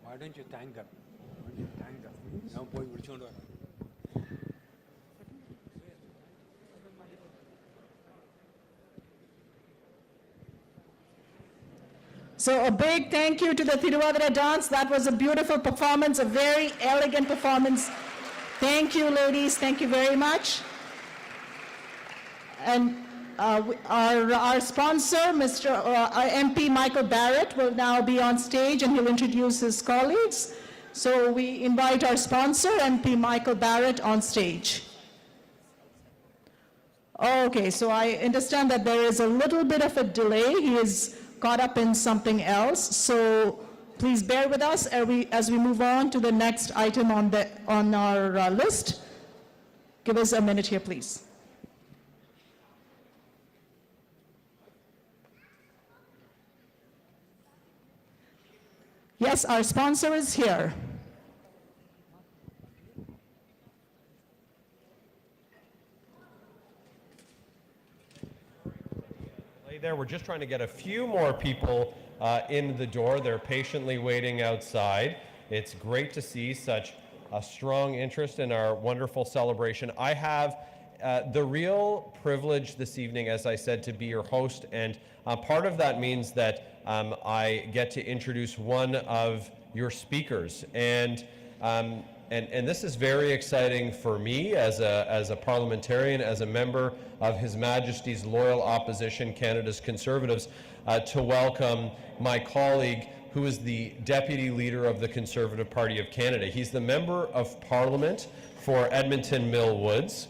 Why don't you thank them? Why don't you thank them? ഞാൻ പോയി വിളിച്ചുകൊണ്ട് വരാം. So a big thank you to the Tiruvadira dance. That was a beautiful performance, a very elegant performance. Thank you, ladies. Thank you very much. And our sponsor, Mr. MP Michael Barrett, will now be on stage and he'll introduce his colleagues. So we invite our sponsor, MP Michael Barrett, on stage. Okay, so I understand that there is a little bit of a delay. He is caught up in something else. So please bear with us as we move on to the next item on our list. Give us a minute here, please. Yes, our sponsor is here. There, we're just trying to get a few more people in the door. They're patiently waiting outside. It's great to see such a strong interest in our wonderful celebration. I have the real privilege this evening, as I said, to be your host, and part of that means that I get to introduce one of your speakers, and this is very exciting for me as a parliamentarian, as a member of His Majesty's Loyal Opposition, Canada's Conservatives, to welcome my colleague who is the Deputy Leader of the Conservative Party of Canada. He's the Member of Parliament for Edmonton Mill Woods.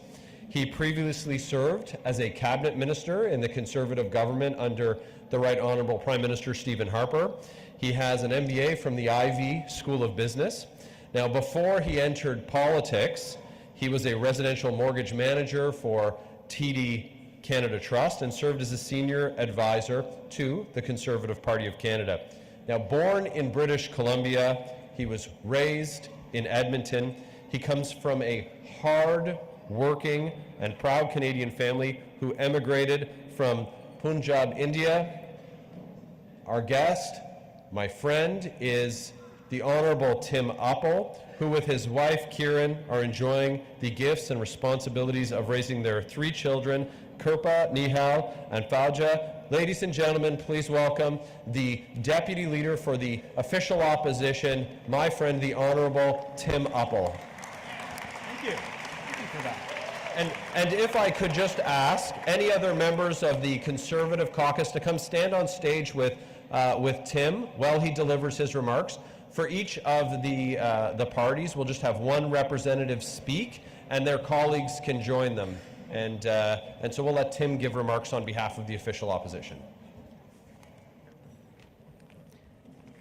He previously served as a Cabinet Minister in the Conservative government under the Right Honourable Prime Minister Stephen Harper. He has an MBA from the Ivey School of Business. Now, before he entered politics, he was a residential mortgage manager for TD Canada Trust and served as a senior advisor to the Conservative Party of Canada. Now, born in British Columbia, he was raised in Edmonton. He comes from a hard-working and proud Canadian family who emigrated from Punjab, India. Our guest, my friend, is the Honourable Tim Uppal, who with his wife Kieran are enjoying the gifts and responsibilities of raising their 3 children, Kirpa, Nihal, and Fauja. Ladies and gentlemen, please welcome the Deputy Leader for the Official Opposition, my friend, the Honourable Tim Uppal. Thank you. Thank you for that. And if I could just ask any other members of the Conservative caucus to come stand on stage with Tim while he delivers his remarks. For each of the parties, we'll just have one representative speak, and their colleagues can join them. And so we'll let Tim give remarks on behalf of the official opposition.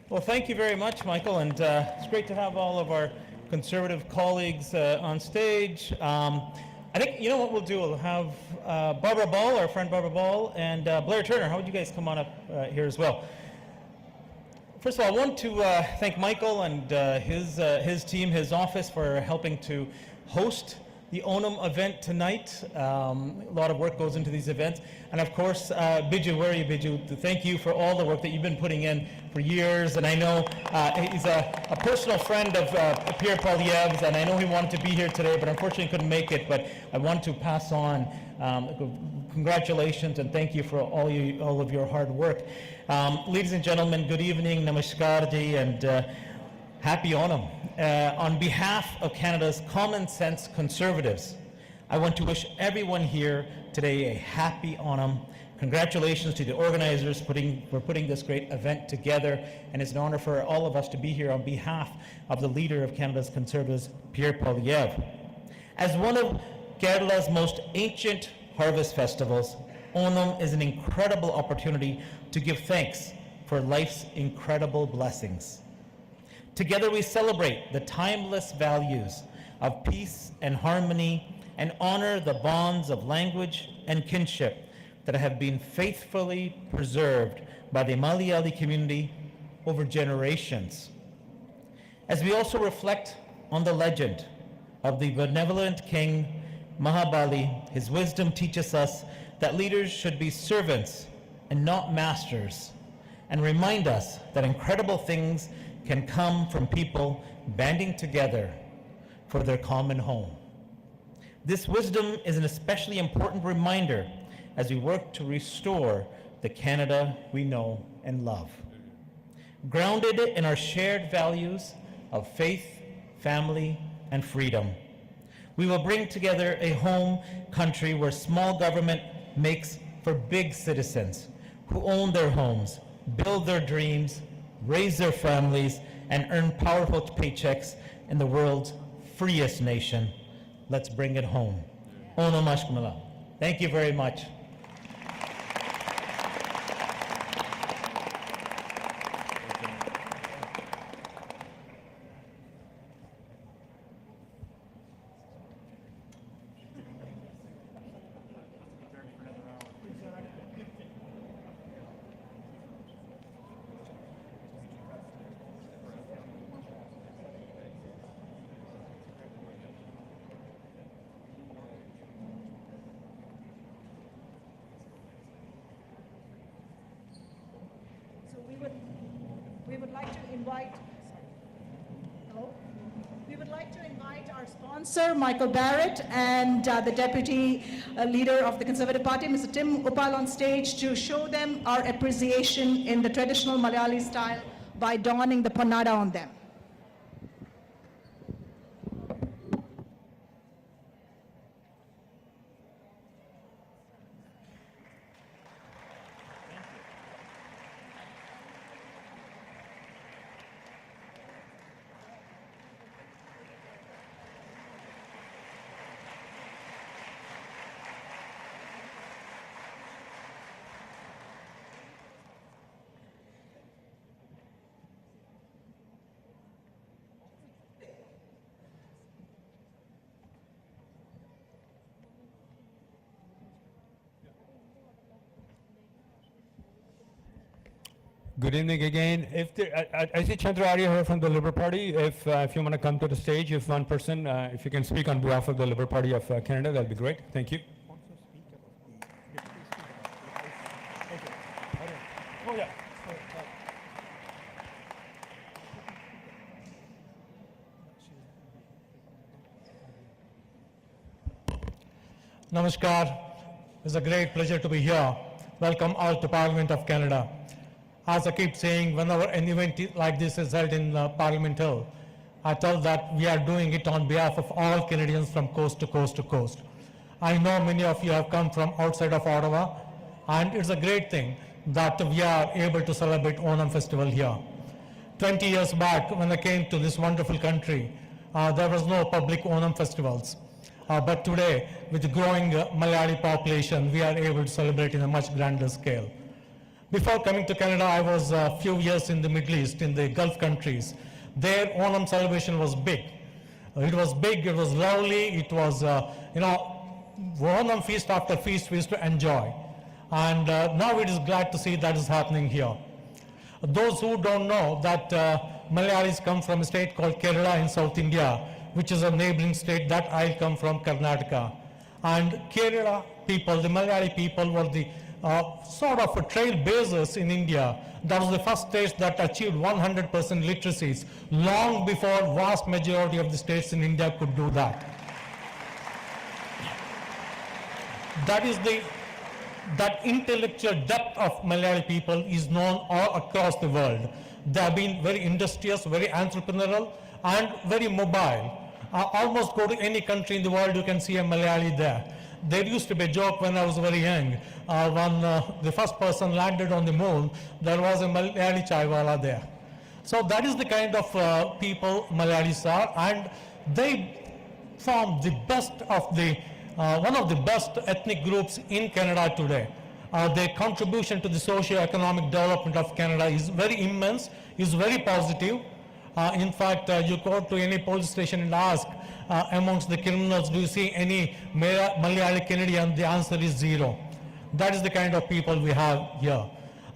Well, thank you very much, Michael, and it's great to have all of our Conservative colleagues on stage. I think, you know what we'll do, we'll have Barbara Ball, our friend Barbara Ball, and Blair Turner. How would you guys come on up here as well? First of all, I want to thank Michael and his team, his office, for helping to host the Onam event tonight. A lot of work goes into these events. And of course, Biju, where are you, Biju? Thank you for all the work that you've been putting in for years. And I know he's a personal friend of Pierre Poilievre's, and I know he wanted to be here today, but unfortunately couldn't make it. But I want to pass on congratulations and thank you for all of your hard work. Ladies and gentlemen, good evening, namaskar ji, and happy Onam. On behalf of Canada's Common Sense Conservatives, I want to wish everyone here today a happy Onam. Congratulations to the organizers for putting this great event together, and it's an honor for all of us to be here on behalf of the leader of Canada's Conservatives, Pierre Poilievre. As one of Kerala's most ancient harvest festivals, Onam is an incredible opportunity to give thanks for life's incredible blessings. Together we celebrate the timeless values of peace and harmony and honor the bonds of language and kinship that have been faithfully preserved by the Malayali community over generations. As we also reflect on the legend of the benevolent King Mahabali, his wisdom teaches us that leaders should be servants and not masters, and remind us that incredible things can come from people banding together for their common home. This wisdom is an especially important reminder as we work to restore the Canada we know and love. grounded in our shared values of faith, family, and freedom. We will bring together a home country where small government makes for big citizens who own their homes, build their dreams, raise their families, and earn powerful paychecks in the world's freest nation. Let's bring it home. Onam Ashkamala. Thank you very much. We would like to invite, We would like to invite our sponsor, Michael Barrett, and the Deputy Leader of the Conservative Party, Mr. Tim Uppal, on stage to show them our appreciation in the traditional Malayali style by donning the pannada on them. Good evening again. If there, I see Chandra Arya here from the Liberal Party. If you want to come to the stage, if one person, if you can speak on behalf of the Liberal Party of Canada, that'll be great. Thank you. Oh yeah. Namaskar. It's a great pleasure to be here. Welcome all to Parliament of Canada. As I keep saying, whenever an event like this is held in Parliament Hill, I tell that we are doing it on behalf of all Canadians from coast to coast to coast. I know many of you have come from outside of Ottawa, and it's a great thing that we are able to celebrate Onam festival here. 20 years back, when I came to this wonderful country, there was no public Onam festivals. But today, with the growing Malayali population, we are able to celebrate in a much grander scale. Before coming to Canada, I was a few years in the Middle East, in the Gulf countries. Their Onam celebration was big. It was big, it was lovely, it was, Onam feast after feast we used to enjoy. And now it is glad to see that is happening here. Those who don't know that Malayalis come from a state called Kerala in South India, which is a neighboring state that I come from, Karnataka. And Kerala people, the Malayali people were the sort of a trailblazers in India. That was the first state that achieved 100% literacies long before vast majority of the states in India could do that. That intellectual depth of Malayali people is known all across the world. They have been very industrious, very entrepreneurial, and very mobile. Almost go to any country in the world, you can see a Malayali there. There used to be a joke when I was very young. When the first person landed on the moon, there was a Malayali chaiwala there. So that is the kind of people Malayalis are, and they form the best of the, one of the best ethnic groups in Canada today. Their contribution to the socio-economic development of Canada is very immense, is very positive. In fact, you go to any police station and ask, amongst the criminals, do you see any Malayali Canadian? The answer is zero. That is the kind of people we have here.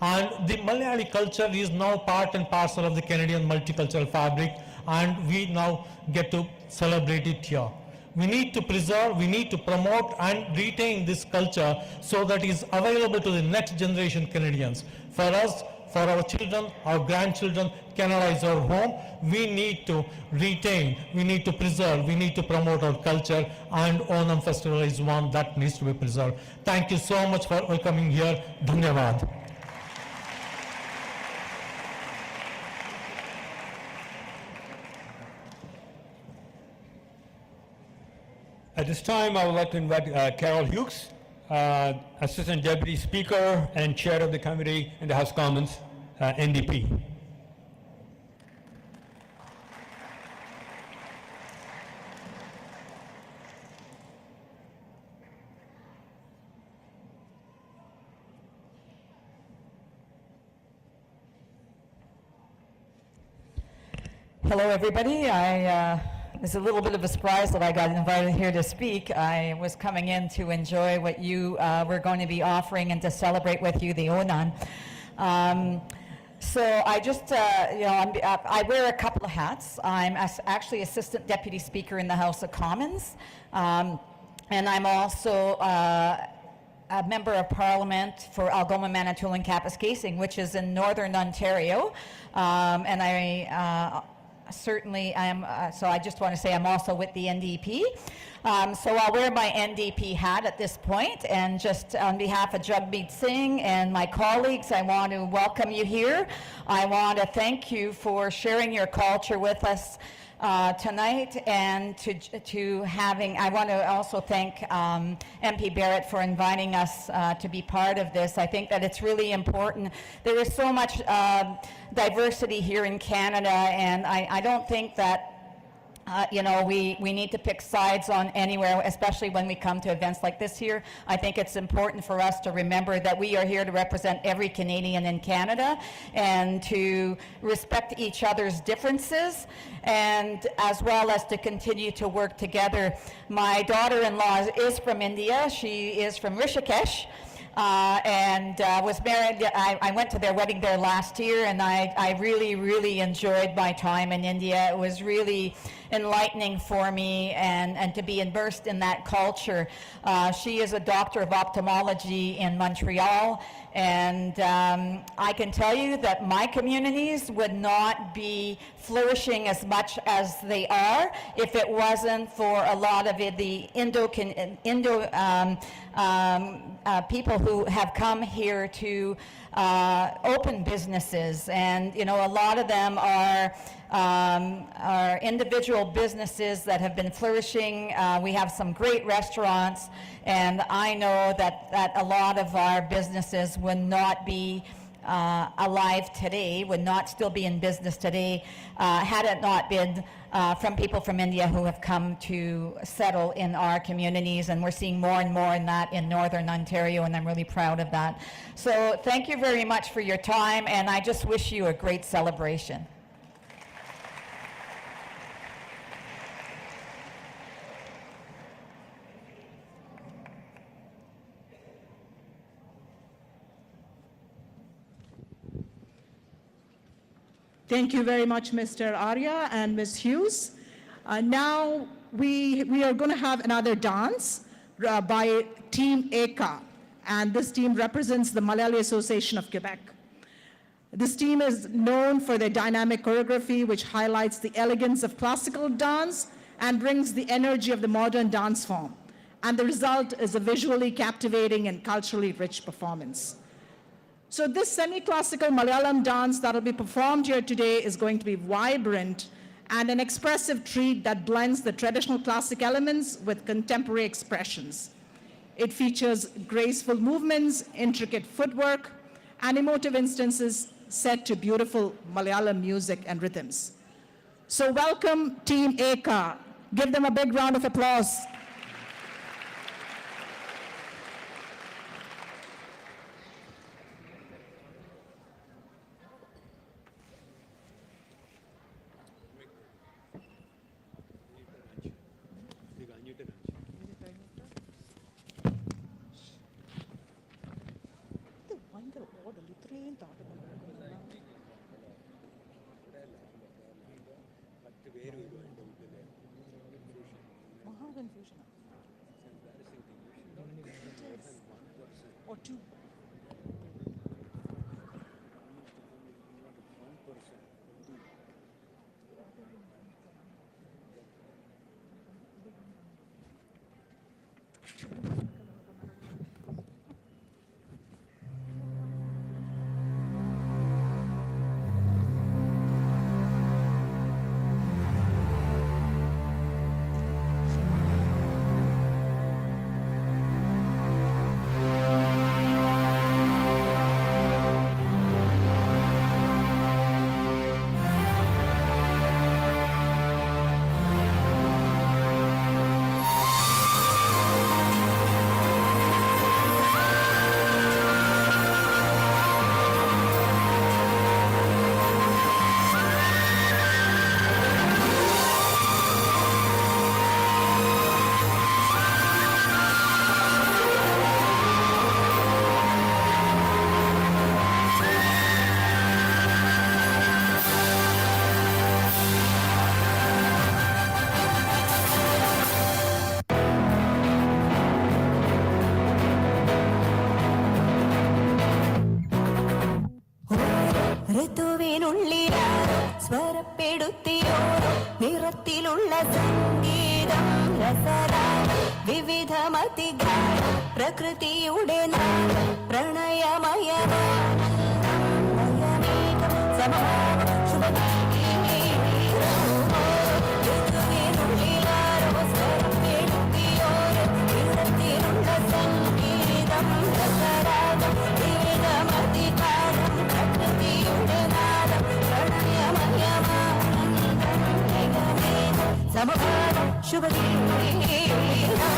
And the Malayali culture is now part and parcel of the Canadian multicultural fabric, and we now get to celebrate it here. We need to preserve, we need to promote and retain this culture so that it is available to the next generation Canadians. For us, for our children, our grandchildren, Canada is our home. We need to retain, we need to preserve, we need to promote our culture, and Onam festival is one that needs to be preserved. Thank you so much for welcoming here. Dhanyavad. At this time, I would like to invite Carol Hughes, Assistant Deputy Speaker and Chair of the Committee in the House of Commons, NDP. Hello, everybody. It's a little bit of a surprise that I got invited here to speak. I was coming in to enjoy what you were going to be offering and to celebrate with you the Onam. So I just, I wear a couple of hats. I'm actually Assistant Deputy Speaker in the House of Commons, and I'm also a Member of Parliament for Algoma, Manitoulin, Kapuskasing, which is in Northern Ontario, and I certainly am, so I just want to say I'm also with the NDP. So I'll wear my NDP hat at this point, and just on behalf of Jagmeet Singh and my colleagues, I want to welcome you here. I want to thank you for sharing your culture with us tonight, and I want to also thank MP Barrett for inviting us to be part of this. I think that it's really important. There is so much diversity here in Canada, and I don't think that we need to pick sides on anywhere, especially when we come to events like this here. I think it's important for us to remember that we are here to represent every Canadian in Canada and to respect each other's differences, and as well as to continue to work together. My daughter-in-law is from India. She is from Rishikesh. And was married. I went to their wedding there last year, and I really, really enjoyed my time in India. It was really enlightening for me, and to be immersed in that culture. She is a doctor of ophthalmology in Montreal, and I can tell you that my communities would not be flourishing as much as they are if it wasn't for a lot of the people who have come here to open businesses, and a lot of them are individual businesses that have been flourishing. We have some great restaurants, and I know that a lot of our businesses would not be alive today, would not still be in business today, had it not been from people from India who have come to settle in our communities, and we're seeing more and more in that in Northern Ontario, and I'm really proud of that. So thank you very much for your time, and I just wish you a great celebration. Thank you very much, Mr. Arya and Ms. Hughes. Now we are going to have another dance by Team Eka, and this team represents the Malayali Association of Quebec. This team is known for their dynamic choreography, which highlights the elegance of classical dance and brings the energy of the modern dance form. And the result is a visually captivating and culturally rich performance. So this semi-classical Malayalam dance that will be performed here today is going to be vibrant and an expressive treat that blends the traditional classic elements with contemporary expressions. It features graceful movements, intricate footwork, and emotive instances set to beautiful Malayalam music and rhythms. So welcome Team Eka. Give them a big round of applause. Or two. സ്വരപ്പെടുത്തിയോരോ നിറത്തിലുള്ള സംഗീതം രസരാഗം വിവിധമതിഗാനം പ്രകൃതിയുടെ നാദം പ്രണയമയമാനന്ദം സമഭാവം ശുഭഗീതിയിലാരോ സ്വരപ്പെടുത്തിയോരോ നിറത്തിലുള്ള സംഗീതം രസരാഗം വിവിധമതിഗാനം പ്രകൃതിയുടെ നാദം പ്രണയമയമാനന്ദം സമഭാവം ശുഭഗീതിയിലാരോ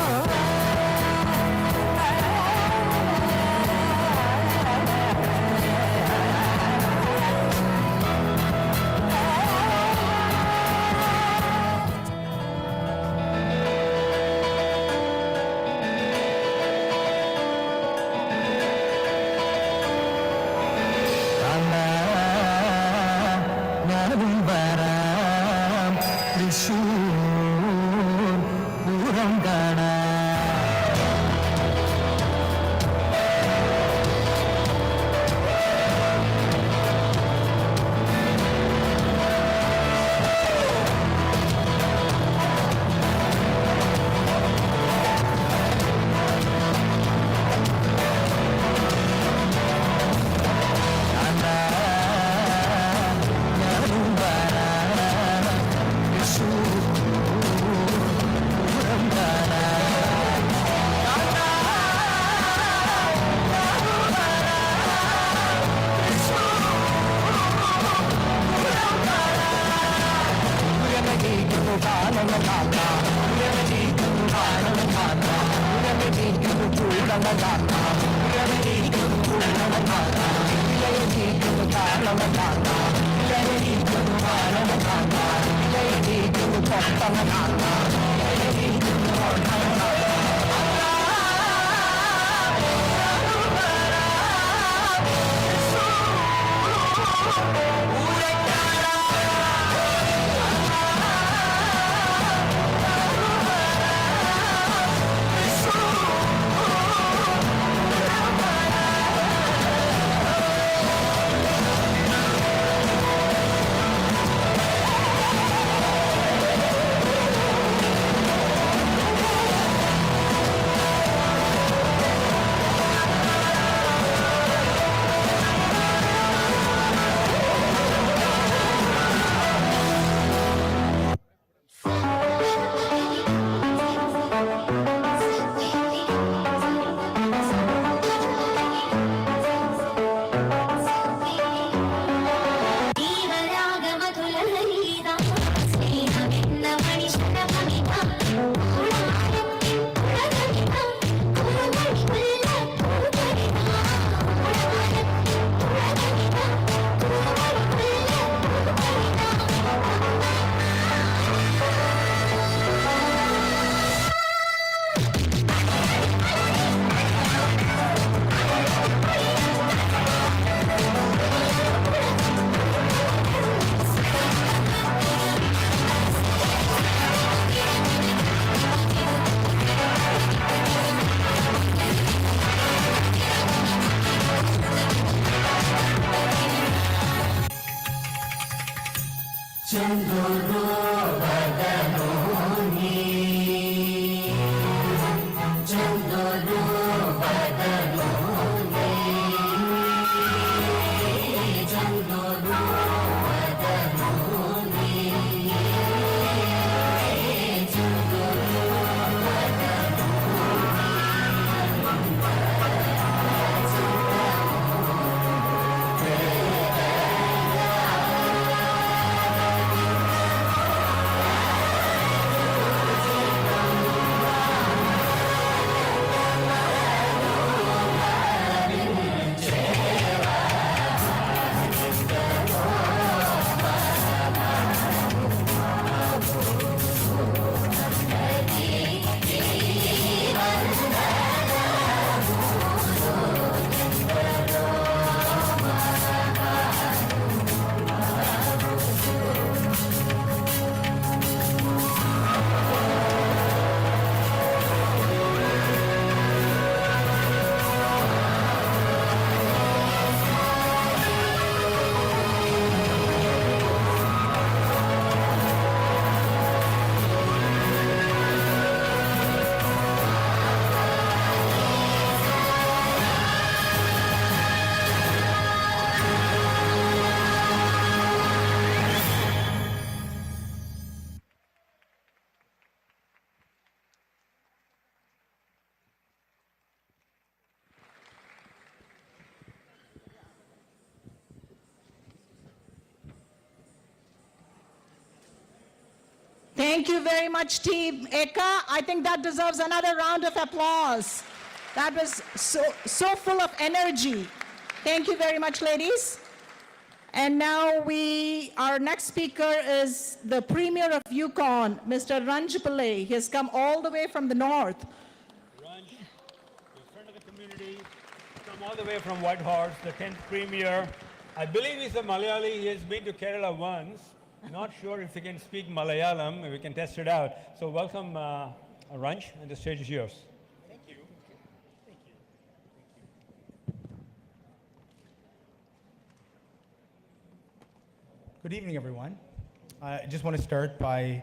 Thank you very much, Team Eka. I think that deserves another round of applause. That was so full of energy. Thank you very much, ladies. And now our next speaker is the Premier of Yukon, Mr. Ranj Pillai. He has come all the way from the north. Ranj, a friend of the community, come all the way from Whitehorse, the 10th Premier. I believe he's a Malayali. He has been to Kerala once. Not sure if he can speak Malayalam. We can test it out. So welcome, Ranj, and the stage is yours. Thank you. Good evening, everyone. I just want to start by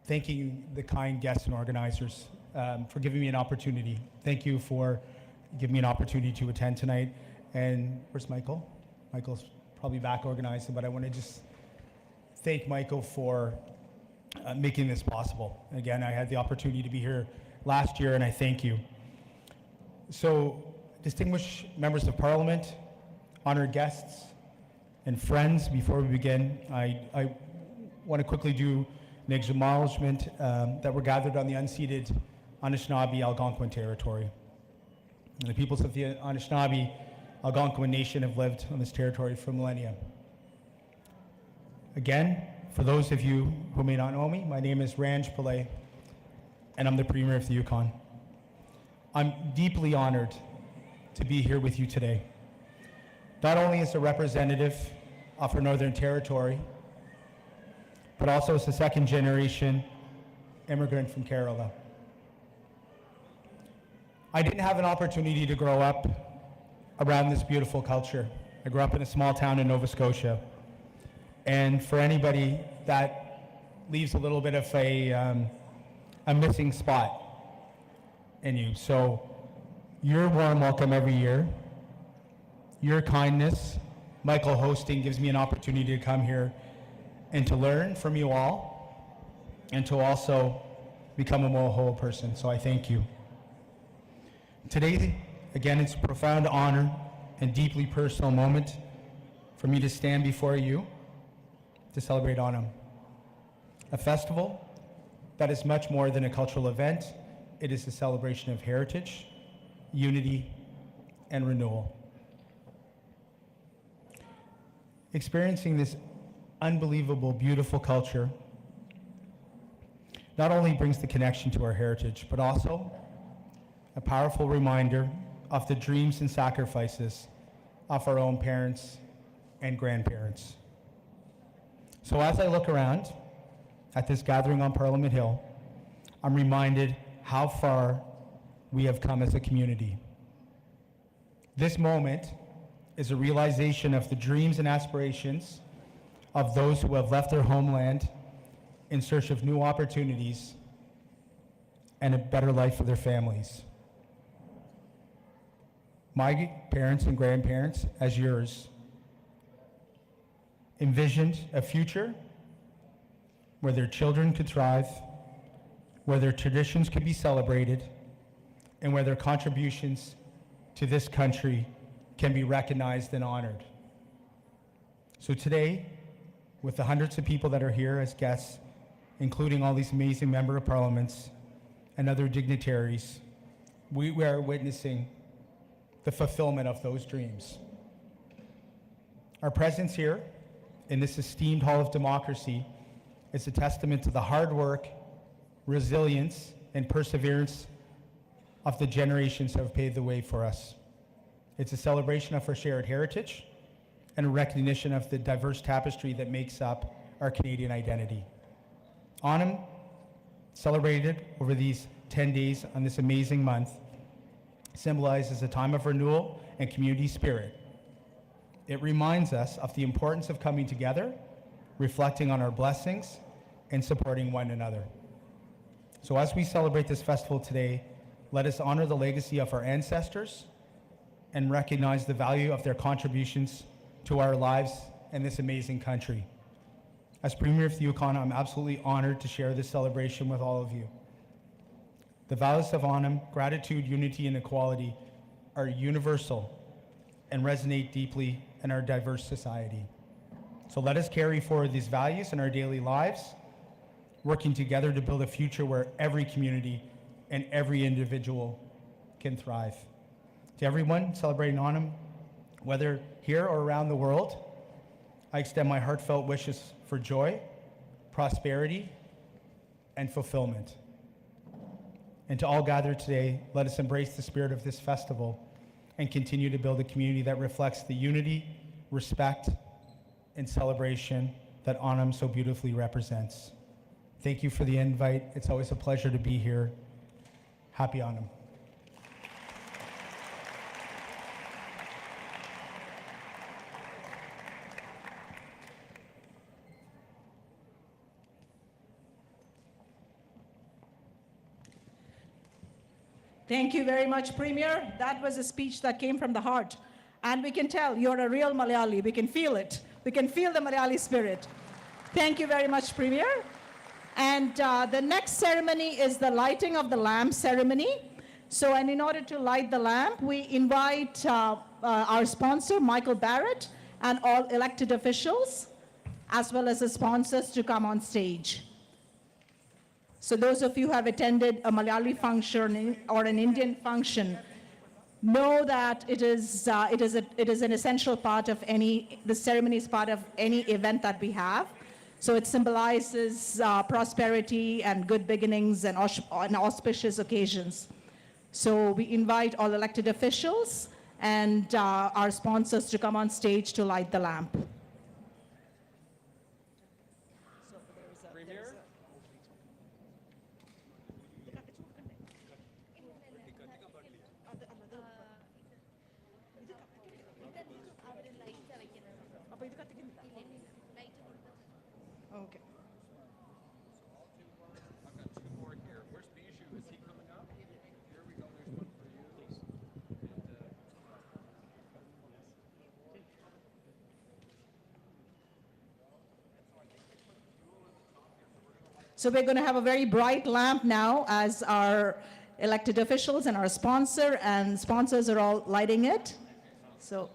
thanking the kind guests and organizers for giving me an opportunity. Thank you for giving me an opportunity to attend tonight. And where's Michael? Michael's probably back organizing, but I want to just thank Michael for making this possible. Again, I had the opportunity to be here last year, and I thank you. So, distinguished members of Parliament, honored guests, and friends, before we begin, I want to quickly do an acknowledgement that we're gathered on the unceded Anishinaabe Algonquin territory. And the peoples of the Anishinaabe Algonquin Nation have lived on this territory for millennia. Again, for those of you who may not know me, my name is Ranj Pillai, and I'm the Premier of the Yukon. I'm deeply honored to be here with you today, not only as a representative of our Northern Territory, but also as a second-generation immigrant from Kerala. I didn't have an opportunity to grow up around this beautiful culture. I grew up in a small town in Nova Scotia. And for anybody, that leaves a little bit of a missing spot in you. So your warm welcome every year, your kindness, Michael hosting, gives me an opportunity to come here and to learn from you all and to also become a more whole person. So I thank you. Today, again, it's a profound honor and deeply personal moment for me to stand before you to celebrate Onam, a festival that is much more than a cultural event. It is a celebration of heritage, unity, and renewal. Experiencing this unbelievable, beautiful culture not only brings the connection to our heritage, but also a powerful reminder of the dreams and sacrifices of our own parents and grandparents. So as I look around at this gathering on Parliament Hill, I'm reminded how far we have come as a community. This moment is a realization of the dreams and aspirations of those who have left their homeland in search of new opportunities and a better life for their families. My parents and grandparents, as yours, envisioned a future where their children could thrive, where their traditions could be celebrated, and where their contributions to this country can be recognized and honored. So today, with the hundreds of people that are here as guests, including all these amazing member of parliaments and other dignitaries, we are witnessing the fulfillment of those dreams. Our presence here in this esteemed Hall of Democracy is a testament to the hard work, resilience, and perseverance of the generations that have paved the way for us. It's a celebration of our shared heritage and a recognition of the diverse tapestry that makes up our Canadian identity. Onam, celebrated over these 10 days on this amazing month, symbolizes a time of renewal and community spirit. It reminds us of the importance of coming together, reflecting on our blessings, and supporting one another. So as we celebrate this festival today, let us honor the legacy of our ancestors and recognize the value of their contributions to our lives in this amazing country. As Premier of the Yukon, I'm absolutely honored to share this celebration with all of you. The values of Onam, gratitude, unity, and equality, are universal and resonate deeply in our diverse society. So let us carry forward these values in our daily lives working together to build a future where every community and every individual can thrive. To everyone celebrating Onam, whether here or around the world, I extend my heartfelt wishes for joy, prosperity, and fulfillment. And to all gathered today, let us embrace the spirit of this festival and continue to build a community that reflects the unity, respect, and celebration that Onam so beautifully represents. Thank you for the invite. It's always a pleasure to be here. Happy Onam. Thank you very much, Premier. That was a speech that came from the heart. And we can tell you're a real Malayali. We can feel it. We can feel the Malayali spirit. Thank you very much, Premier. And the next ceremony is the lighting of the lamp ceremony. So, and in order to light the lamp, we invite our sponsor, Michael Barrett, and all elected officials, as well as the sponsors to come on stage. So those of you who have attended a Malayali function or an Indian function know that it is an essential part of the ceremony is part of any event that we have. So it symbolizes prosperity and good beginnings and auspicious occasions. So we invite all elected officials and our sponsors to come on stage to light the lamp. Okay. So we're going to have a very bright lamp now as our elected officials and our sponsor and sponsors are all lighting it. So.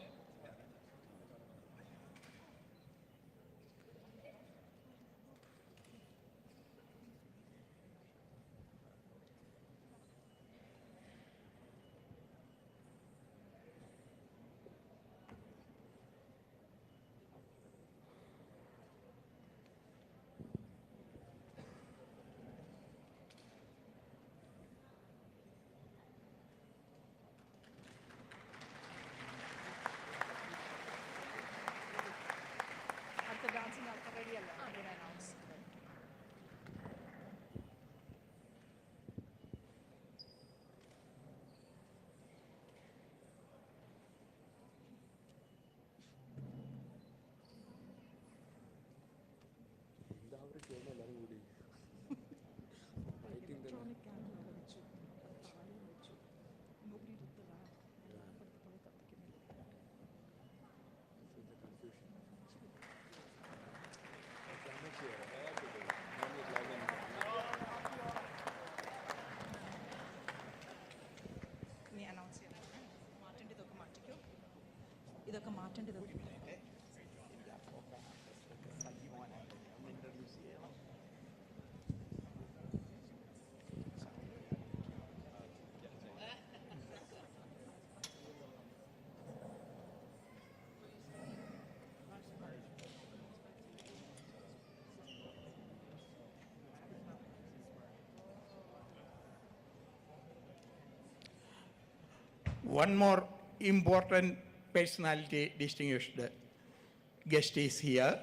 ഇതൊക്കെ മാറ്റേണ്ടത് One more important personality, distinguished guest is here.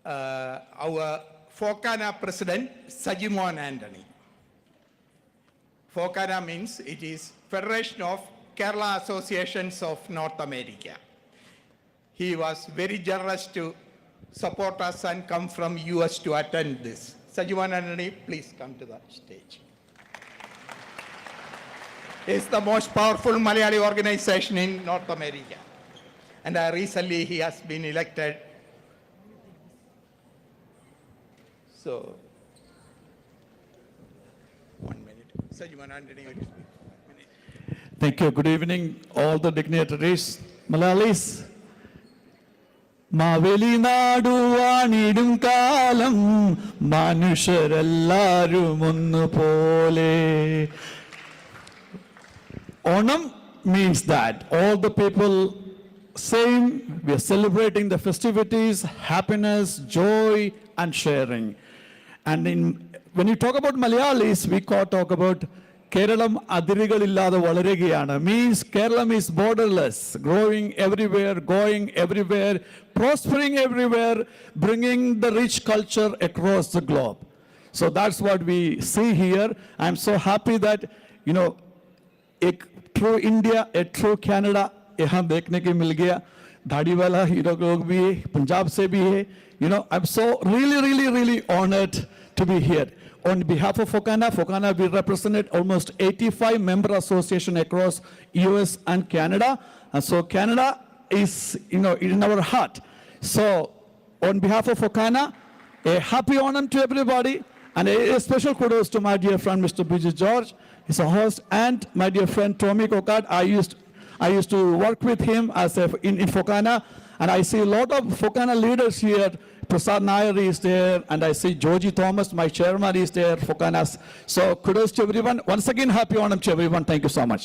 Our Fokana President, Sajimon Anthony. Fokana means it is Federation of Kerala Associations of North America. He was very generous to support us and come from US to attend this. Sajimon Anthony, please come to the stage. It's the most powerful Malayali organization in North America. And recently he has been elected. So, 1 minute. Sajimon Anthony. Thank you. Good evening, all the dignitaries. Malayalis, Maveli നാടുവാണിടും കാലം മനുഷ്യരെല്ലാരും ഒന്നുപോലെ. Onam means that all the people same, we are celebrating the festivities, happiness, joy and sharing. And when you talk about Malayalis, we talk about Keralam adirigalillada valarugiyana, means Keralam is borderless, growing everywhere, going everywhere, prospering everywhere, bringing the rich culture across the globe. So that's what we see here. I'm so happy that, a true India, a true Canada, यहाँ देखने के मिल गया. दाढ़ी वाला लोग भी है, पंजाब से भी है. I'm so really honored to be here. On behalf of Fokana, we represent almost 85 member association across US and Canada. And so Canada is, in our heart. So on behalf of Fokana, a happy Onam to everybody, and a special kudos to my dear friend, Mr. Bridget George. He's a host, and my dear friend, Tommy Kokat. I used to work with him in Fokana, and I see a lot of Fokana leaders here. Prasad Nair is there, and I see Georgie Thomas, my chairman, is there, Fokanas. So kudos to everyone. Once again, happy Onam to everyone. Thank you so much.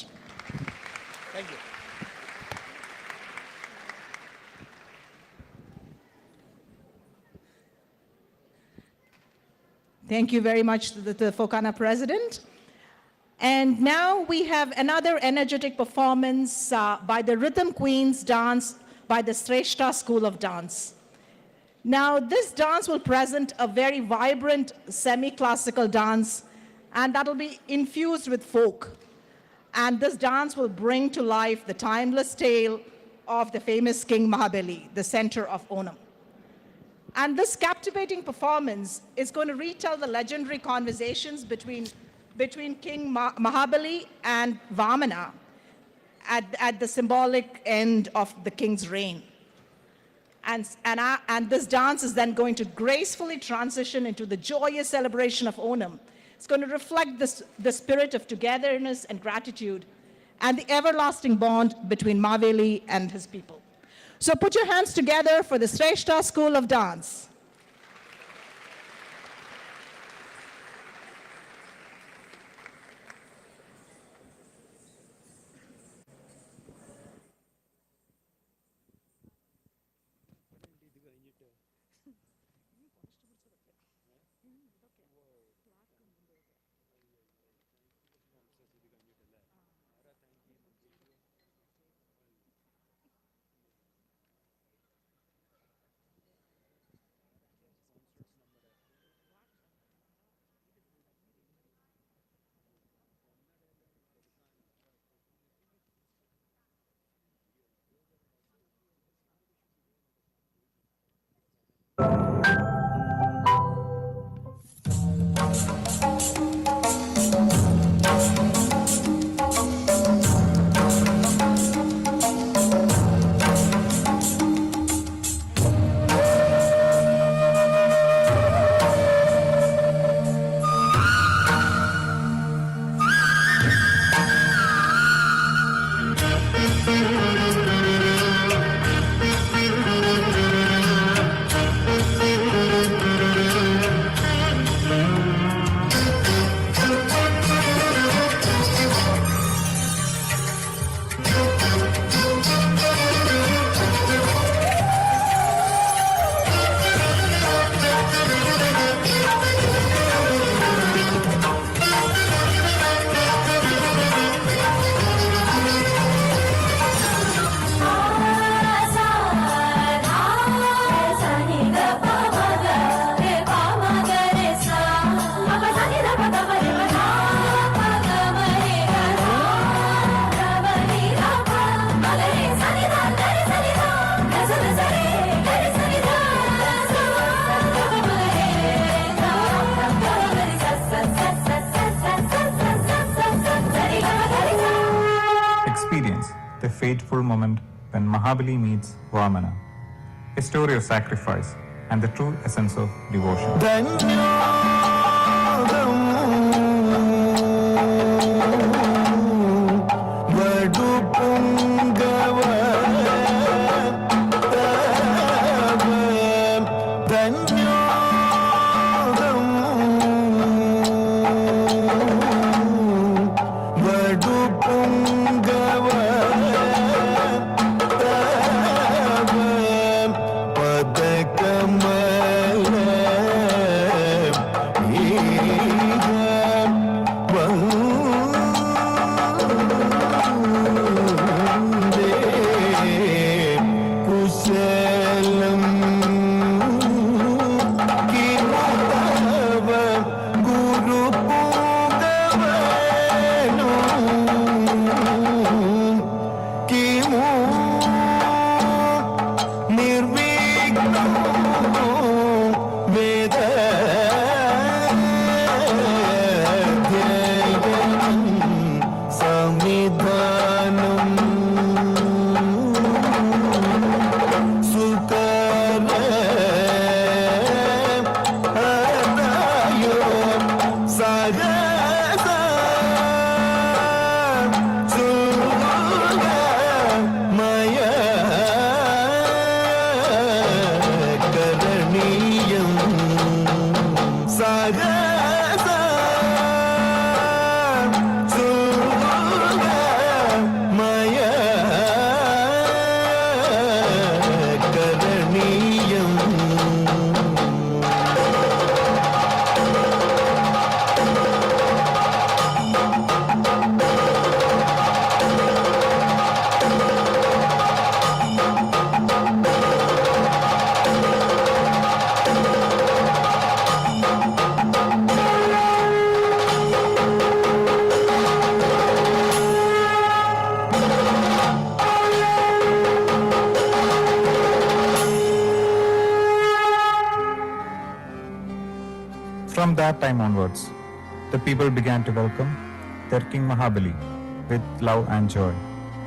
Thank you. Thank you very much to the Fokana president. And now we have another energetic performance by the Rhythm Queens dance by the Sreshta School of Dance. Now, this dance will present a very vibrant semi-classical dance, and that'll be infused with folk. And this dance will bring to life the timeless tale of the famous King Mahabali, the center of Onam. And this captivating performance is going to retell the legendary conversations between King Mahabali and Vamana at the symbolic end of the king's reign. And this dance is then going to gracefully transition into the joyous celebration of Onam. It's going to reflect the spirit of togetherness and gratitude and the everlasting bond between Maveli and his people. So put your hands together for the Sreshta School of Dance. The fateful moment when Mahabali meets Vamana, a story of sacrifice and the true essence of devotion. From that time onwards, the people began to welcome their King Mahabali with love and joy,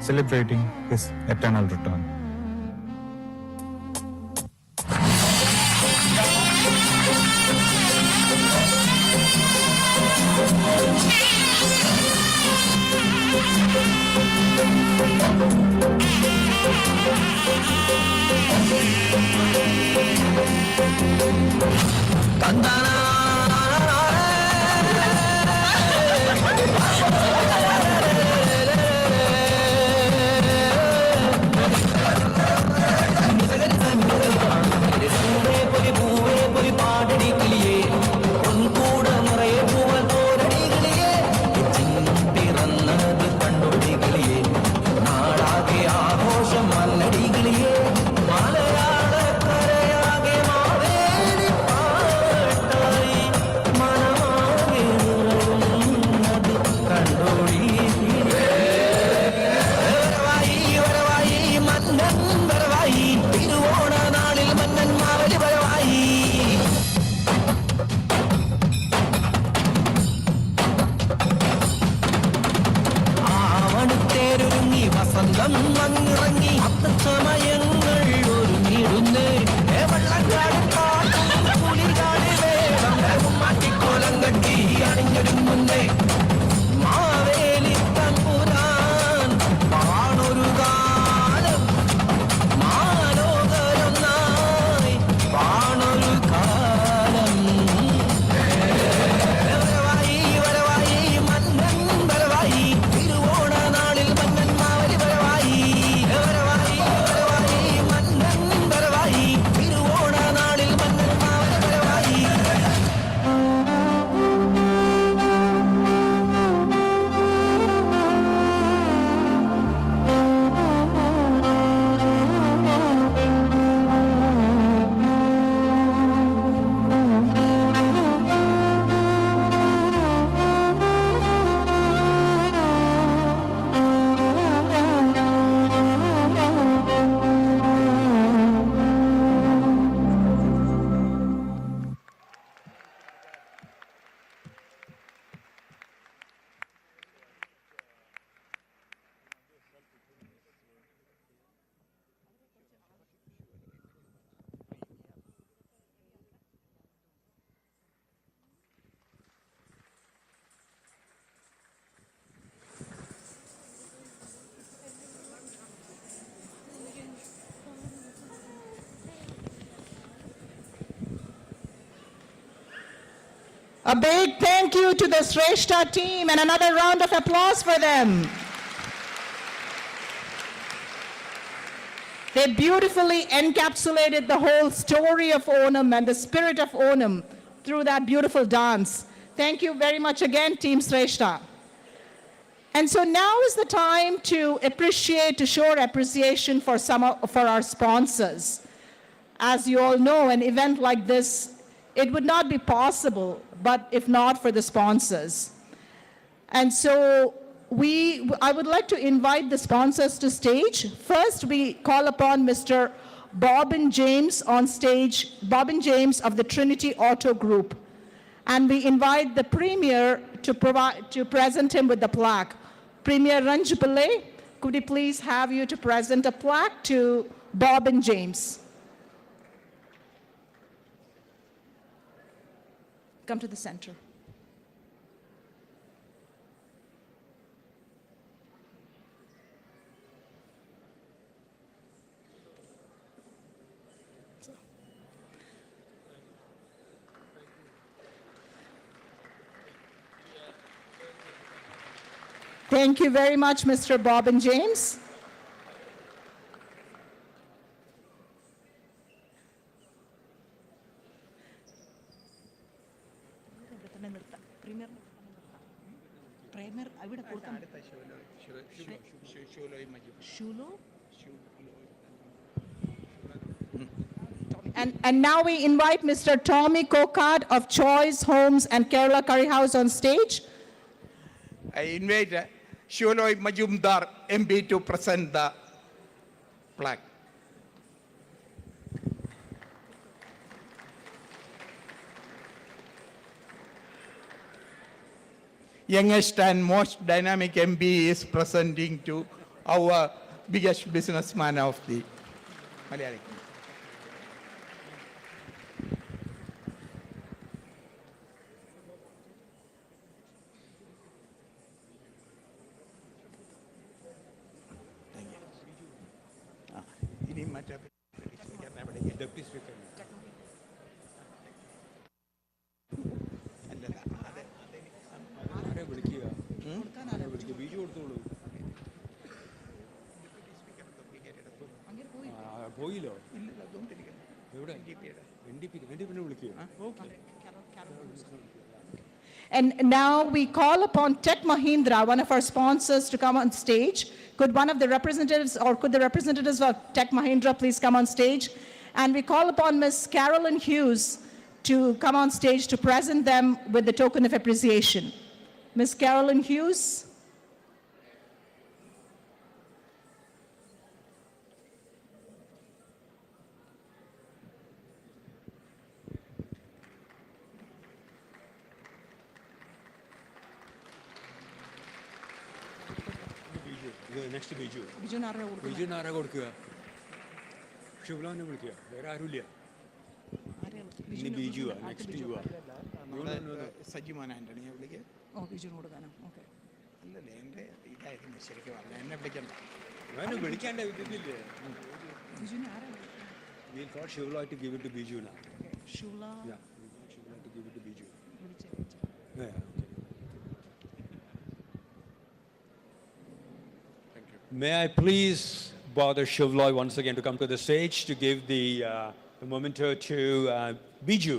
celebrating his eternal return. A big thank you to the Shrestha team and another round of applause for them. They beautifully encapsulated the whole story of Onam and the spirit of Onam through that beautiful dance. Thank you very much again, Team Shrestha. And so now is the time to appreciate, to show our appreciation for our sponsors. As you all know, an event like this, it would not be possible, but if not for the sponsors. And so I would like to invite the sponsors to stage. First, we call upon Mr. Bobbin James on stage, Bobbin James of the Trinity Auto Group. And we invite the Premier to present him with the plaque. Premier Ranj Pillai, could we please have you to present a plaque to Bobbin James? Come to the center. Thank you very much, Mr. Bobbin James. And now we invite Mr. Tommy Kokad of Choice Homes and Kerala Curry House on stage. I invite Sholoi Majumdar, MP, to present the plaque. youngest and most dynamic MP is presenting to our biggest businessman of the Malayali. Deputy Speaker. ആരെ വിളിക്കുക ബീജു കൊടുത്തോളൂ പോയില്ലോ എവിടെ NDP വിളിക്കുക And now we call upon Tech Mahindra, one of our sponsors, to come on stage. Could one of the representatives, or could the representatives of Tech Mahindra please come on stage? And we call upon Ms. Carolyn Hughes to come on stage to present them with the token of appreciation. Ms. Carolyn Hughes. Next Biju ആരാ കൊടുക്കുക ഷിവ്ലാനെ വിളിക്കുക വേറെ ആരുമില്ല ഇനി ബിജുവാ next യുവാ Sajimon ആന്റണിയെ വിളിക്കുക അല്ലല്ലേ എൻ്റെ ഇതായിരുന്നു ശരിക്കും പറഞ്ഞാൽ എന്നെ വിളിക്കണ്ട അവനെ വിളിക്കേണ്ട ഇതില്ലേ We thought Shivla to give it to Biju now. Shivla? Yeah, we thought Shivla to give it to Biju. Yeah, okay. May I please bother Shivloy once again to come to the stage to give the memento to Biju.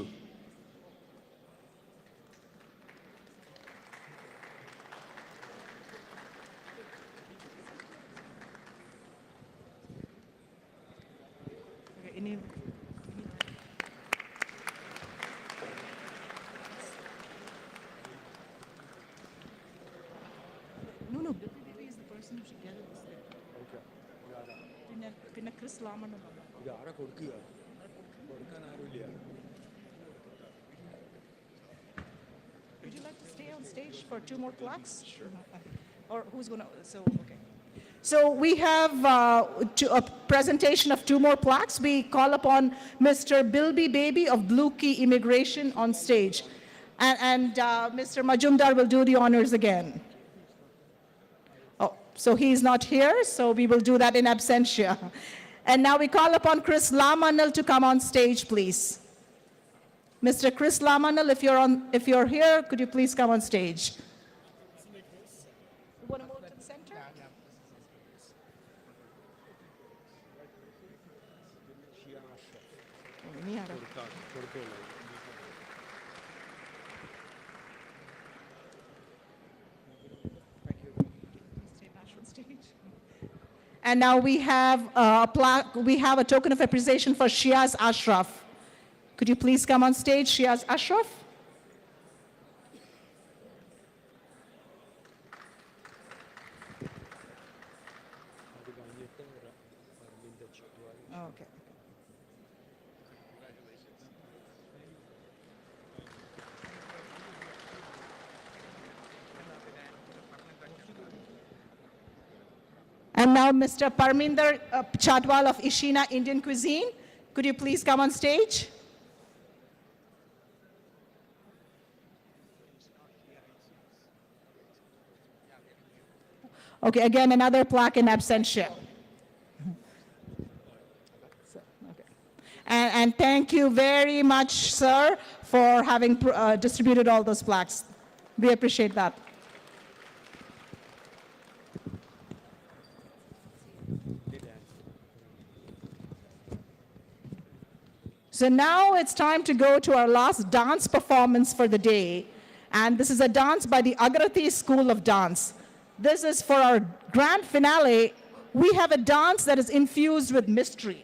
No, Baby is the person who should get this there. Okay. Pinna Chris Laman. ഇത് ആരാ കൊടുക്കുക കൊടുക്കാൻ ആരുമില്ല Would you like to stay on stage for 2 more plaques? Sure. Or who's going to, so, okay. So we have a presentation of 2 more plaques. We call upon Mr. Bilby Baby of Blue Key Immigration on stage. And Mr. Majumdar will do the honors again. Oh, so he's not here, so we will do that in absentia. And now we call upon Chris Lamanal to come on stage, please. Mr. Chris Lamanal, if you're here, could you please come on stage? You want to move to the center? And now we have a plaque, we have a token of appreciation for Shiaz Ashraf. Could you please come on stage, Shiaz Ashraf? Okay. And now Mr. Parminder Chadwal of Ishina Indian Cuisine. Could you please come on stage? Okay, again, another plaque in absentia. And thank you very much, sir, for having distributed all those plaques. We appreciate that. So now it's time to go to our last dance performance for the day. And this is a dance by the Agrati School of Dance. This is for our grand finale. We have a dance that is infused with mystery.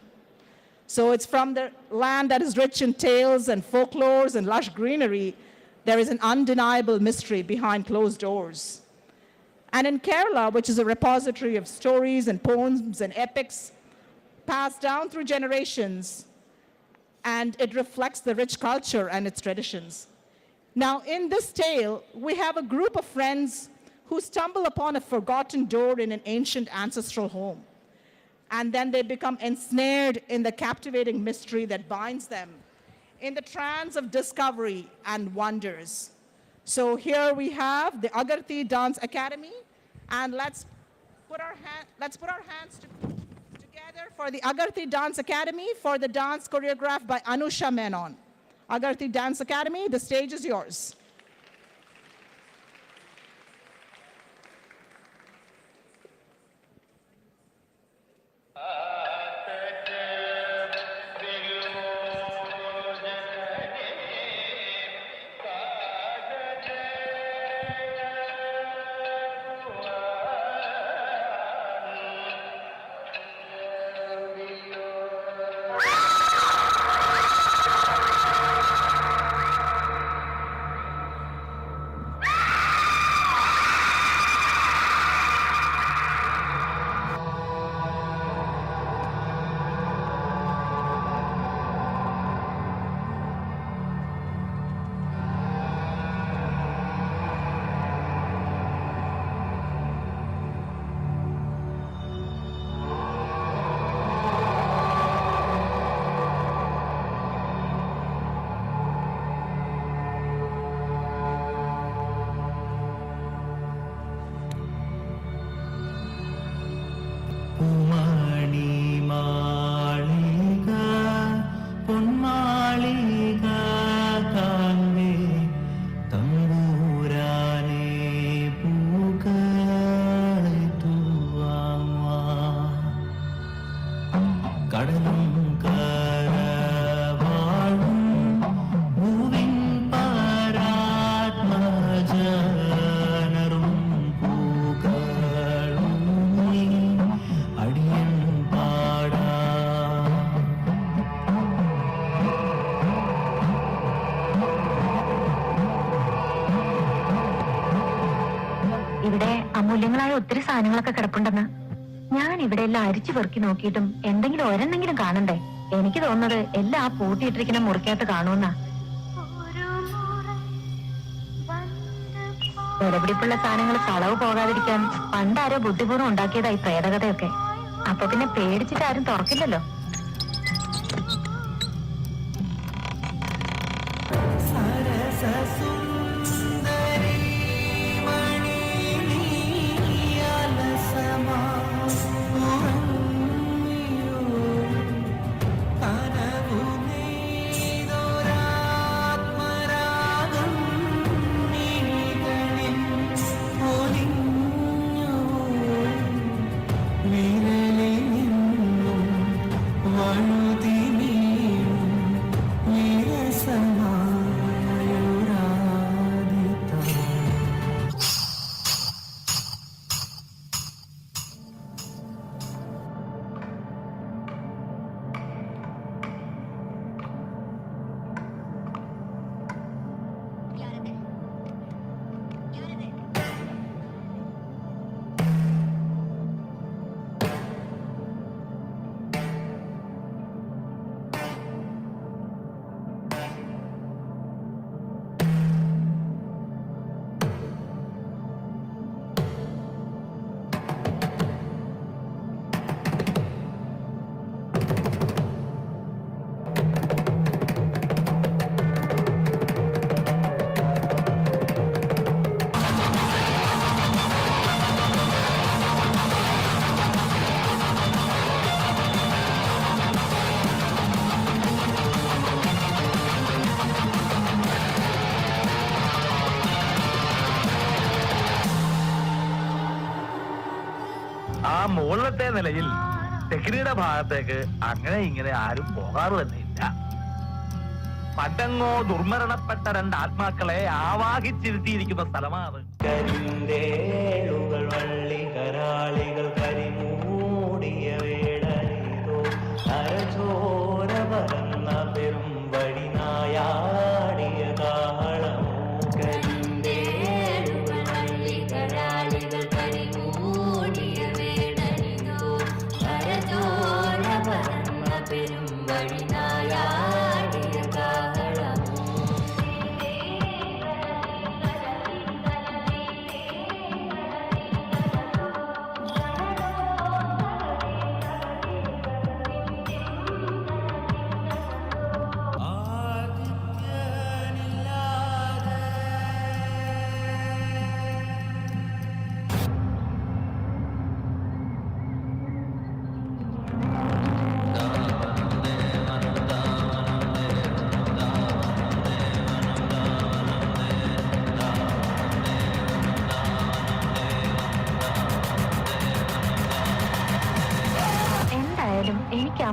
So it's from the land that is rich in tales and folklores and lush greenery. There is an undeniable mystery behind closed doors. And in Kerala, which is a repository of stories and poems and epics passed down through generations, and it reflects the rich culture and its traditions. Now, in this tale, we have a group of friends who stumble upon a forgotten door in an ancient ancestral home. And then they become ensnared in the captivating mystery that binds them in the trance of discovery and wonders. So here we have the Agarthi Dance Academy, and let's put our hands together for the Agarthi Dance Academy for the dance choreographed by Anusha Menon. Agarthi Dance Academy, the stage is yours. ഇവിടെ അമൂല്യങ്ങളായ ഒത്തിരി സാധനങ്ങളൊക്കെ കിടപ്പുണ്ടെന്ന്. ഞാൻ ഇവിടെ എല്ലാം അരിച്ചു പെറുക്കി നോക്കിയിട്ടും എന്തെങ്കിലും ഒരെണ്ണെങ്കിലും കാണണ്ടേ? എനിക്ക് തോന്നുന്നത് എല്ലാം ആ പൂട്ടിയിട്ടിരിക്കുന്ന മുറിക്കകത്ത് കാണുമെന്നാ. വിലപിടിപ്പുള്ള സാധനങ്ങൾ കളവ് പോകാതിരിക്കാൻ പണ്ടാരോ ബുദ്ധിപൂർവ്വം ഉണ്ടാക്കിയതായി പ്രേതകഥയൊക്കെ. അപ്പൊ പിന്നെ പേടിച്ചിട്ട് ആരും തുറക്കില്ലല്ലോ. മുകളിലത്തെ നിലയിൽ തെക്കിനിയുടെ ഭാഗത്തേക്ക് അങ്ങനെ ഇങ്ങനെ ആരും പോകാറ് തന്നെ ഇല്ല. പണ്ടങ്ങോ ദുർമരണപ്പെട്ട രണ്ട് ആത്മാക്കളെ ആവാഹിച്ചിരുത്തിയിരിക്കുന്ന സ്ഥലമാണ്. കരിന്തേളുകൾ വള്ളികരാളികൾ കരിമൂടിയ വേടനീതോ അരചോര പരന്ന പെരും വഴിനായാടിയ കാളമോ. കരിന്തേളുകൾ വള്ളികരാളികൾ കരിമൂടിയ വേടനീതോ അരചോര പരന്ന പെരും വഴിനായാടിയ കാളമോ.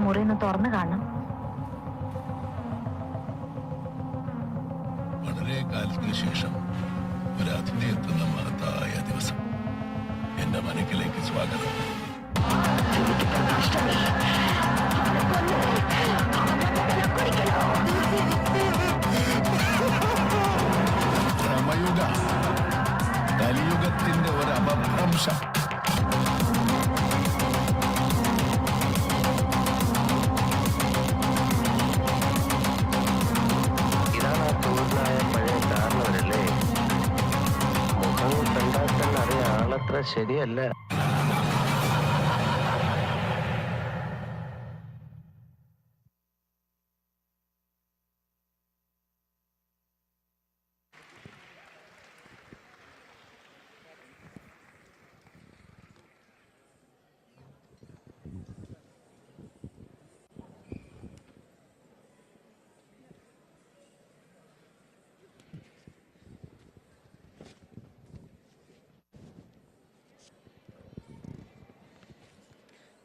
മുറിയൊന്ന് തുറന്നു കാണണം. വളരെ കാലത്തിന് ശേഷം ഒരു അതിഥി എത്തുന്ന മഹത്തായ ദിവസം. എന്റെ മനക്കിലേക്ക് സ്വാഗതം. ഭ്രമയുഗ കലിയുഗത്തിന്റെ ഒരു അപഭ്രംശം. ഇതാണ് ആ ടൂറിനായ പഴയ കാരണവരല്ലേ? മുഖം കണ്ടാൽ തന്നെ അറിയാം ആളത്ര ശരിയല്ല.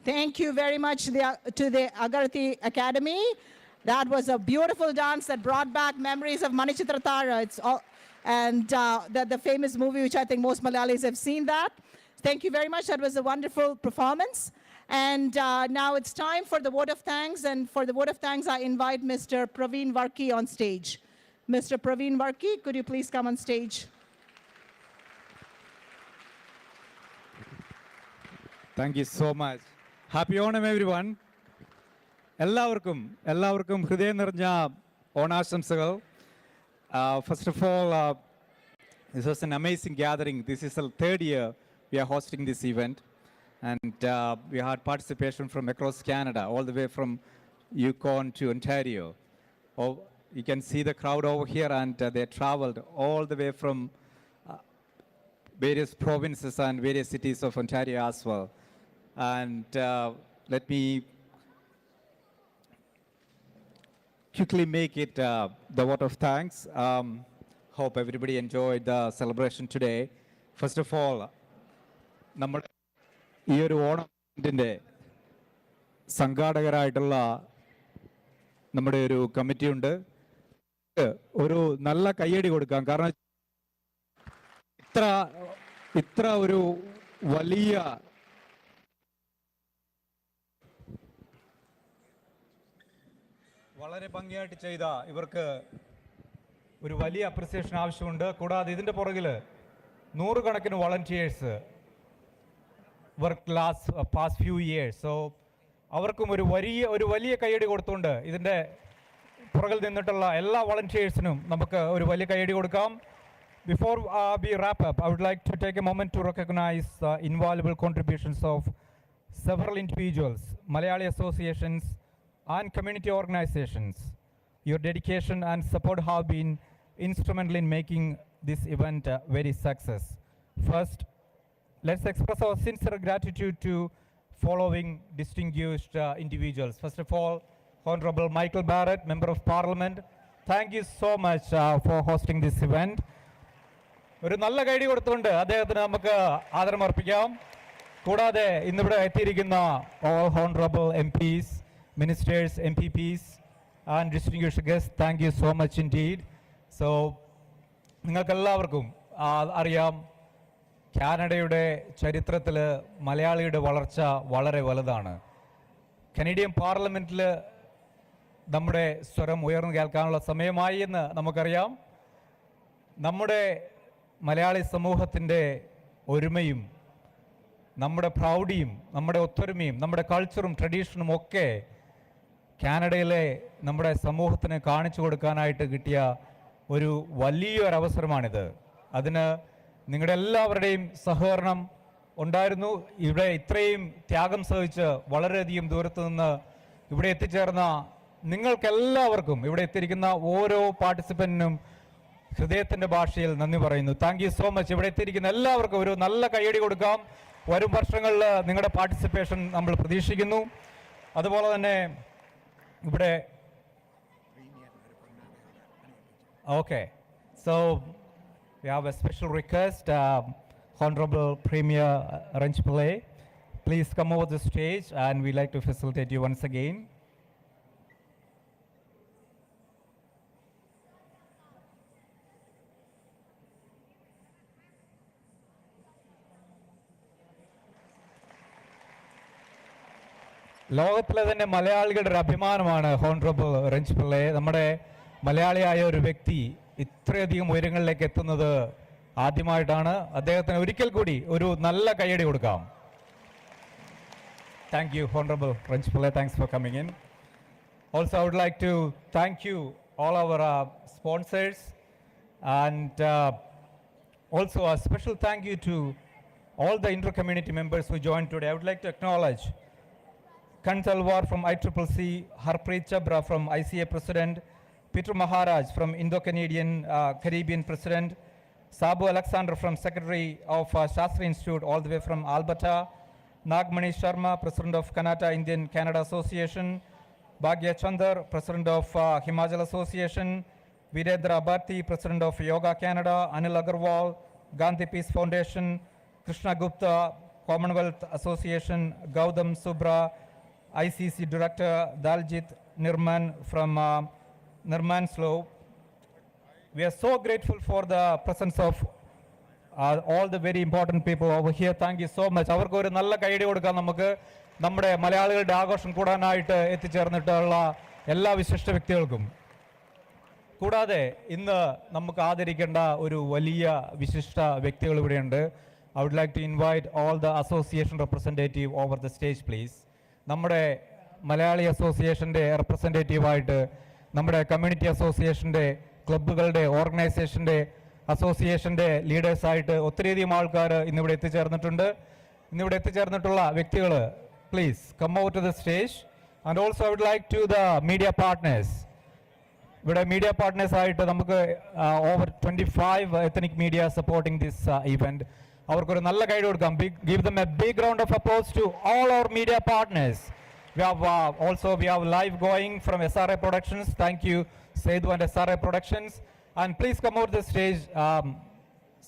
Thank you very much to the Agarthi Academy. That was a beautiful dance that brought back memories of Manichitra Tara. It's all, and the famous movie, which I think most Malayalis have seen that. Thank you very much. That was a wonderful performance. And now it's time for the vote of thanks. And for the vote of thanks, I invite Mr. Praveen Varki on stage. Mr. Praveen Varki, could you please come on stage? Thank you so much. Happy Onam, everyone. എല്ലാവർക്കും ഹൃദയം നിറഞ്ഞ ഓണാശംസകൾ. First of all, this was an amazing gathering. This is the third year we are hosting this event. And we had participation from across Canada, all the way from Yukon to Ontario. Oh, you can see the crowd over here, and they traveled all the way from various provinces and various cities of Ontario as well. And let me quickly make it the vote of thanks. Hope everybody enjoyed the celebration today. First of all, നമ്മുടെ ഈ ഒരു ഓണത്തിൻ്റെ സംഘാടകരായിട്ടുള്ള നമ്മുടെ ഒരു committee ഉണ്ട്. ഒരു നല്ല കയ്യടി കൊടുക്കാം. കാരണം ഇത്ര ഒരു വലിയ വളരെ ഭംഗിയായിട്ട് ചെയ്ത ഇവർക്ക് ഒരു വലിയ അപ്രിസിയേഷൻ ആവശ്യമുണ്ട്. കൂടാതെ ഇതിൻ്റെ പുറകിൽ നൂറുകണക്കിന് volunteers work past few years. So അവർക്കും ഒരു വലിയ കയ്യടി കൊടുത്തുകൊണ്ട് ഇതിൻ്റെ പുറകിൽ നിന്നിട്ടുള്ള എല്ലാ വളണ്ടിയേഴ്സിനും നമുക്ക് ഒരു വലിയ കയ്യടി കൊടുക്കാം. Before we wrap up, I would like to take a moment to recognize the invaluable contributions of several individuals, Malayali associations, and community organizations. Your dedication and support have been instrumental in making this event a very success. First, let's express our sincere gratitude to following distinguished individuals. First of all, Honorable Michael Barrett, Member of Parliament. Thank you so much for hosting this event. ഒരു നല്ല കൈഡി കൊടുത്തുകൊണ്ട് അദ്ദേഹത്തിന് നമുക്ക് ആദരമർപ്പിക്കാം. കൂടാതെ ഇന്നിവിടെ എത്തിയിരിക്കുന്ന all honorable MPs, ministers, MPPs, and distinguished guests, thank you so much indeed. So, നിങ്ങൾക്കെല്ലാവർക്കും അറിയാം, കാനഡയുടെ ചരിത്രത്തിൽ മലയാളിയുടെ വളർച്ച വളരെ വലുതാണ്. കനേഡിയൻ പാർലമെൻറ്റിൽ നമ്മുടെ സ്വരം ഉയർന്നു കേൾക്കാനുള്ള സമയമായി എന്ന് നമുക്കറിയാം. നമ്മുടെ മലയാളി സമൂഹത്തിൻ്റെ ഒരുമയും നമ്മുടെ പ്രൗഢിയും നമ്മുടെ ഒത്തൊരുമയും നമ്മുടെ കൾച്ചറും ട്രഡീഷനും ഒക്കെ കാനഡയിലെ നമ്മുടെ സമൂഹത്തിന് കാണിച്ചു കൊടുക്കാനായിട്ട് കിട്ടിയ ഒരു വലിയൊരവസരമാണിത്. അതിന് നിങ്ങളുടെ എല്ലാവരുടെയും സഹകരണം ഉണ്ടായിരുന്നു. ഇവിടെ ഇത്രയും ത്യാഗം സഹിച്ച് വളരെയധികം ദൂരത്തു നിന്ന് ഇവിടെ എത്തിച്ചേർന്ന നിങ്ങൾക്കെല്ലാവർക്കും, ഇവിടെ എത്തിയിരിക്കുന്ന ഓരോ പാർട്ടിസിപ്പൻറ്റിനും ഹൃദയത്തിൻ്റെ ഭാഷയിൽ നന്ദി പറയുന്നു. Thank you so much. ഇവിടെ എത്തിയിരിക്കുന്ന എല്ലാവർക്കും ഒരു നല്ല കയ്യടി കൊടുക്കാം. വരും വർഷങ്ങളിൽ നിങ്ങളുടെ പാർട്ടിസിപ്പേഷൻ നമ്മൾ പ്രതീക്ഷിക്കുന്നു. അതുപോലെ തന്നെ ഇവിടെ okay, so we have a special request. Honorable Premier Ranch Pillai, please come over the stage and we'd like to facilitate you once again. ലോകത്തിലെ തന്നെ മലയാളികളുടെ ഒരു അഭിമാനമാണ് ഹോണറബിൾ റെഞ്ച് പിള്ളയെ. നമ്മുടെ മലയാളിയായ ഒരു വ്യക്തി ഇത്രയധികം ഉയരങ്ങളിലേക്ക് എത്തുന്നത് ആദ്യമായിട്ടാണ്. അദ്ദേഹത്തിന് ഒരിക്കൽ കൂടി ഒരു നല്ല കയ്യടി കൊടുക്കാം. Thank you, Honorable Rench Pillai. Thanks for coming in. Also, I would like to thank you, all our sponsors, and also a special thank you to all the inter-community members who joined today. I would like to acknowledge Kantalwar from ICCC, Harpreet Chabra from ICA President, Peter Maharaj from Indo-Canadian Caribbean President, Sabu Alexander from Secretary of Shastri Institute, all the way from Alberta, Nagmani Sharma, President of Kannada Indian Canada Association, Bhagya Chandar, President of Himachal Association, Virendra Bharti, President of Yoga Canada, Anil Agarwal, Gandhi Peace Foundation, Krishna Gupta, Commonwealth Association, Gautam Subra, ICC Director, Daljit Nirman from Nirmanslow. We are so grateful for the presence of all the very important people over here. Thank you so much. അവർക്ക് ഒരു നല്ല കൈയടി കൊടുക്കാം നമുക്ക്. നമ്മുടെ മലയാളികളുടെ ആഘോഷം കൂടാനായിട്ട് എത്തിച്ചേർന്നിട്ടുള്ള എല്ലാ വിശിഷ്ട വ്യക്തികൾക്കും. കൂടാതെ ഇന്ന് നമുക്ക് ആദരിക്കേണ്ട ഒരു വലിയ വിശിഷ്ട വ്യക്തികൾ ഇവിടെയുണ്ട്. I would like to invite all the association representative over the stage, please. നമ്മുടെ മലയാളി അസോസിയേഷൻ്റെ റെപ്രസെൻറ്റേറ്റീവായിട്ട് നമ്മുടെ കമ്മ്യൂണിറ്റി അസോസിയേഷൻ്റെ ക്ലബ്ബുകളുടെ ഓർഗനൈസേഷൻ്റെ അസോസിയേഷൻ്റെ ലീഡേഴ്സായിട്ട് ഒത്തിരിയധികം ആൾക്കാർ ഇന്നിവിടെ എത്തിച്ചേർന്നിട്ടുണ്ട്. ഇന്നിവിടെ എത്തിച്ചേർന്നിട്ടുള്ള വ്യക്തികൾ please come over to the stage. And also I would like to the media partners. ഇവിടെ മീഡിയ പാർട്ട്നേഴ്സായിട്ട് നമുക്ക് over 25 ethnic media supporting this event. അവർക്കൊരു നല്ല ഗൈഡ് കൊടുക്കാം. Give them a big round of applause to all our media partners. We have we have live going from SRA Productions. Thank you, Sedu and SRA Productions. And please come over the stage,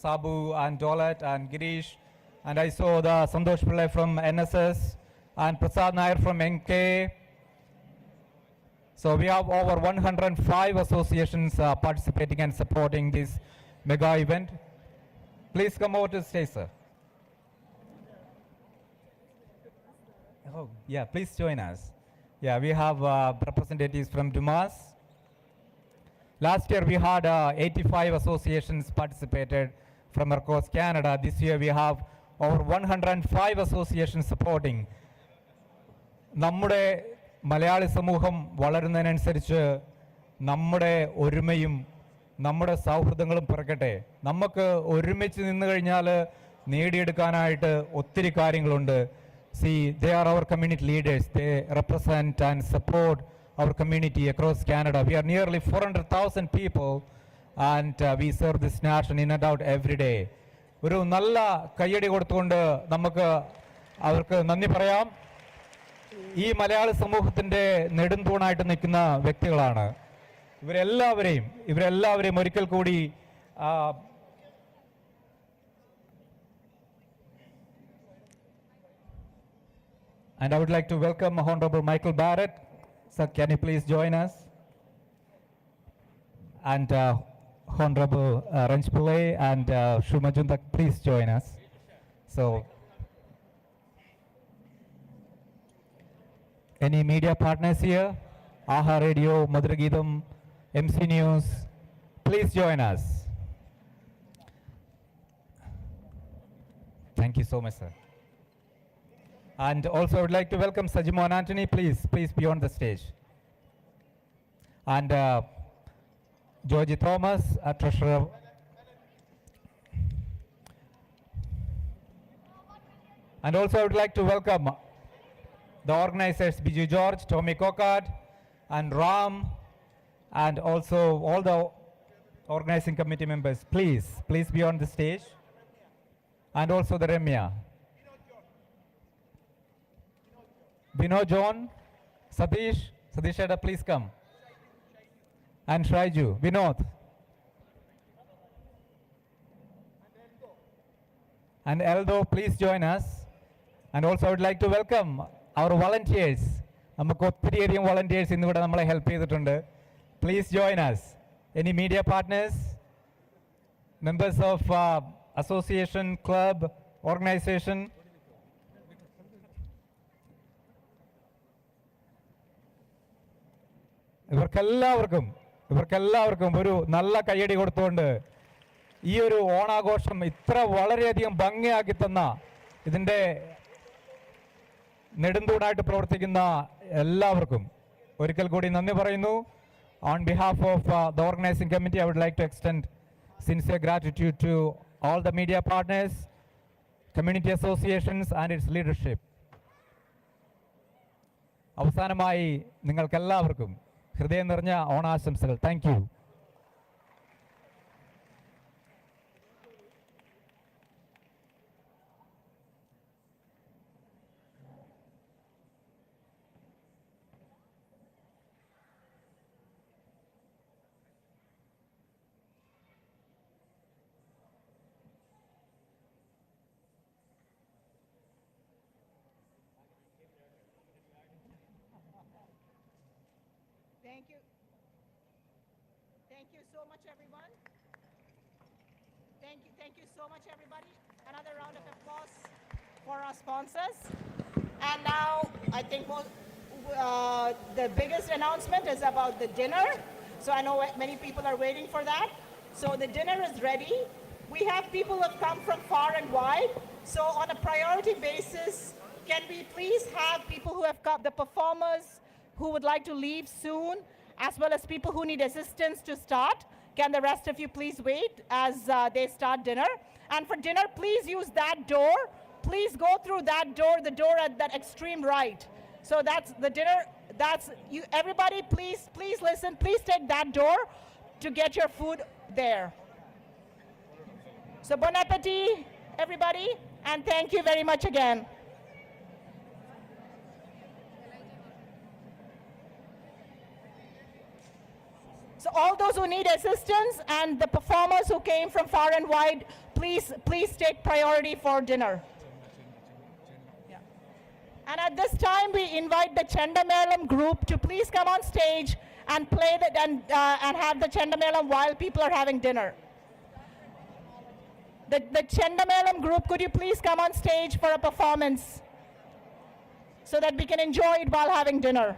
Sabu and Dolat and Girish. And I saw the Santosh Pillai from NSS and Prasad Nair from NK. So we have over 105 associations participating and supporting this mega event. Please come over to the stage, sir. Oh, yeah, please join us. Yeah, we have representatives from Dumas. Last year we had 85 associations participated from across Canada. This year we have over 105 associations supporting. നമ്മുടെ മലയാളി സമൂഹം വളരുന്നതിനനുസരിച്ച് നമ്മുടെ ഒരുമയും നമ്മുടെ സൗഹൃദങ്ങളും പിറക്കട്ടെ. നമുക്ക് ഒരുമിച്ച് നിന്ന് കഴിഞ്ഞാൽ നേടിയെടുക്കാനായിട്ട് ഒത്തിരി കാര്യങ്ങളുണ്ട്. See, they are our community leaders. They represent and support our community across Canada. We are nearly 400,000 people and we serve this nation in and out every day. ഒരു നല്ല കയ്യടി കൊടുത്തുകൊണ്ട് നമുക്ക് അവർക്ക് നന്ദി പറയാം. ഈ മലയാളി സമൂഹത്തിൻ്റെ നെടുന്തൂണായിട്ട് നിൽക്കുന്ന വ്യക്തികളാണ്. ഇവരെല്ലാവരെയും ഒരിക്കൽ കൂടി and I would like to welcome Honorable Michael Barrett. Sir, can you please join us? And Honorable Rench Pillai and Shumajundak, please join us. So, any media partners here? Aha Radio, Madragidam, MC News, please join us. Thank you so much, sir. And also I would like to welcome Sajimon Anthony, please be on the stage. And Georgie Thomas, Treasurer. And also I would like to welcome the organizers Biju George, Tommy Kokad, and Ram, and also all the organizing committee members. Please be on the stage. And also the Remya. Vinod John, Satish Sheda, please come. And Shraju, Vinod. And Eldo, please join us. And also I would like to welcome our volunteers. നമുക്ക് ഒത്തിരിയധികം volunteers ഇന്നിവിടെ നമ്മളെ help ചെയ്തിട്ടുണ്ട്. Please join us. Any media partners, members of association, club, organization? ഇവർക്കെല്ലാവർക്കും ഒരു നല്ല കയ്യടി കൊടുത്തുകൊണ്ട് ഈ ഒരു ഓണാഘോഷം ഇത്ര വളരെയധികം ഭംഗിയാക്കി തന്ന ഇതിൻ്റെ നെടുന്തൂണായിട്ട് പ്രവർത്തിക്കുന്ന എല്ലാവർക്കും ഒരിക്കൽ കൂടി നന്ദി പറയുന്നു. On behalf of the organizing committee, I would like to extend sincere gratitude to all the media partners, community associations and its leadership. അവസാനമായി നിങ്ങൾക്കെല്ലാവർക്കും ഹൃദയം നിറഞ്ഞ ഓണാശംസകൾ. Thank you. Thank you. Thank you so much, everyone. Thank you so much, everybody. Another round of applause for our sponsors. And now, I think the biggest announcement is about the dinner. So I know many people are waiting for that. So the dinner is ready. We have people who have come from far and wide. So on a priority basis, can we please have people who have come, the performers who would like to leave soon, as well as people who need assistance to start. Can the rest of you please wait as they start dinner? And for dinner, please use that door. Please go through that door, the door at that extreme right. So that's the dinner. That's you. Everybody, please listen. Please take that door to get your food there. So bon appetit, everybody, and thank you very much again. So all those who need assistance and the performers who came from far and wide, please take priority for dinner. Yeah. And at this time, we invite the Chandamelam group to please come on stage and play and have the Chandamelam while people are having dinner. The Chandamelam group, could you please come on stage for a performance so that we can enjoy it while having dinner?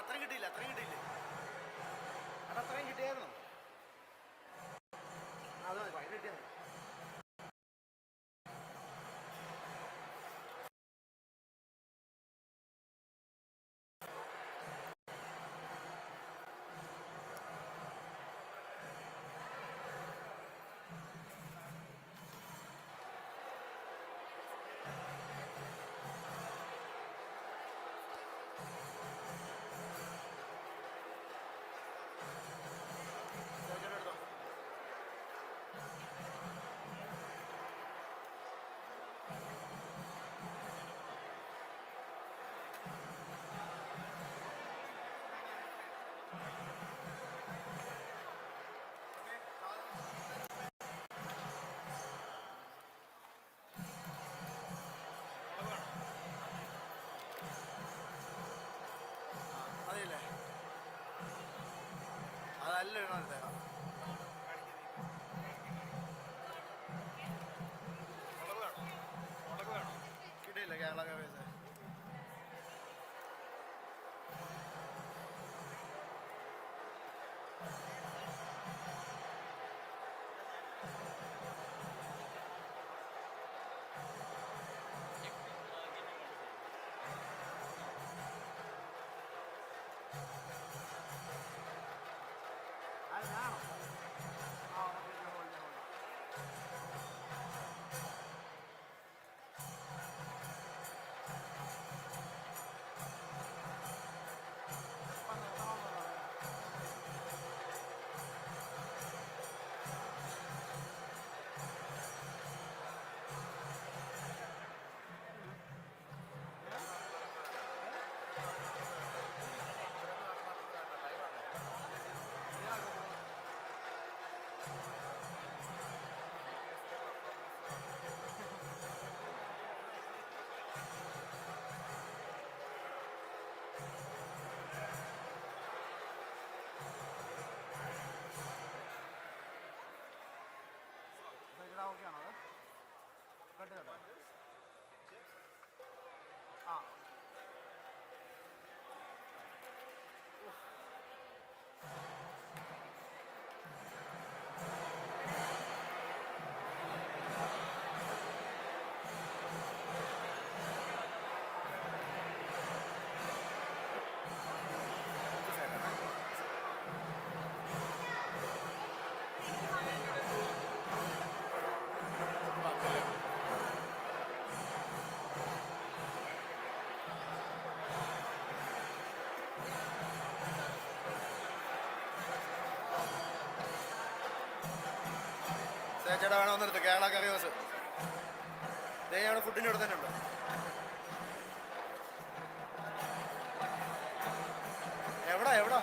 അത്രയും കിട്ടിയില്ലേ അത് അത്രയും കിട്ടിയായിരുന്നു. അത് മതി, fine കിട്ടിയാൽ മതി. അതല്ല ഇടണം. മുളക് വേണം. കിട്ടിയില്ല കേരള കവേസ്. ചേട്ടാ വേണം ഒന്നെടുത്ത് കേരള കറിയോസ്. അവിടെ ഫുഡിൻ്റെ അവിടെ തന്നെ ഉണ്ട്. എവിടാ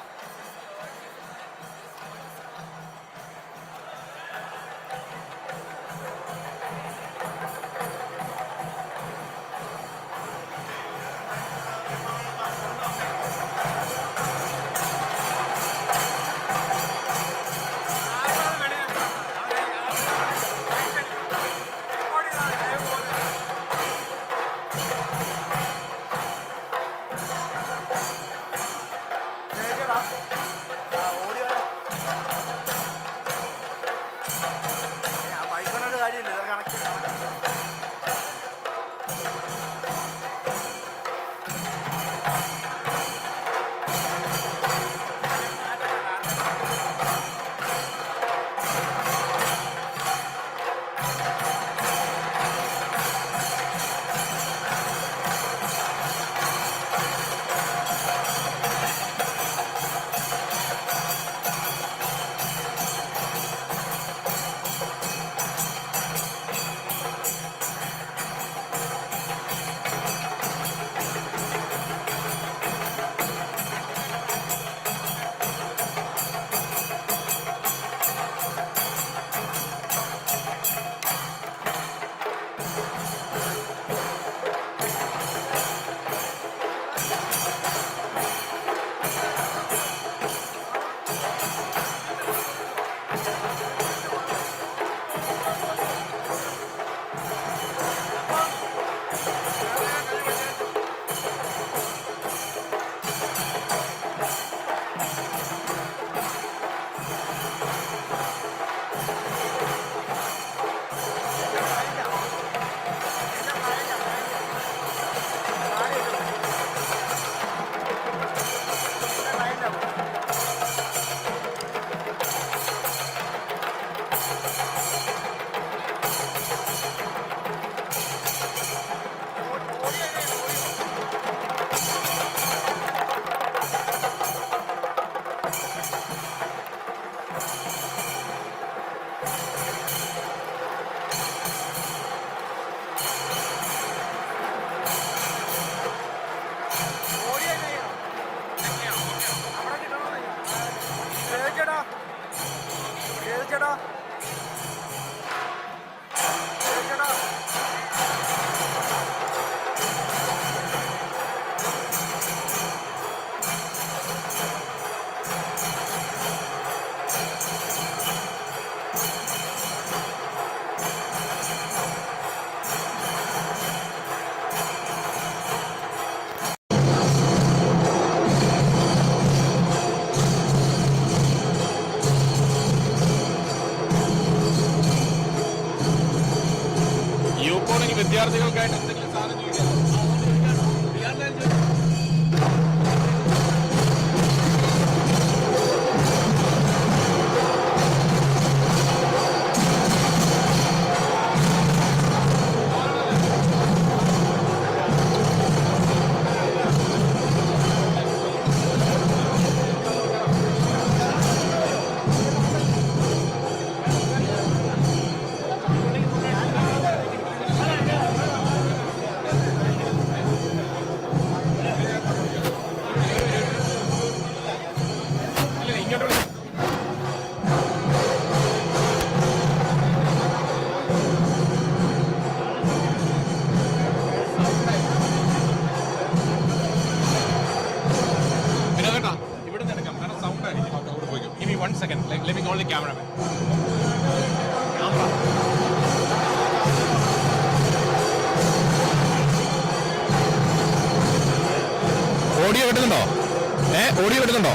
വിദ്യാർത്ഥികൾക്കായിട്ട് എന്തെങ്കിലും സാധനം ചോദിക്കാം. Give me 1 second. Let me call the cameraman. Audio കിട്ടുന്നുണ്ടോ? ഓഡിയോ കിട്ടുന്നുണ്ടോ?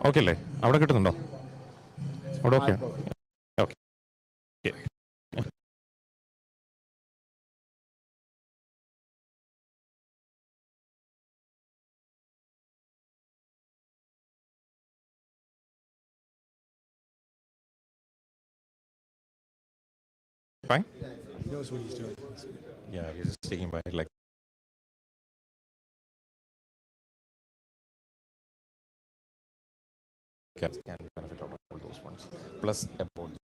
ഓക്കെ അല്ലേ? അവിടെ കിട്ടുന്നുണ്ടോ? അവിടെ okay okay. Fine? He knows what he's doing. Yeah, he's just taking by like. Can benefit out of all those ones. Plus about